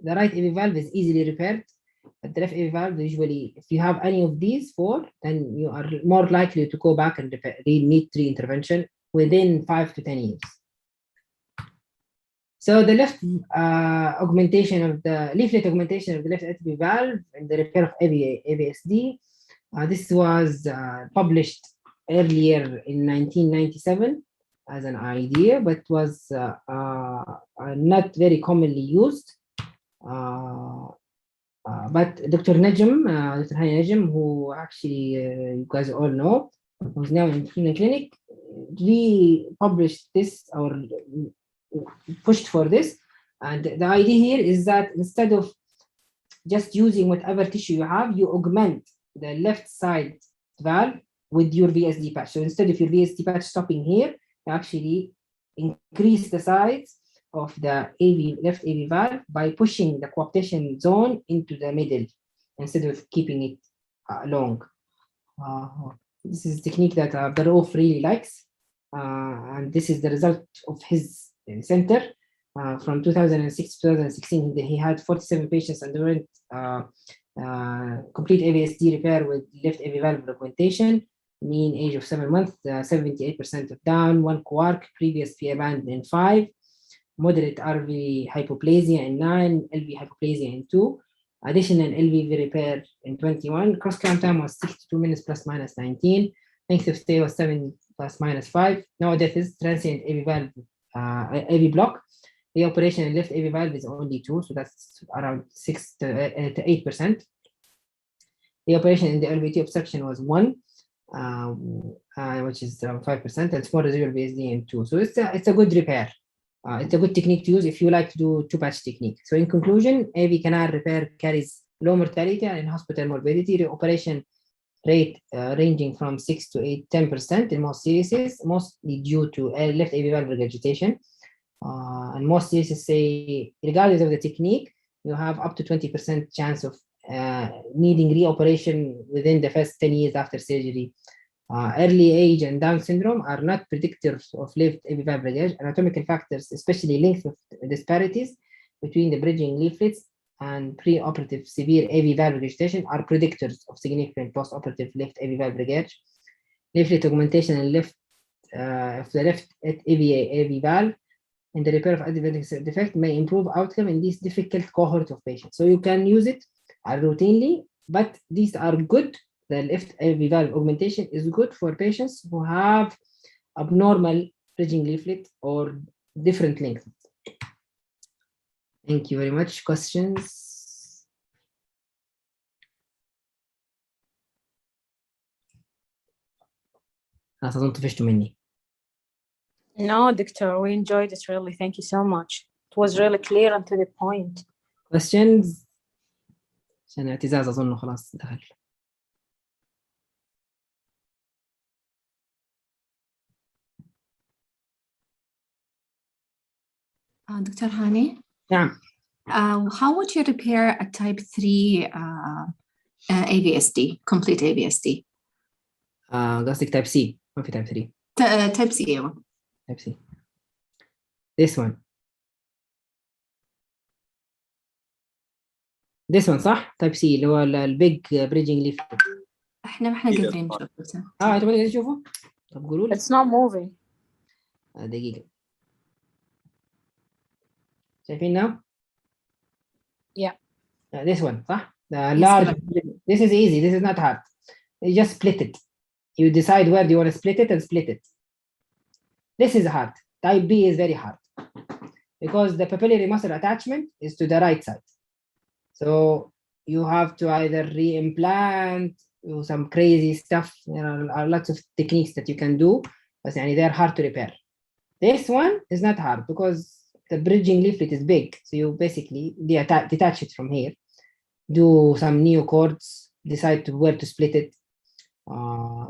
the right AV valve is easily repaired, but the left AV valve usually, if you have any of these four, then you are more likely to go back and need reintervention within 5 to 10 years. So the left augmentation of the leaflet augmentation of the left AV valve and the repair of AVSD. This was published earlier in 1997 as an idea, but was not very commonly used. But Dr. Najm, Dr. Hani Najm, who actually you guys all know, who's now in clinic, republished this or pushed for this. And the idea here is that instead of just using whatever tissue you have, you augment the left side valve with your VSD patch. So instead of your VSD patch stopping here, you actually increase the size of the left AV valve by pushing the coaptation zone into the middle instead of keeping it long. This is a technique that Barouf really likes, and this is the result of his center. From 2006 to 2016, he had 47 patients underwent complete AVSD repair with left AV valve augmentation, mean age of 7 months, 78% of down, 1 quark, previous PA band in 5, moderate RV hypoplasia in 9, LV hypoplasia in 2, additional LVV repair in 21, cross clamp time was 62 minutes plus minus 19, length of stay was 7 plus minus 5, no death is transient AV valve, AV block. The operation in left AV valve is only 2, so that's around 6 to 8%. The operation in the LVT obstruction was 1, which is around 5%, and small residual VSD in 2. So it's a good repair. It's a good technique to use if you like to do two-patch technique. So in conclusion, AV canal repair carries low mortality and in-hospital morbidity. The operation rate ranging from 6 to 10% in most cases, mostly due to left AV valve regurgitation. And most cases say, regardless of the technique, you have up to 20% chance of needing reoperation within the first 10 years after surgery. Early age and Down syndrome are not predictors of left AV valve regurg. Anatomical factors, especially length of disparities between the bridging leaflets and preoperative severe AV valve regurgitation, are predictors of significant postoperative left AV valve regurg. Leaflet augmentation and of the left AV valve and the repair of advent defect may improve outcome in this difficult cohort of patients. So you can use it routinely, but these are good. The left AV valve augmentation is good for patients who have abnormal bridging leaflet or different lengths. Thank you very much. Questions? أظن طفشتوا مني. No, Doctor, we enjoyed it really. Thank you so much. It was really clear and to the point. Questions؟ عشان اعتزاز أظن خلاص دخل. Dr. Hani? نعم. How would you repair a type 3 AVSD, complete AVSD? قصدك type C، ما في type 3. Type C, أيوة. Type C. This one. This one صح؟ type C اللي هو البيج بريدجينج ليف. احنا ما قادرين نشوفه. انتوا ما قادرين تشوفوا؟ طب قولوا لي. It's not moving. دقيقة. شايفين now؟ Yeah. This one صح؟ The large. This is easy. This is not hard. You just split it. You decide where do you want to split it and split it. This is hard. Type B is very hard because the papillary muscle attachment is to the right side. So you have to either re-implant, do some crazy stuff. There are lots of techniques that you can do, but they're hard to repair. This one is not hard because the bridging leaflet is big. So you basically detach it from here, do some neocords, decide to where to split it.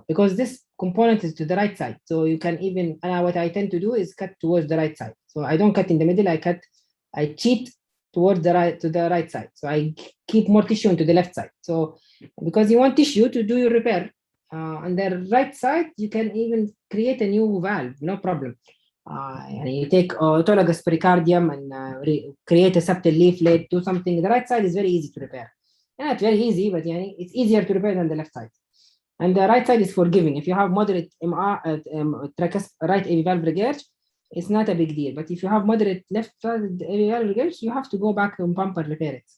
Because this component is to the right side. So you can even, what I tend to do is cut towards the right side. So I don't cut in the middle, I cheat towards the right side. So I keep more tissue into the left side. So because you want tissue to do your repair, on the right side, you can even create a new valve, no problem. You take autologous pericardium and create a septal leaflet, do something. The right side is very easy to repair. Not very easy, but it's easier to repair than the left side. And the right side is forgiving. If you have moderate right AV valve regurg, it's not a big deal. But if you have moderate left side AV valve regurg, you have to go back and pump and repair it.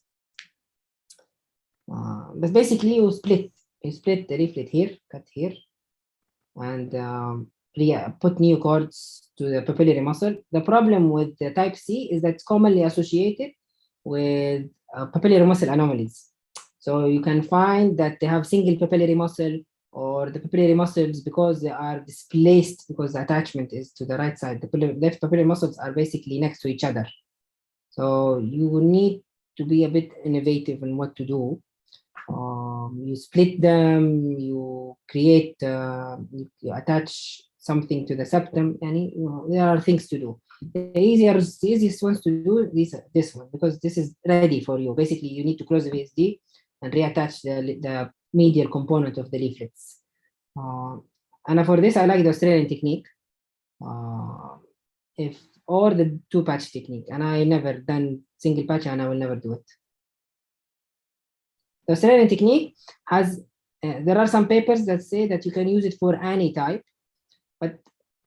But basically, you split the leaflet here, cut here, and put new cords to the papillary muscle. The problem with the type C is that it's commonly associated with papillary muscle anomalies. So you can find that they have single papillary muscle, or the papillary muscles, because they are displaced, because the attachment is to the right side. The left papillary muscles are basically next to each other. So you need to be a bit innovative in what to do. You split them, you create, you attach something to the septum, and there are things to do. The easiest ones to do this one, because this is ready for you. Basically, you need to close the VSD and reattach the medial component of the leaflets. And for this, I like the Australian technique, or the 2-patch technique. And I never done single patch, and I will never do it. The Australian technique has, there are some papers that say that you can use it for any type, but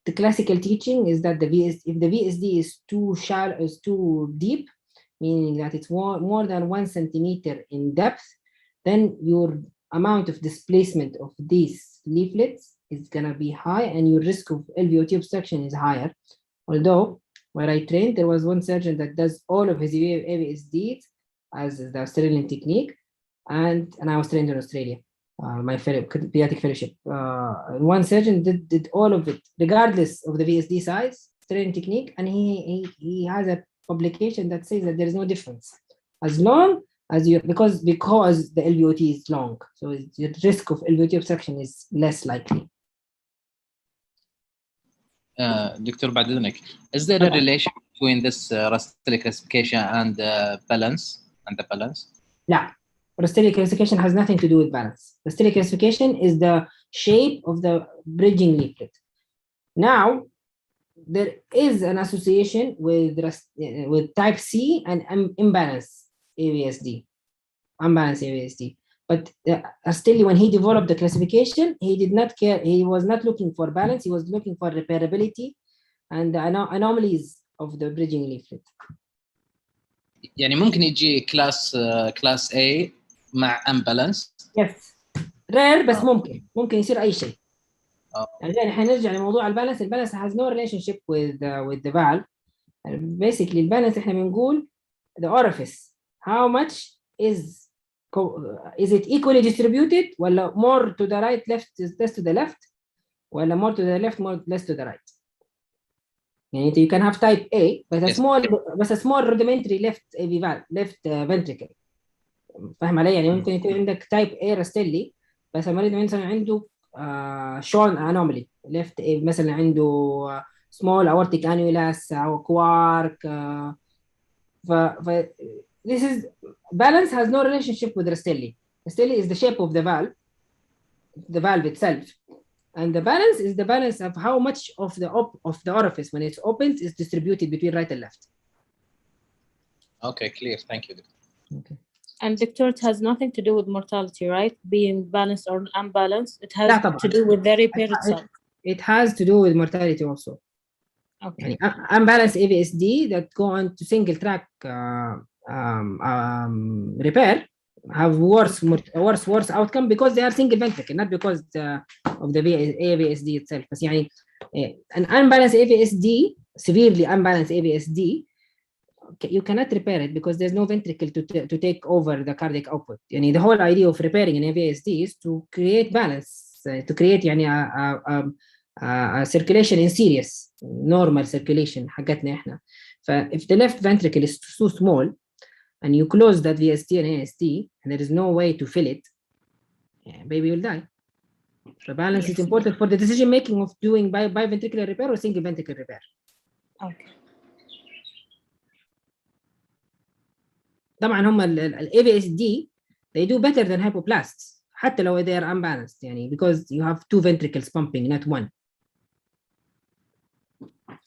the classical teaching is that if the VSD is too shallow, is too deep, meaning that it's more than 1 centimeter in depth, then your amount of displacement of these leaflets is gonna be high, and your risk of LVOT obstruction is higher. Although, where I trained, there was one surgeon that does all of his AVSDs as the Australian technique, and I was trained in Australia, my pediatric fellowship. One surgeon did all of it, regardless of the VSD size, Australian technique, and he has a publication that says that there is no difference as long as you, because the LVOT is long, so the risk of LVOT obstruction is less likely. Dr. بعد إذنك, is there a relation between this Rastelli classification and balance and the balance? Yeah. Rastelli classification has nothing to do with balance. Rastelli classification is the shape of the bridging leaflet. Now, there is an association with type C and unbalanced AVSD. But Rastelli, when he developed the classification, he did not care. He was not looking for balance. He was looking for repairability and the anomalies of the bridging leaflet. يعني ممكن يجي class A مع unbalanced. Yes. rare بس ممكن يصير أي شيء. يعني احنا نرجع لموضوع البالانس. البالانس has no relationship with the valve. Basically البالانس احنا بنقول the orifice, how much is it equally distributed ولا more to the right, less to the left, ولا more to the left, more less to the right. يعني you can have type A but a small rudimentary left AV valve, left ventricle. فاهم علي؟ يعني ممكن يكون عندك type A Rastelli بس المريض مثلا عنده Sean anomaly left A، مثلا عنده small aortic annulus أو quark. This is balance has no relationship with Rastelli. Rastelli is the shape of the valve itself, and the balance is the balance of how much of the orifice when it's opened is distributed between right and left. Okay, clear. Thank you. Okay. And doctor, it has nothing to do with mortality, right? Being balanced or unbalanced. It has to do with the repair itself. It has to do with mortality also. Okay. Unbalanced AVSD that go on to single track repair have worse outcome because they are single ventricle, not because of the AVSD itself. بس يعني an unbalanced AVSD, severely unbalanced AVSD, you cannot repair it because there's no ventricle to take over the cardiac output. يعني the whole idea of repairing an AVSD is to create balance, to create يعني a circulation in series, normal circulation حقتنا احنا. if the left ventricle is too small and you close that VSD and ASD and there is no way to fill it, baby will die. So balance is important for the decision making of doing biventricular repair or single ventricular repair. Okay. طبعا هم ال AVSD they do better than hypoplasts حتى لو they are unbalanced يعني because you have 2 ventricles pumping not 1.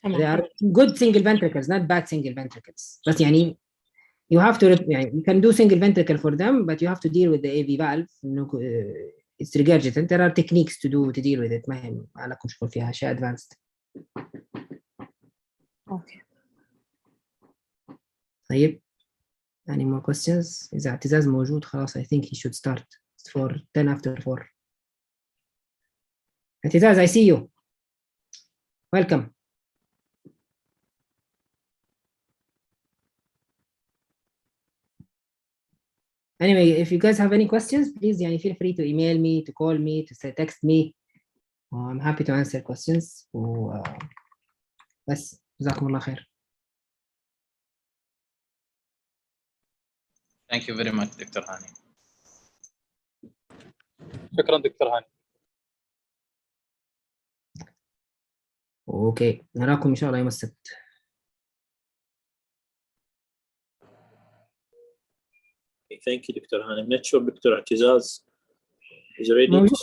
They are good single ventricles, not bad single ventricles. But يعني you have to يعني you can do single ventricle for them, but you have to deal with the AV valve. It's regurgitant. There are techniques to deal with it. ما لكم شغل فيها شيء advanced. Okay. طيب. Any more questions? إذا اعتزاز موجود خلاص I think he should start. It's for 10 after 4. اعتزاز, I see you. Welcome. Anyway, if you guys have any questions, please يعني feel free to email me, to call me, to say, text me. I'm happy to answer questions. بس جزاكم الله خير. Thank you very much, Dr. Hani. شكرا دكتور هاني. اوكي نراكم ان شاء الله يوم السبت. Thank you, Dr. Hani. I'm not sure Dr. Atizaz is ready. موجود.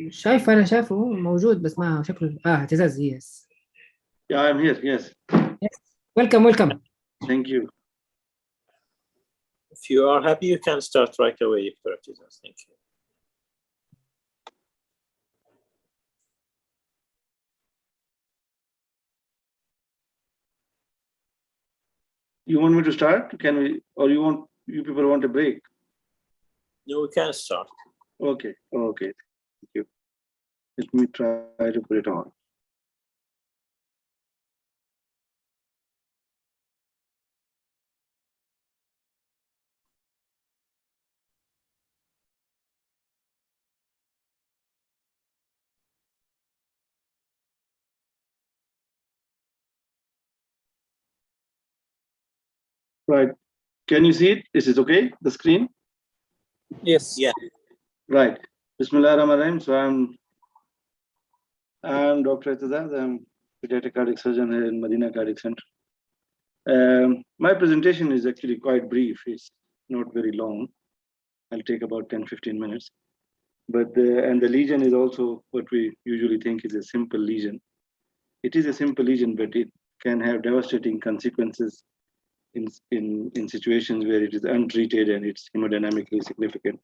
شايف انا شايفه موجود بس ما شكله اعتزاز. Yes. Yeah, I'm here. Yes. Yes. Welcome. Thank you. If you are happy, you can start right away, Dr. Atizaz. Thank you. You want me to start? Can we, or you people want a break? No, we can start. Okay. Thank you. Let me try to put it on. Right. Can you see it? Is it okay? The screen? Yes. Yeah. Right. Bismillahirrahmanirrahim. So I'm Dr. Atizaz. I'm pediatric cardiac surgeon here in Medina Cardiac Center. My presentation is actually quite brief. It's not very long. I'll take about 10-15 minutes. But the lesion is also what we usually think is a simple lesion. It is a simple lesion, but it can have devastating consequences in situations where it is untreated and it's hemodynamically significant.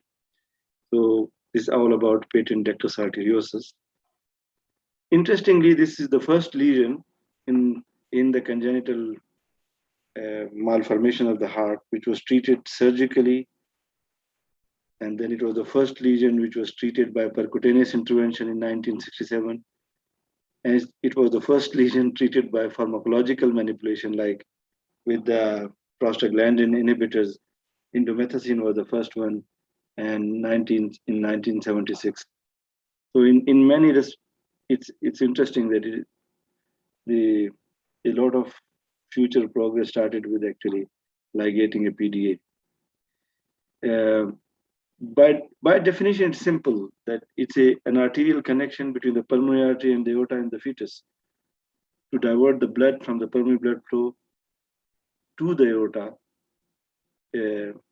So this is all about patent ductus arteriosus. Interestingly, this is the first lesion in the congenital malformation of the heart, which was treated surgically. And then it was the first lesion which was treated by percutaneous intervention in 1967. And it was the first lesion treated by pharmacological manipulation, like with the prostaglandin inhibitors. Indomethacin was the first one, and in 1976. So in many respects, it's interesting that a lot of future progress started with actually ligating a PDA. But by definition, it's simple, that it's an arterial connection between the pulmonary artery and the aorta in the fetus to divert the blood from the pulmonary blood flow to the aorta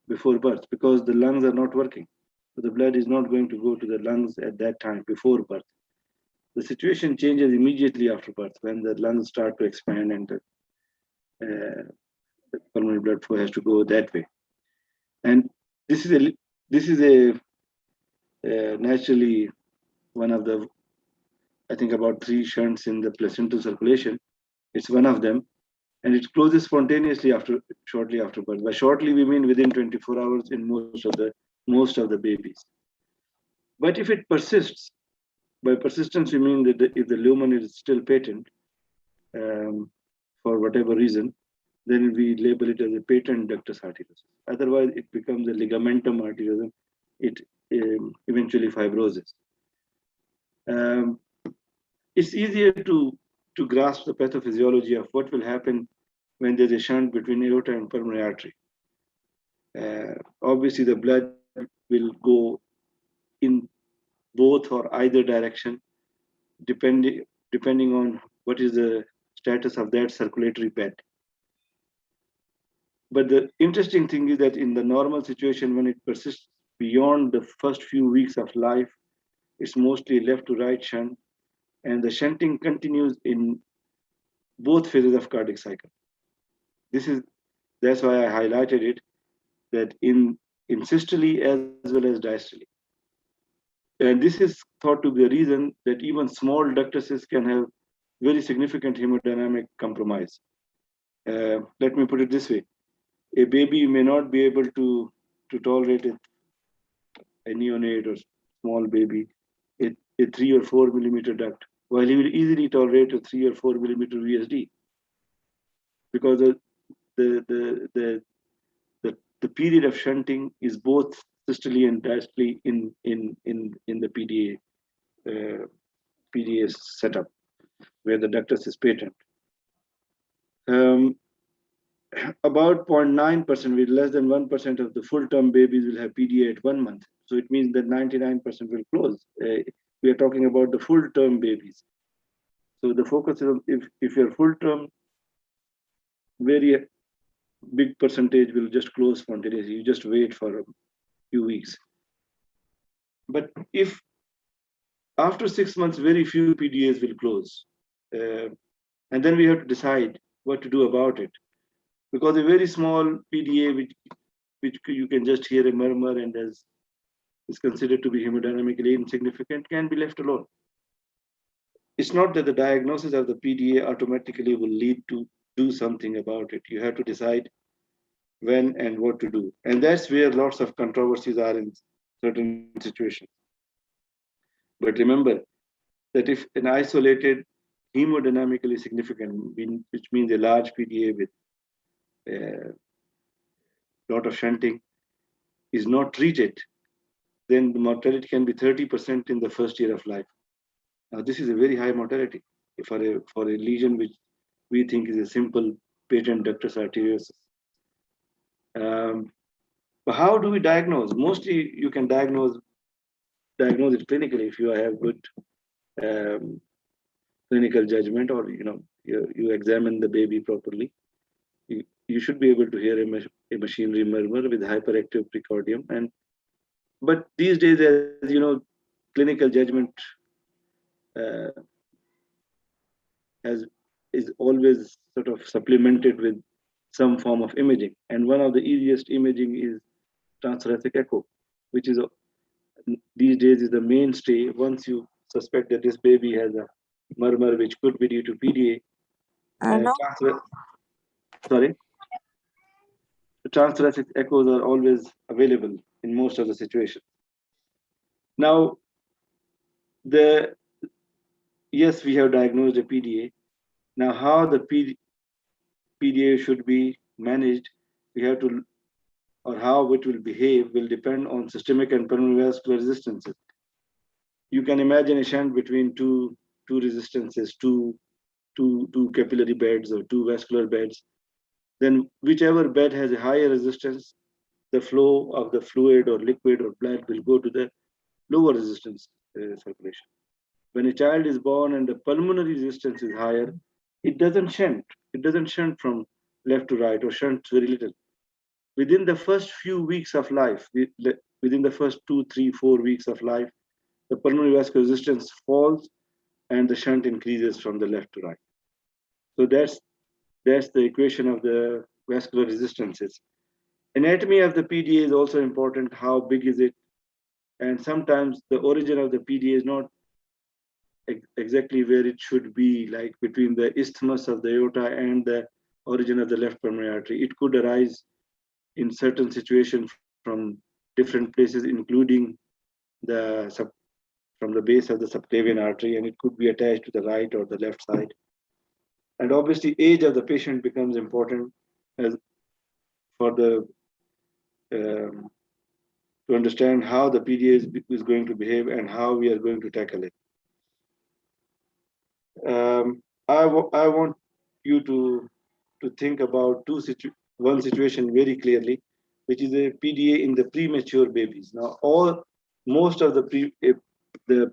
before birth, because the lungs are not working. So the blood is not going to go to the lungs at that time before birth. The situation changes immediately after birth when the lungs start to expand and the pulmonary blood flow has to go that way. And this is naturally one of the, I think, about 3 shunts in the placental circulation. It's one of them, and it closes spontaneously shortly after birth. By shortly, we mean within 24 hours in most of the babies. But if it persists, by persistence we mean that if the lumen is still patent for whatever reason, then we label it as a patent ductus arteriosus. Otherwise, it becomes a ligamentum arteriosum. It eventually fibroses. It's easier to grasp the pathophysiology of what will happen when there's a shunt between aorta and pulmonary artery. Obviously, the blood will go in both or either direction, depending on what is the status of that circulatory bed. But the interesting thing is that in the normal situation, when it persists beyond the first few weeks of life, it's mostly left to right shunt, and the shunting continues in both phases of cardiac cycle. That's why I highlighted it, that in systole as well as diastole. And this is thought to be the reason that even small ductuses can have very significant hemodynamic compromise. Let me put it this way. A baby may not be able to tolerate it, a neonate or small baby, a 3 or 4 millimeter duct, while he will easily tolerate a 3 or 4 millimeter VSD, because the period of shunting is both systole and diastole in the PDA setup, where the ductus is patent. About 0.9%, with less than 1% of the full-term babies will have PDA at 1 month. So it means that 99% will close. We are talking about the full-term babies. So the focus is on if you're full-term, very big percentage will just close spontaneously. You just wait for a few weeks. But if after 6 months, very few PDAs will close. And then we have to decide what to do about it. Because a very small PDA, which you can just hear a murmur and is considered to be hemodynamically insignificant, can be left alone. It's not that the diagnosis of the PDA automatically will lead to do something about it. You have to decide when and what to do. And that's where lots of controversies are in certain situations. But remember that if an isolated hemodynamically significant, which means a large PDA with a lot of shunting, is not treated, then the mortality can be 30% in the first year of life. Now, this is a very high mortality for a lesion which we think is a simple patent ductus arteriosus. But how do we diagnose? Mostly, you can diagnose it clinically if you have good clinical judgment, or you examine the baby properly. You should be able to hear a machinery murmur with hyperactive precordium. But these days, as you know, clinical judgment is always sort of supplemented with some form of imaging. And one of the easiest imaging is transthoracic echo, which is these days is the mainstay. Once you suspect that this baby has a murmur which could be due to PDA, the transthoracic echoes are always available in most of the situations. Now, yes, we have diagnosed a PDA. Now, how the PDA should be managed, or how it will behave will depend on systemic and pulmonary vascular resistances. You can imagine a shunt between two resistances, two capillary beds or two vascular beds. Then whichever bed has a higher resistance, the flow of the fluid or liquid or blood will go to the lower resistance circulation. When a child is born and the pulmonary resistance is higher, it doesn't shunt. It doesn't shunt from left to right, or shunts very little. Within the first few weeks of life, within the first 2, 3, 4 weeks of life, the pulmonary vascular resistance falls and the shunt increases from the left to right. So that's the equation of the vascular resistances. Anatomy of the PDA is also important. How big is it? And sometimes the origin of the PDA is not exactly where it should be, like between the isthmus of the aorta and the origin of the left pulmonary artery. It could arise in certain situations from different places, including from the base of the subclavian artery, and it could be attached to the right or the left side. And obviously, age of the patient becomes important to understand how the PDA is going to behave and how we are going to tackle it. I want you to think about one situation very clearly, which is a PDA in the premature babies. Now, most of the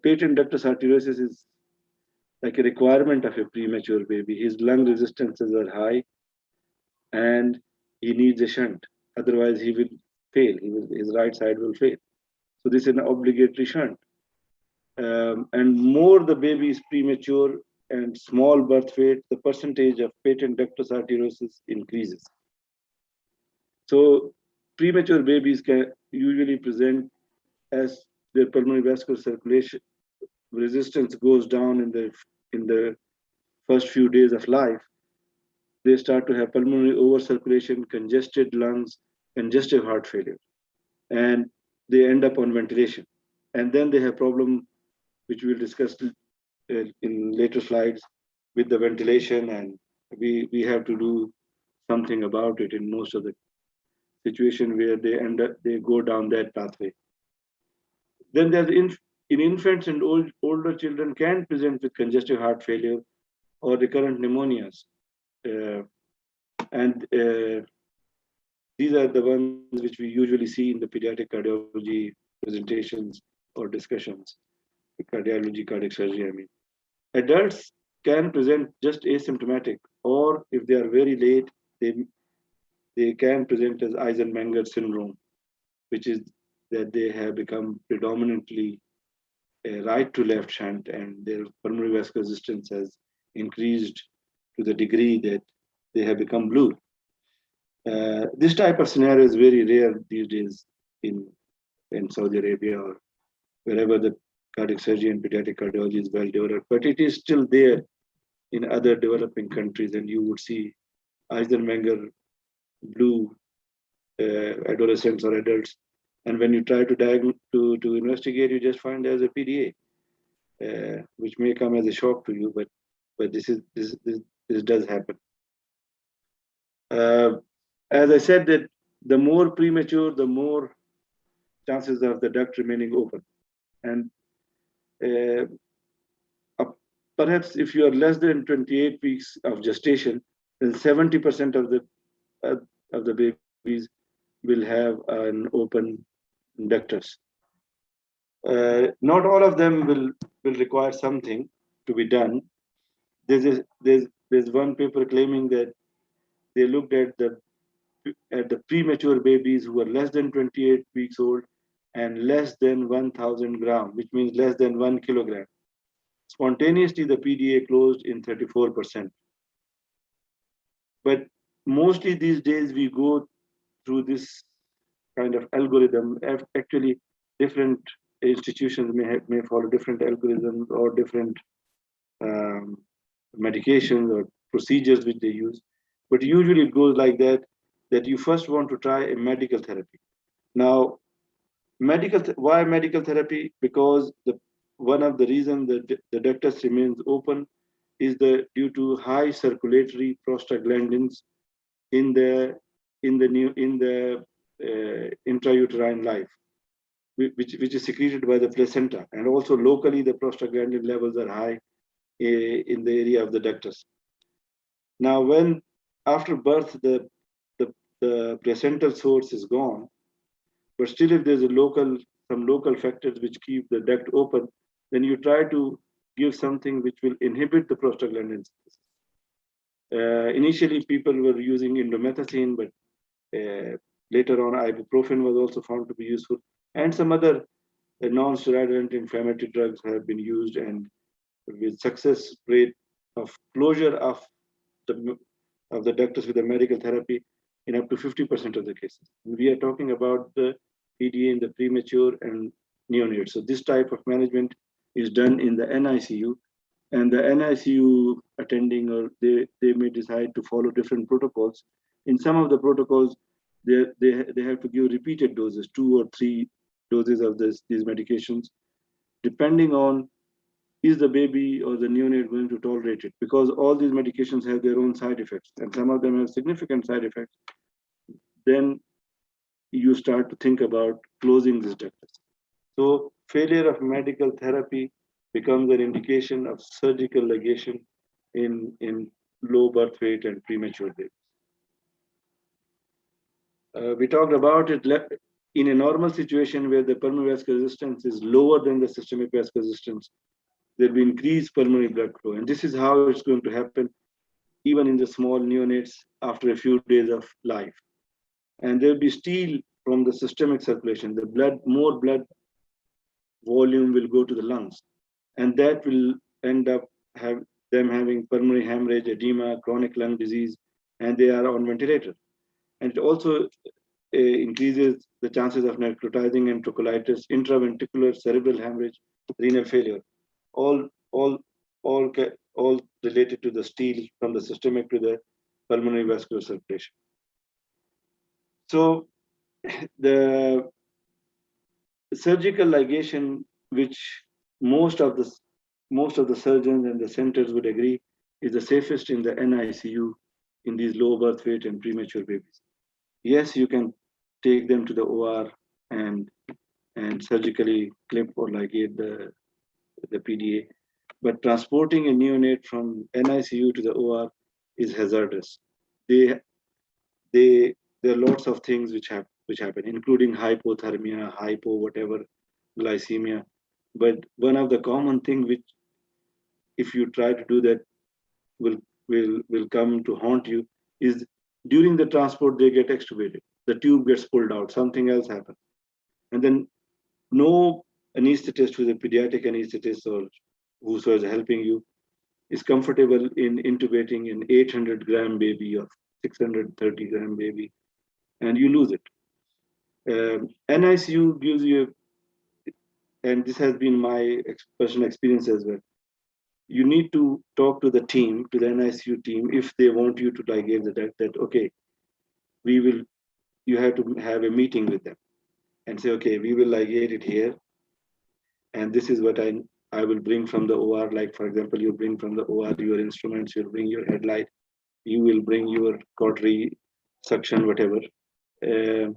patent ductus arteriosus is like a requirement of a premature baby. His lung resistances are high, and he needs a shunt. Otherwise, he will fail. His right side will fail. So this is an obligatory shunt. And more the baby is premature, and small birth weight, the percentage of patent ductus arteriosus increases. So premature babies can usually present as their pulmonary vascular circulation resistance goes down in the first few days of life. They start to have pulmonary overcirculation, congested lungs, congestive heart failure, and they end up on ventilation. And then they have problem, which we'll discuss in later slides, with the ventilation, and we have to do something about it in most of the situation where they go down that pathway. Then there's in infants and older children can present with congestive heart failure or recurrent pneumonias. These are the ones which we usually see in the pediatric cardiology presentations or discussions, cardiology, cardiac surgery, I mean. Adults can present just asymptomatic, or if they are very late, they can present as Eisenmenger syndrome, which is that they have become predominantly a right to left shunt, and their pulmonary vascular resistance has increased to the degree that they have become blue. This type of scenario is very rare these days in Saudi Arabia or wherever the cardiac surgery and pediatric cardiology is well developed, but it is still there in other developing countries, and you would see Eisenmenger blue adolescents or adults. And when you try to diagnose, to investigate, you just find there's a PDA, which may come as a shock to you, but this does happen. As I said, that the more premature, the more chances of the duct remaining open. And perhaps if you are less than 28 weeks of gestation, then 70% of the babies will have an open ductus. Not all of them will require something to be done. There's one paper claiming that they looked at the premature babies who are less than 28 weeks old and less than 1,000 grams, which means less than 1 kilogram. Spontaneously, the PDA closed in 34%. But mostly these days, we go through this kind of algorithm. Actually, different institutions may follow different algorithms or different medications or procedures which they use. But usually it goes like that you first want to try a medical therapy. Now, why medical therapy? Because one of the reasons that the ductus remains open is due to high circulatory prostaglandins in the intrauterine life, which is secreted by the placenta, and also locally the prostaglandin levels are high in the area of the ductus. Now, when after birth the placental source is gone, but still if there's some local factors which keep the duct open, then you try to give something which will inhibit the prostaglandin. Initially, people were using indomethacin, but later on, ibuprofen was also found to be useful, and some other non-steroidal anti-inflammatory drugs have been used, and with success rate of closure of the ductus with a medical therapy in up to 50% of the cases. We are talking about the PDA in the premature and neonates. So this type of management is done in the NICU, and the NICU attending, or they may decide to follow different protocols. In some of the protocols, they have to give repeated doses, 2 or 3 doses of these medications, depending on is the baby or the neonate going to tolerate it, because all these medications have their own side effects, and some of them have significant side effects. Then you start to think about closing this ductus. So failure of medical therapy becomes an indication of surgical ligation in low birth weight and premature babies. We talked about it in a normal situation where the pulmonary vascular resistance is lower than the systemic vascular resistance. There'll be increased pulmonary blood flow, and this is how it's going to happen even in the small neonates after a few days of life. And there'll be steal from the systemic circulation. More blood volume will go to the lungs, and that will end up them having pulmonary hemorrhage, edema, chronic lung disease, and they are on ventilator. And it also increases the chances of necrotizing enterocolitis, intraventricular cerebral hemorrhage, renal failure, all related to the steel from the systemic to the pulmonary vascular circulation. So the surgical ligation, which most of the surgeons and the centers would agree is the safest in the NICU in these low birth weight and premature babies. Yes, you can take them to the OR and surgically clip or ligate the PDA, but transporting a neonate from NICU to the OR is hazardous. There are lots of things which happen, including hypothermia, whatever, glycemia. But one of the common things which, if you try to do that, will come to haunt you is during the transport they get extubated. The tube gets pulled out, something else happens, and then no anesthetist, who's a pediatric anesthetist or whosoever is helping you, is comfortable in intubating an 800-gram baby or 630-gram baby, and you lose it. NICU gives you, and this has been my personal experience as well, you need to talk to the team, to the NICU team, if they want you to ligate that okay, you have to have a meeting with them and say, okay, we will ligate it here, and this is what I will bring from the OR. Like, for example, you bring from the OR your instruments, you'll bring your headlight, you will bring your cautery, suction, whatever, and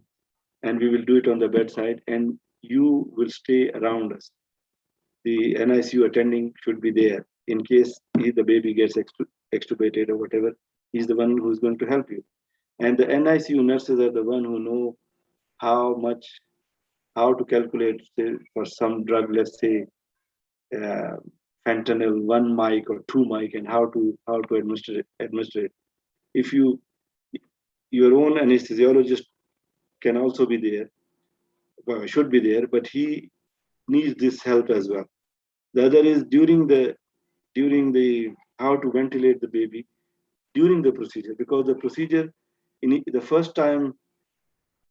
we will do it on the bedside, and you will stay around us. The NICU attending should be there in case the baby gets extubated or whatever. He's the one who's going to help you. And the NICU nurses are the one who know how to calculate, say, for some drug, let's say fentanyl, 1 mic or 2 mic, and how to administer it. If your own anesthesiologist can also be there, well, should be there, but he needs this help as well. The other is during the how to ventilate the baby during the procedure, because the procedure in the first time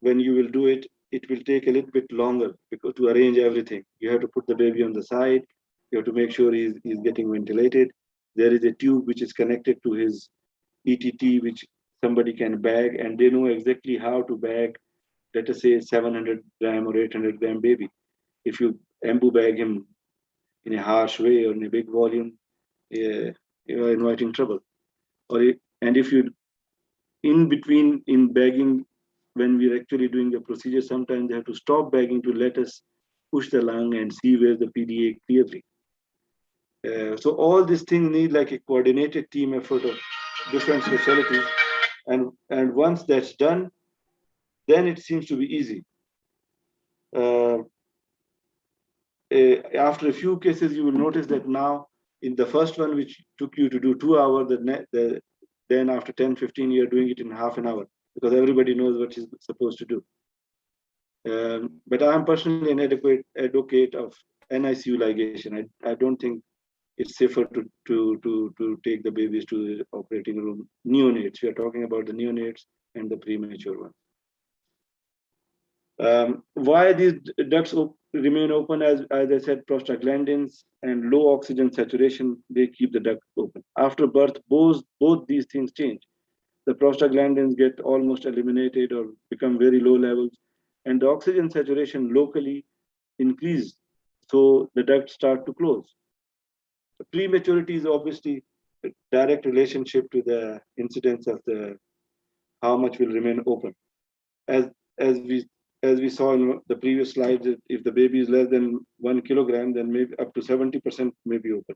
when you will do it, it will take a little bit longer because to arrange everything. You have to put the baby on the side. You have to make sure he's getting ventilated. There is a tube which is connected to his ETT, which somebody can bag, and they know exactly how to bag, let us say, 700-gram or 800-gram baby. If you embu bag him in a harsh way or in a big volume, you are inviting trouble. And if you, in between in bagging, when we're actually doing the procedure, sometimes they have to stop bagging to let us push the lung and see where the PDA clearly. So all these things need like a coordinated team effort of different specialties. And once that's done, then it seems to be easy. After a few cases, you will notice that now in the first one, which took you to do 2 hours, then after 10, 15, you're doing it in half an hour because everybody knows what he's supposed to do. But I'm personally an advocate of NICU ligation. I don't think it's safer to take the babies to the operating room. Neonates, we are talking about the neonates and the premature ones. Why these ducts remain open? As I said, prostaglandins and low oxygen saturation, they keep the duct open. After birth, both these things change. The prostaglandins get almost eliminated or become very low levels, and the oxygen saturation locally increases, so the ducts start to close. The prematurity is obviously a direct relationship to the incidence of how much will remain open. As we saw in the previous slides, if the baby is less than 1 kilogram, then maybe up to 70% may be open.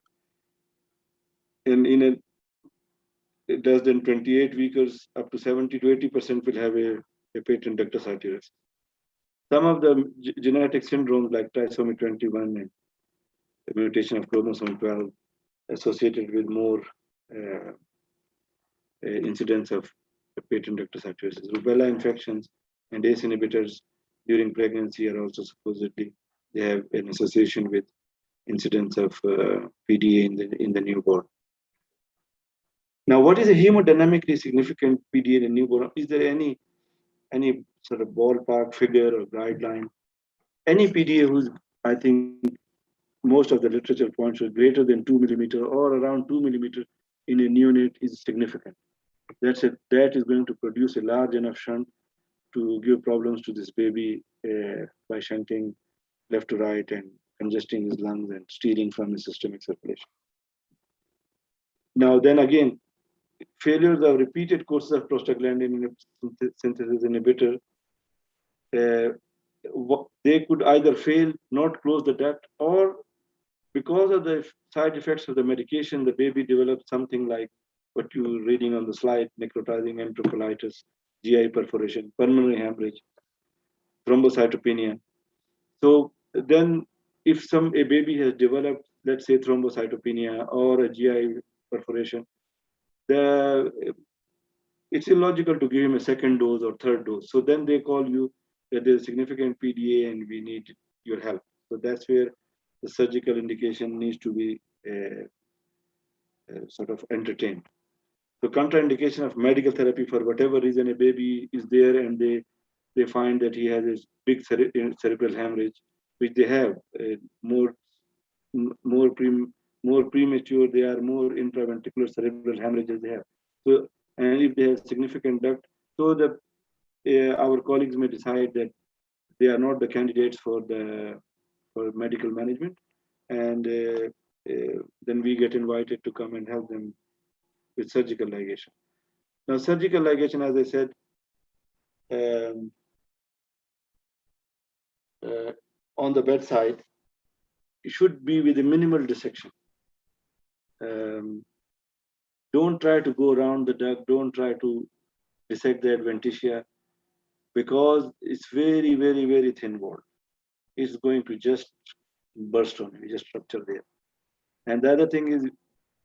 And in a less than 28 weekers, up to 70 to 80% will have a patent ductus arteriosus. Some of the genetic syndromes like trisomy 21 and the mutation of chromosome 12 associated with more incidence of patent ductus arteriosus. Rubella infections and ACE inhibitors during pregnancy are also supposedly, they have an association with incidence of PDA in the newborn. Now, what is a hemodynamically significant PDA in a newborn? Is there any sort of ballpark figure or guideline? Any PDA who's, I think, most of the literature points are greater than 2 millimeter or around 2 millimeter in a neonate is significant. That's it. That is going to produce a large enough shunt to give problems to this baby by shunting left to right and congesting his lungs and stealing from his systemic circulation. Now, then again, failures of repeated courses of prostaglandin synthesis inhibitor, they could either fail, not close the duct, or because of the side effects of the medication, the baby develops something like what you're reading on the slide: necrotizing enterocolitis, GI perforation, pulmonary hemorrhage, thrombocytopenia. So then if a baby has developed, let's say, thrombocytopenia or a GI perforation, it's illogical to give him a second dose or third dose. So then they call you that there's significant PDA and we need your help. So that's where the surgical indication needs to be sort of entertained. So contraindication of medical therapy, for whatever reason, a baby is there and they find that he has a big cerebral hemorrhage, which they have more premature, they are more intraventricular cerebral hemorrhages they have. So, and if they have significant duct, so that our colleagues may decide that they are not the candidates for medical management, and then we get invited to come and help them with surgical ligation. Now, surgical ligation, as I said, on the bedside, it should be with a minimal dissection. Don't try to go around the duct. Don't try to dissect the adventitia, because it's very, very, very thin walled. It's going to just burst on you, just rupture there. And the other thing is,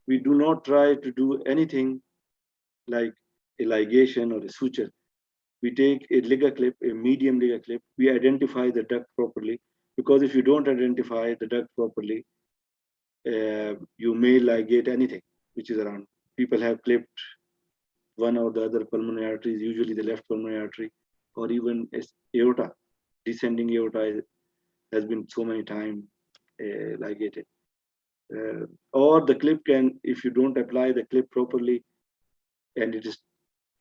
we do not try to do anything like a ligation or a suture. We take a liga clip, a medium liga clip, we identify the duct properly, because if you don't identify the duct properly, you may ligate anything which is around. People have clipped one or the other pulmonary arteries, usually the left pulmonary artery, or even aorta. Descending aorta has been so many times ligated. Or the clip can, if you don't apply the clip properly, and it is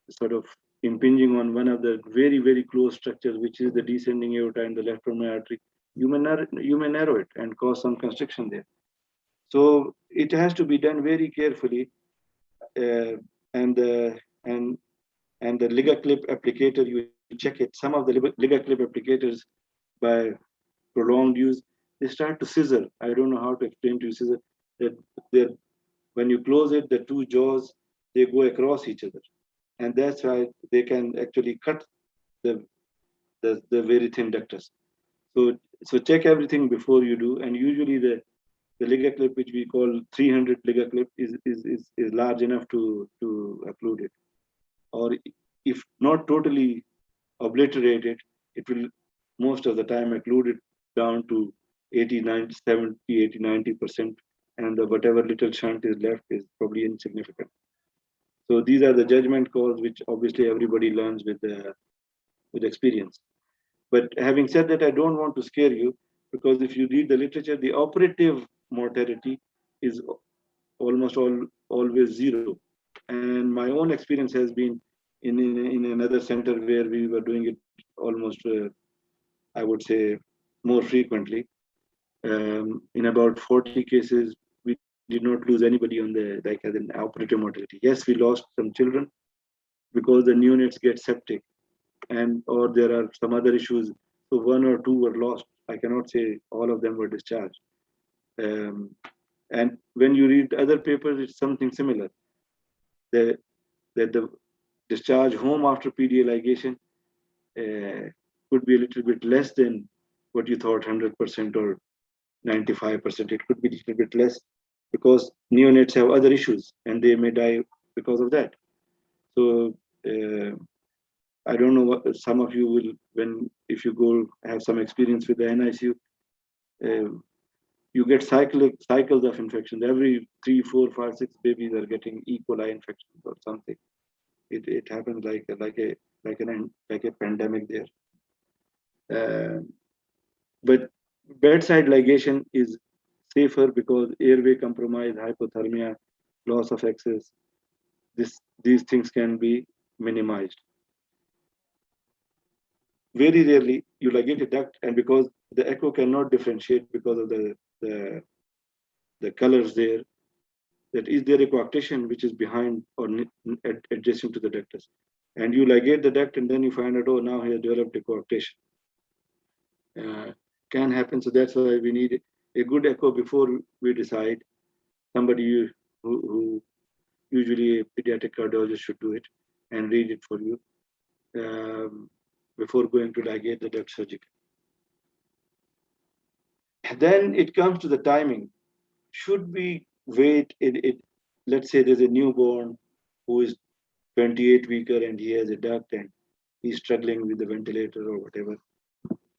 sort of impinging on one of the very, very close structures, which is the descending aorta and the left pulmonary artery, you may narrow it and cause some constriction there. So it has to be done very carefully, and the liga clip applicator, you check it. Some of the liga clip applicators, by prolonged use, they start to scissor. I don't know how to explain to you scissor. That when you close it, the two jaws, they go across each other, and that's why they can actually cut the very thin ductus. So check everything before you do, and usually the liga clip, which we call 300 liga clip, is large enough to occlude it. Or if not totally obliterated, it will most of the time occlude it down to 80, 90, 70, 80, 90%, and whatever little shunt is left is probably insignificant. So these are the judgment calls, which obviously everybody learns with experience. But having said that, I don't want to scare you, because if you read the literature, the operative mortality is almost always zero. And my own experience has been in another center where we were doing it almost, I would say, more frequently. In about 40 cases, we did not lose anybody on as an operative mortality. Yes, we lost some children because the neonates get septic, or there are some other issues. So one or two were lost. I cannot say all of them were discharged. And when you read other papers, it's something similar. That the discharge home after PDA ligation could be a little bit less than what you thought, 100% or 95%. It could be a little bit less, because neonates have other issues and they may die because of that. So I don't know what some of you will, if you go have some experience with the NICU, you get cycles of infections. Every 3, 4, 5, 6 babies are getting E. coli infections or something. It happens like a pandemic there. But bedside ligation is safer because airway compromise, hypothermia, loss of access, these things can be minimized. Very rarely you ligate a duct, and because the echo cannot differentiate because of the colors there, that is there a coarctation which is behind or adjacent to the ductus, and you ligate the duct and then you find out, oh, now he has developed a coarctation. Can happen. So that's why we need a good echo before we decide. Somebody who usually a pediatric cardiologist should do it and read it for you before going to ligate the duct surgically. Then it comes to the timing. Should we wait? Let's say there's a newborn who is 28 weeker and he has a duct and he's struggling with the ventilator or whatever.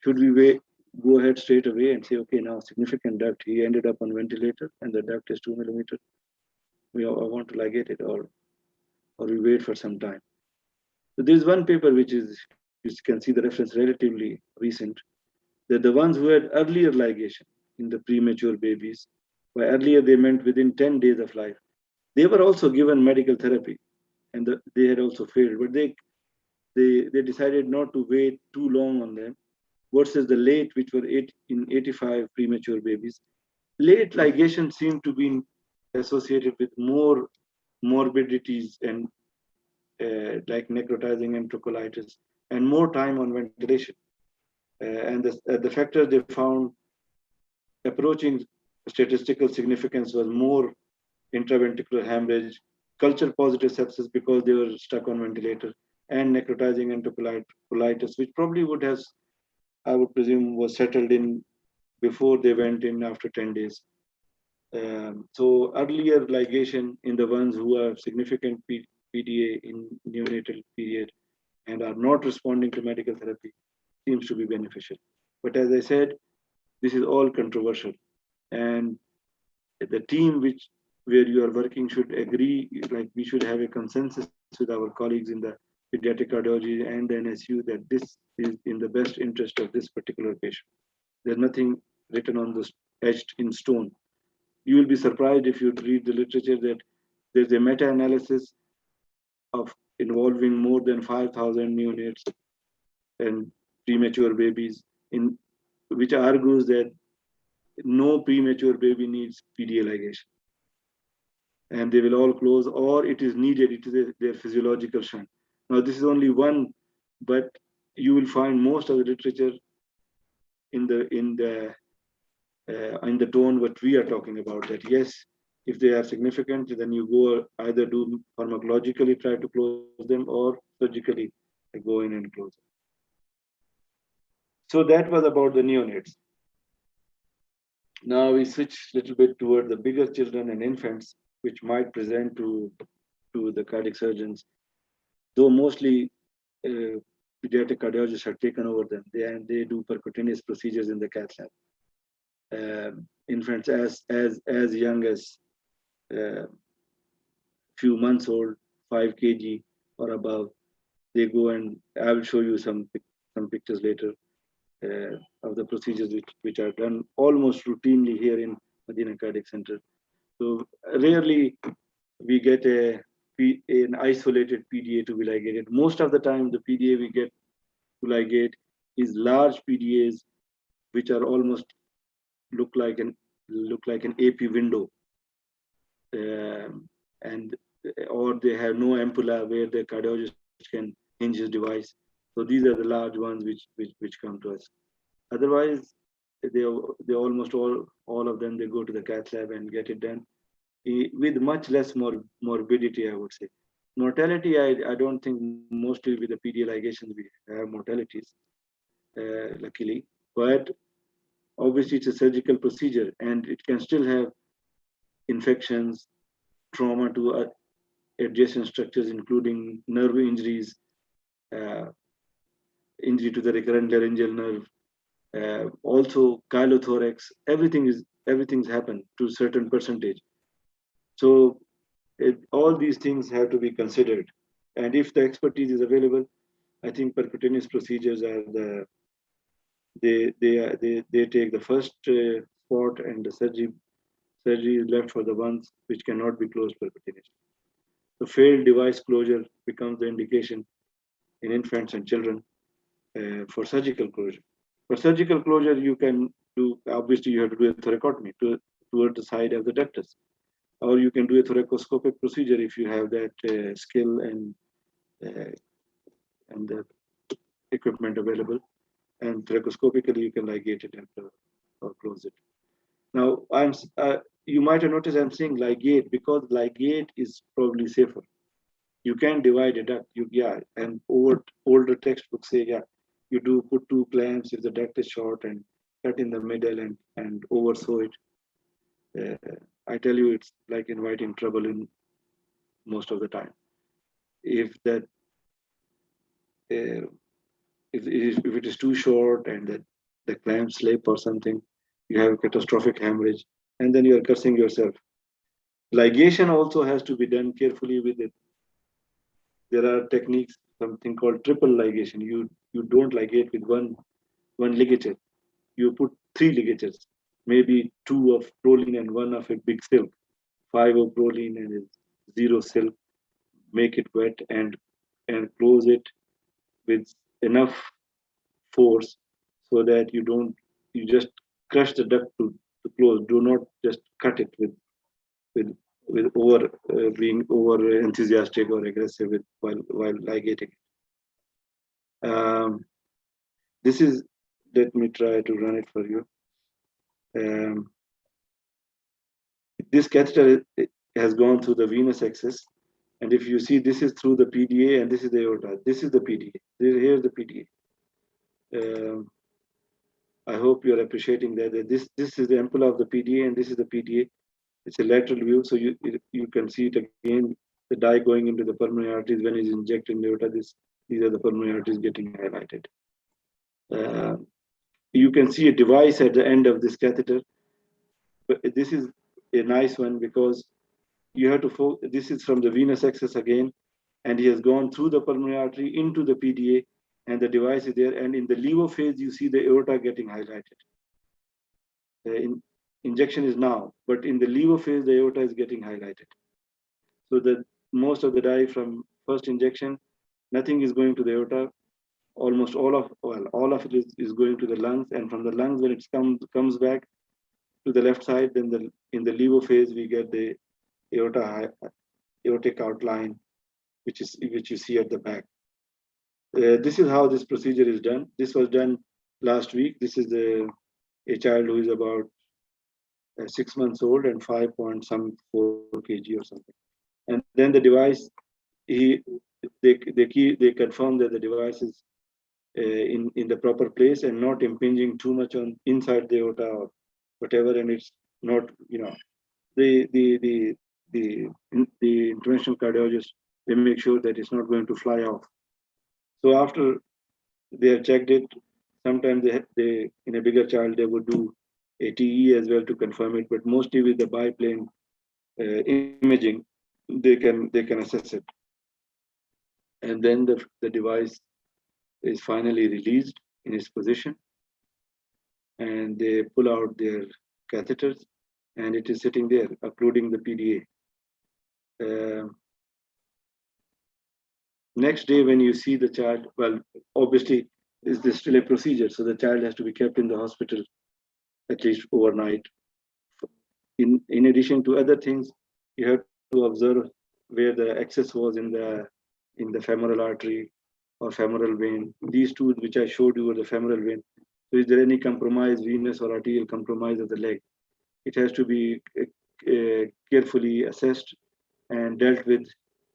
Should we wait? Go ahead straight away and say, okay, now significant duct. He ended up on ventilator and the duct is 2 millimeters. I want to ligate it, or we wait for some time. So there's one paper which is, you can see the reference relatively recent, that the ones who had earlier ligation in the premature babies, by earlier they meant within 10 days of life, they were also given medical therapy and they had also failed, but they decided not to wait too long on them versus the late, which were in 85 premature babies. Late ligation seemed to be associated with more morbidities and like necrotizing enterocolitis and more time on ventilation. And the factors they found approaching statistical significance was more intraventricular hemorrhage, culture positive sepsis because they were stuck on ventilator, and necrotizing enterocolitis, which probably would have, I would presume, was settled in before they went in after 10 days. So earlier ligation in the ones who have significant PDA in neonatal period and are not responding to medical therapy seems to be beneficial. But as I said, this is all controversial. And the team where you are working should agree, like we should have a consensus with our colleagues in the pediatric cardiology and the NSU that this is in the best interest of this particular patient. There's nothing written on this etched in stone. You will be surprised if you read the literature that there's a meta-analysis of involving more than 5,000 neonates and premature babies, in which argues that no premature baby needs PDA ligation. And they will all close, or it is needed, it is their physiological shunt. Now, this is only one, but you will find most of the literature in the tone what we are talking about, that yes, if they are significant, then you go either do pharmacologically try to close them or surgically go in and close them. So that was about the neonates. Now we switch a little bit toward the bigger children and infants, which might present to the cardiac surgeons, though mostly pediatric cardiologists have taken over them. They do percutaneous procedures in the cath lab. Infants as young as few months old, 5 kg or above, they go, and I will show you some pictures later of the procedures which are done almost routinely here in Medina Cardiac Center. So rarely we get an isolated PDA to be ligated. Most of the time, the PDA we get to ligate is large PDAs, which are almost look like an AP window, or they have no ampulla where the cardiologist can hinge his device. So these are the large ones which come to us. Otherwise, they almost all of them, they go to the cath lab and get it done with much less morbidity, I would say. Mortality, I don't think, mostly with the PDA ligation we have mortalities, luckily, but obviously it's a surgical procedure and it can still have infections, trauma to adjacent structures, including nerve injuries, injury to the recurrent laryngeal nerve, also chylothorax. Everything is everything's happened to a certain percentage. So all these things have to be considered. And if the expertise is available, I think percutaneous procedures are they take the first spot, and the surgery is left for the ones which cannot be closed percutaneously. So failed device closure becomes the indication in infants and children for surgical closure. For surgical closure, you can do, obviously you have to do a thoracotomy toward the side of the ductus, or you can do a thoracoscopic procedure if you have that skill and the equipment available. And thoracoscopically, you can ligate it or close it. Now, you might have noticed I'm saying ligate because ligate is probably safer. You can divide a duct, and older textbooks say, you do put 2 clamps if the duct is short and cut in the middle and oversew it. I tell you, it's like inviting trouble in most of the time. If that, if it is too short and the clamp slip or something, you have a catastrophic hemorrhage, and then you are cursing yourself. Ligation also has to be done carefully with it. There are techniques, something called triple ligation. You don't ligate with one ligature. You put 3 ligatures, maybe 2 of proline and 1 of a big silk, 5 of proline and 0 silk. Make it wet and close it with enough force so that you just crush the duct to close. Do not just cut it with being over enthusiastic or aggressive while ligating. This is, let me try to run it for you. This catheter has gone through the venous axis, and if you see, this is through the PDA and this is the aorta. This is the PDA. Here's the PDA. I hope you're appreciating that this is the ampulla of the PDA and this is the PDA. It's a lateral view, so you can see it again. The dye going into the pulmonary arteries when it's injected in the aorta. These are the pulmonary arteries getting highlighted. You can see a device at the end of this catheter. But this is a nice one because you have to this is from the venous axis again, and he has gone through the pulmonary artery into the PDA, and the device is there. And in the levo phase, you see the aorta getting highlighted. Injection is now, but in the levo phase, the aorta is getting highlighted. So that most of the dye from first injection, nothing is going to the aorta. Almost all of it is going to the lungs, and from the lungs, when it comes back to the left side, then in the levo phase, we get the aortic outline, which you see at the back. This is how this procedure is done. This was done last week. This is a child who is about 6 months old and 5.4 kg or something. And then the device, they confirm that the device is in the proper place and not impinging too much on inside the aorta or whatever, and it's not, the interventional cardiologist, they make sure that it's not going to fly off. So after they have checked it, sometimes they in a bigger child, they would do a TE as well to confirm it, but mostly with the biplane imaging, they can assess it. And then the device is finally released in its position, and they pull out their catheters, and it is sitting there, including the PDA. Next day, when you see the child, well, obviously, is this still a procedure? So the child has to be kept in the hospital at least overnight. In addition to other things, you have to observe where the access was in the femoral artery or femoral vein. These two, which I showed you, were the femoral vein. So is there any compromise, venous or arterial compromise of the leg? It has to be carefully assessed and dealt with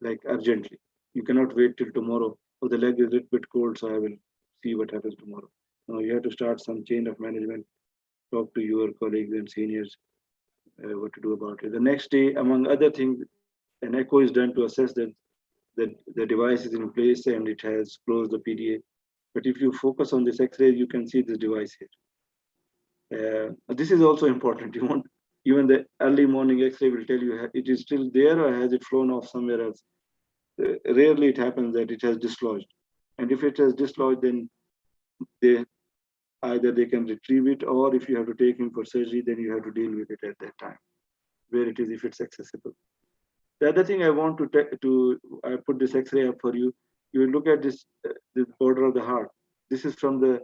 like urgently. You cannot wait till tomorrow. Oh, the leg is a little bit cold, so I will see what happens tomorrow. No, you have to start some chain of management, talk to your colleagues and seniors what to do about it. The next day, among other things, an echo is done to assess that the device is in place and it has closed the PDA. But if you focus on this X-ray, you can see this device here. This is also important. You want, even the early morning X-ray will tell you it is still there or has it flown off somewhere else. Rarely it happens that it has dislodged. And if it has dislodged, then either they can retrieve it, or if you have to take him for surgery, then you have to deal with it at that time, where it is, if it's accessible. The other thing I want I put this X-ray up for you. You look at this border of the heart. This is from the,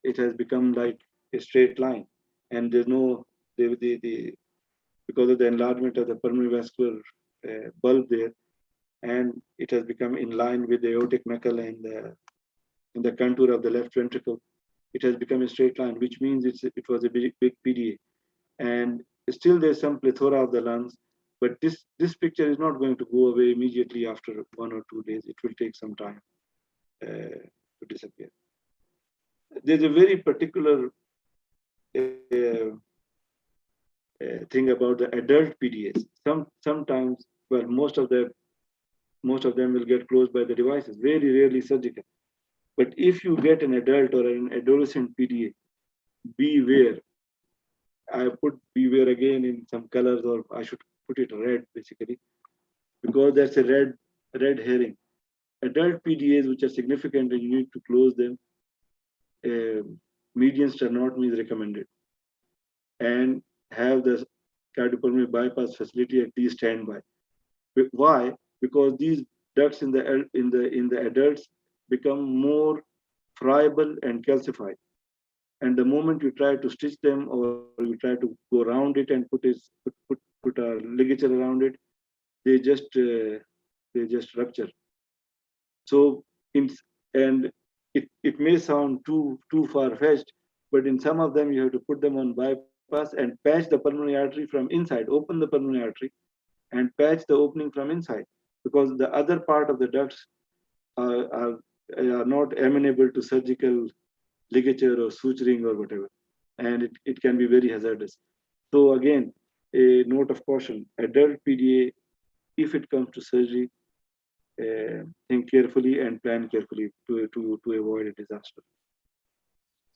it has become like a straight line, and there's no, because of the enlargement of the pulmonary vascular bulb there, and it has become in line with the aortic knuckle and in the contour of the left ventricle. It has become a straight line, which means it was a big PDA. And still there's some plethora of the lungs, but this picture is not going to go away immediately after 1 or 2 days. It will take some time to disappear. There's a very particular thing about the adult PDAs. Sometimes, well, most of them will get closed by the devices, very rarely surgical. But if you get an adult or an adolescent PDA, beware. I put beware again in some colors, or I should put it red basically, because that's a red herring. Adult PDAs which are significant and you need to close them, median sternotomy is recommended, and have the cardiopulmonary bypass facility at least standby. Why? Because these ducts in the adults become more friable and calcified, and the moment you try to stitch them or you try to go around it and put a ligature around it, they just rupture. So it may sound too far-fetched, but in some of them you have to put them on bypass and patch the pulmonary artery from inside, open the pulmonary artery and patch the opening from inside, because the other part of the ducts are not amenable to surgical ligature or suturing or whatever, and it can be very hazardous. So again, a note of caution: adult PDA, if it comes to surgery, think carefully and plan carefully to avoid a disaster.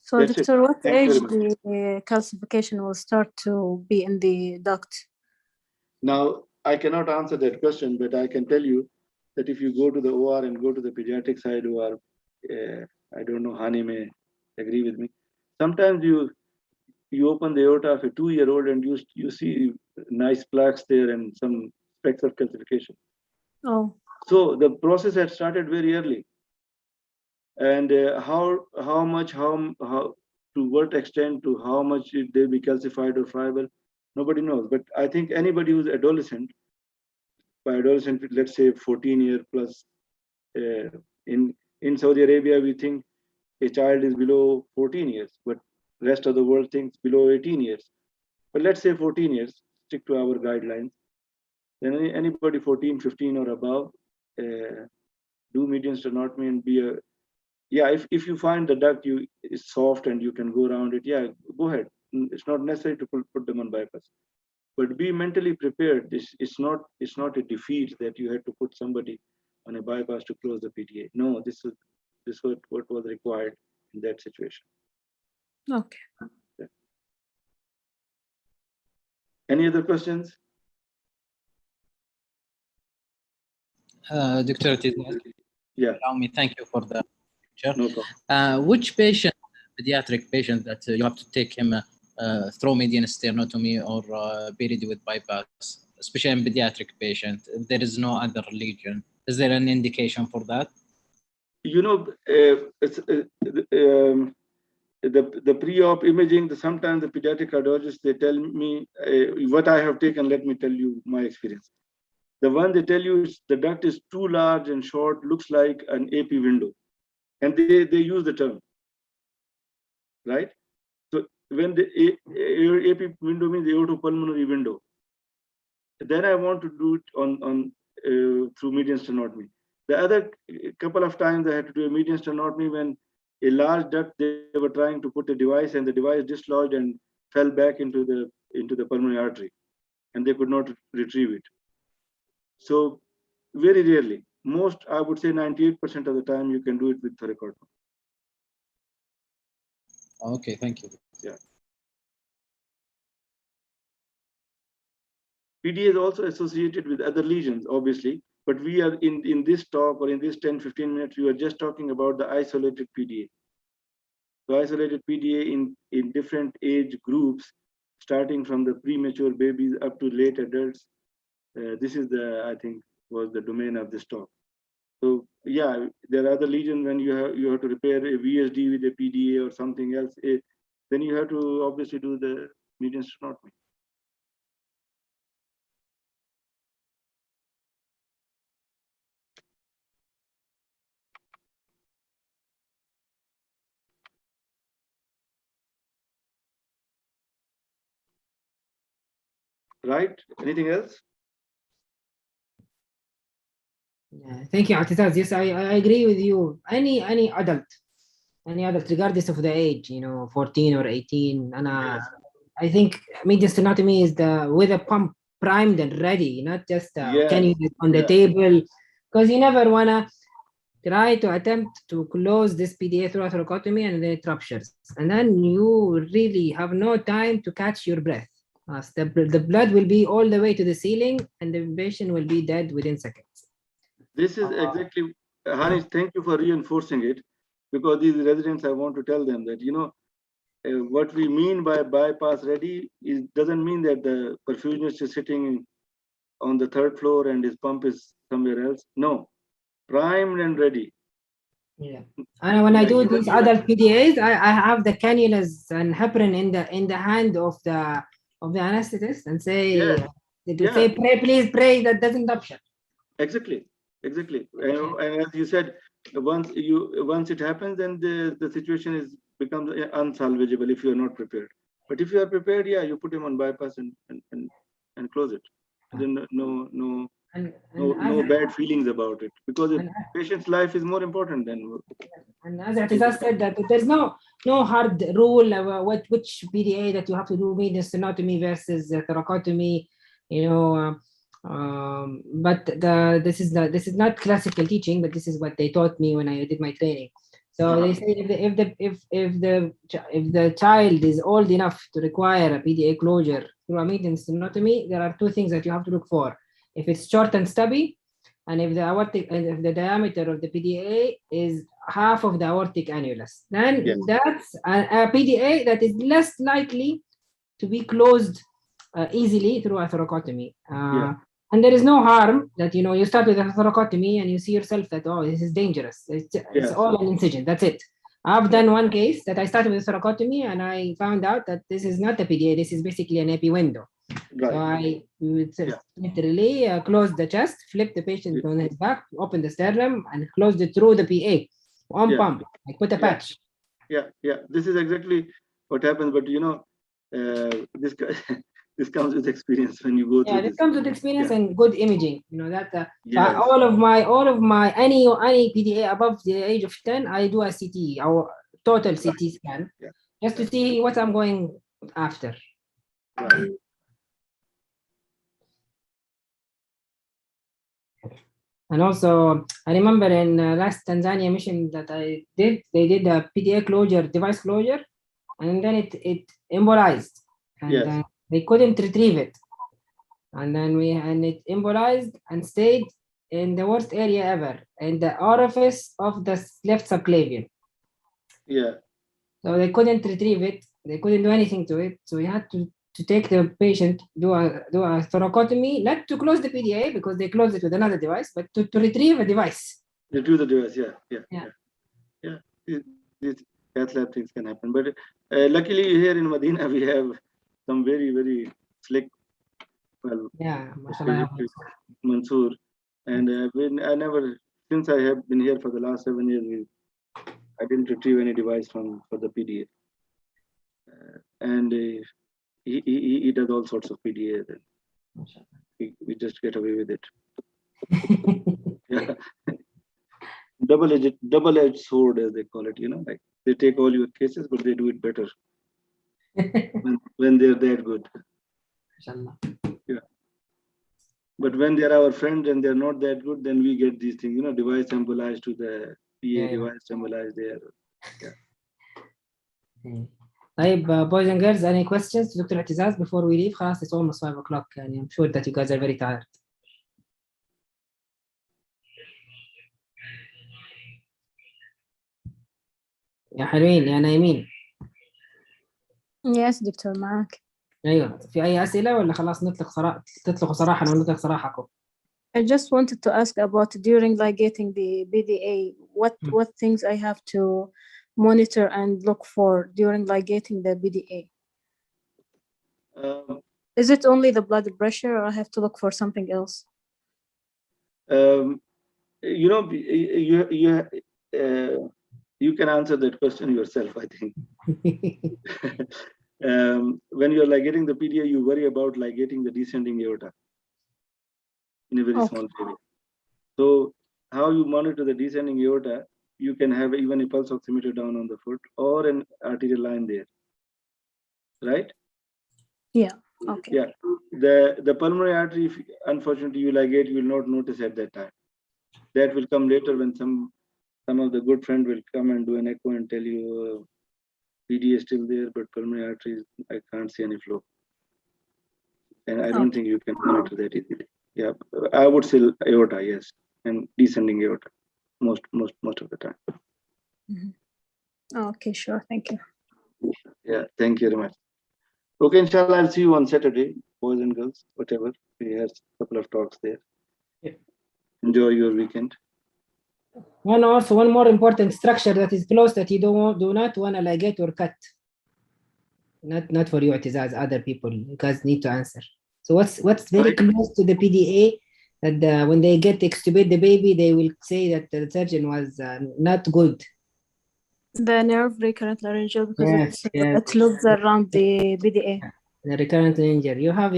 So, That's Doctor, what Thank you age very the calcification will start to be in the duct? Now, I cannot answer that question, but I can tell you that if you go to the OR and go to the pediatric side, who are, I don't know, Hani may agree with me. Sometimes you open the aorta of a 2-year-old and you see nice plaques there and some specks of calcification. Oh. So the process had started very early. And how much, to what extent, to how much did they be calcified or friable, nobody knows. But I think anybody who's adolescent, by adolescent, let's say 14-year plus, in Saudi Arabia, we think a child is below 14 years, but rest of the world thinks below 18 years. But let's say 14 years, stick to our guidelines. Then anybody 14, 15 or above, do median sternotomy and be a, yeah, if you find the duct is soft and you can go around it, yeah, go ahead. It's not necessary to put them on bypass. But be mentally prepared. It's not a defeat that you had to put somebody on a bypass to close the PTA. No, this was what was required in that situation. Okay. Yeah. Any other questions? Dr. Yeah. Allow me, thank you for the picture. No problem. Which patient, pediatric patient, that you have to take him through median sternotomy or period with bypass, especially in pediatric patient, if there is no other lesion? Is there an indication for that? You know, the pre-op imaging, sometimes the pediatric cardiologists, they tell me what I have taken. Let me tell you my experience. The one they tell you is the duct is too large and short, looks like an AP window. And they use the term, right? So when the AP window means aortopulmonary window, then I want to do it through median sternotomy. The other couple of times I had to do a median sternotomy when a large duct, they were trying to put a device and the device dislodged and fell back into the pulmonary artery, and they could not retrieve it. So very rarely, most, I would say 98% of the time, you can do it with thoracotomy. Okay, thank you. Yeah. PDA is also associated with other lesions, obviously, but we are in this talk or in this 10-15 minutes, we are just talking about the isolated PDA. So isolated PDA in different age groups, starting from the premature babies up to late adults. This is I think, was the domain of this talk. So yeah, there are other lesions when you have to repair a VSD with a PDA or something else. Then you have to obviously do the median sternotomy. Right? Anything else? Yeah, thank you, Atitaz. Yes, I agree with you. Any adult, regardless of the age, 14 or 18, and I think median sternotomy is with a pump primed and ready, not just can you get on the table, because you never wanna try to attempt to close this PDA through a thoracotomy and then it ruptures, and then you really have no time to catch your breath. The blood will be all the way to the ceiling, and the patient will be dead within seconds. This is exactly, Hanish, thank you for reinforcing it, because these residents, I want to tell them that, what we mean by bypass ready doesn't mean that the perfusionist is sitting on the 3rd floor and his pump is somewhere else. No, primed and ready. Yeah, and when I do these adult PDAs, I have the cannulas and heparin in the hand of the anesthetist and say, pray, please pray that doesn't rupture. Exactly. And as you said, once it happens, then the situation becomes unsalvageable if you are not prepared. But if you are prepared, you put him on bypass and close it. Then no bad feelings about it, because the patient's life is more important than. And as Atizaz said, that there's no hard rule about which PDA that you have to do median sternotomy versus thoracotomy, but this is not classical teaching, but this is what they taught me when I did my training. So they say if the child is old enough to require a PDA closure through a median sternotomy, there are two things that you have to look for. If it's short and stubby, and if the diameter of the PDA is half of the aortic annulus, then that's a PDA that is less likely to be closed easily through a thoracotomy. And there is no harm that you start with a thoracotomy and you see yourself that, oh, this is dangerous. It's all an incision. That's it. I've done one case that I started with thoracotomy and I found out that this is not a PDA. This is basically an epi window. Right. So I literally closed the chest, flipped the patient on his back, opened the sternum, and closed it through the PA on pump. I put a patch. This is exactly what happens. But this comes with experience when you go through. This comes with experience and good imaging. All of my any PDA above the age of 10, I do a CT or total CT scan just to see what I'm going after. Right. And also, I remember in last Tanzania mission that I did, they did a PDA closure, device closure, and then it embolized, and they couldn't retrieve it, and then it embolized and stayed in the worst area ever, in the orifice of the left subclavian. So they couldn't retrieve it. They couldn't do anything to it. So we had to take the patient, do a thoracotomy, not to close the PDA because they closed it with another device, but to retrieve a device. Retrieve the device, These cath lab things can happen. But luckily here in Medina, we have some very, very slick, Mansoor. And since I have been here for the last 7 years, I didn't retrieve any device for the PDA. And he does all sorts of PDA. We just get away with it. Double-edged sword, as they call it. Like they take all your cases, but they do it better when they're that good. But when they're our friends and they're not that good, then we get these things. Device embolized to the PA, device embolized there. طيب boys and girls, any questions to Dr. اعتزاز before we leave? خلاص it's almost 5 o'clock يعني I'm sure that you guys are very tired. يا حلوين يا نايمين. Yes دكتور معك. ايوه في اي اسئله ولا خلاص تطلقوا صراحه ونطلق صراحكم؟ I just wanted to ask about during ligating the BDA, what things I have to monitor and look for during ligating the BDA. Is it only the blood pressure, or I have to look for something else? You know, you can answer that question yourself, I think. When you're ligating the PDA, you worry about ligating the descending aorta in a very small baby. So how you monitor the descending aorta, you can have even a pulse oximeter down on the foot or an arterial line there, right? Yeah, okay. Yeah, the pulmonary artery, if unfortunately you ligate, you will not notice at that time. That will come later when some of the good friend will come and do an echo and tell you PDA is still there, but pulmonary arteries, I can't see any flow. And I don't think you can monitor that easily. Yeah, I would say aorta, yes, and descending aorta most of the time. Okay, sure, thank you. Yeah, thank you very much. Okay, inshallah, I'll see you on Saturday, boys and girls, whatever. We had a couple of talks there. Yeah. Enjoy your weekend. One more important structure that is close that you do not want to ligate or cut. Not for you, Atizaz, other people. You guys need to answer. So what's very close to the PDA that when they get to extubate the baby, they will say that the surgeon was not good. The nerve recurrent laryngeal, because it loops around the BDA. The recurrent laryngeal. You have,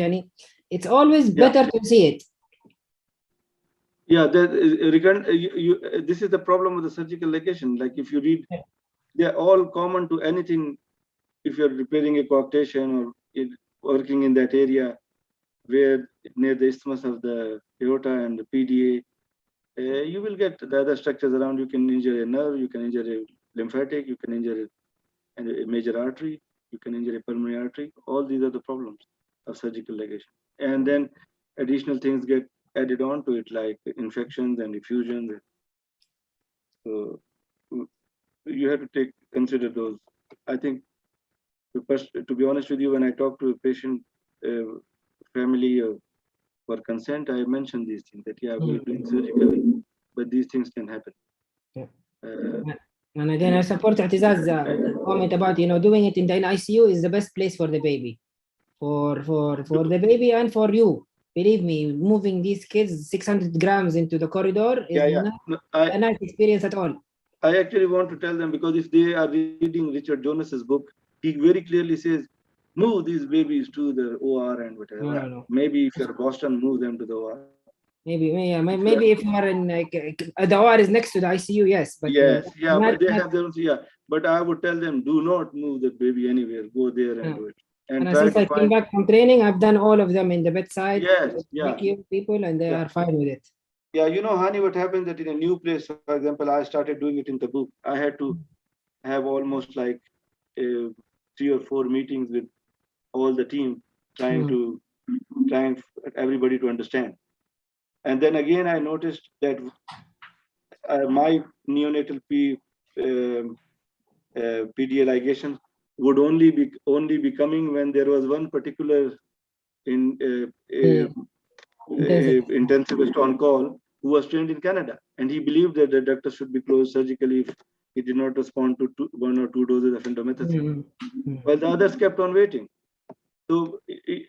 it's always better to see it. Yeah, this is the problem with the surgical ligation. Like if you read, they're all common to anything. If you're repairing a coarctation or working in that area where near the isthmus of the aorta and the PDA, you will get the other structures around. You can injure a nerve, you can injure a lymphatic, you can injure a major artery, you can injure a pulmonary artery. All these are the problems of surgical ligation. And then additional things get added on to it, like infections and effusions. So you have to consider those. I think, to be honest with you, when I talk to a patient family for consent, I mentioned these things that we're doing surgically, but these things can happen. And again, I support Atizaz's comment about doing it in the ICU is the best place for the baby, for the baby and for you. Believe me, moving these kids 600 grams into the corridor is not a nice experience at all. I actually want to tell them, because if they are reading Richard Jonas's book, he very clearly says, move these babies to the OR and whatever. No. Maybe if you're Boston, move them to the OR. Maybe if you are in the OR is next to the ICU, yes. But but they have their own. But I would tell them, do not move the baby anywhere. Go there and do it. And since I came back from training, I've done all of them in the bedside. Yes, people, and they are fine with it. Yeah, Hani, what happens that in a new place, for example, I started doing it in Tabuk. I had to have almost like 3 or 4 meetings with all the team, trying everybody to understand. And then again, I noticed that my neonatal PDA ligation would only be coming when there was one particular intensivist on call who was trained in Canada, and he believed that the ductus should be closed surgically if he did not respond to 1 or 2 doses of indomethacin. While the others kept on waiting. So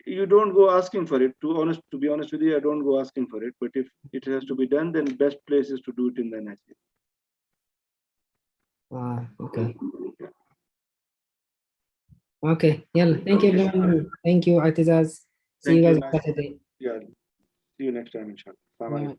you don't go asking for it. To be honest with you, I don't go asking for it. But if it has to be done, then best place is to do it in the NICU. Okay. Okay. Yeah. Thank you, everyone. Thank you, Atizaz. See you guys on Saturday. Yeah. See you next time, inshallah. Bye.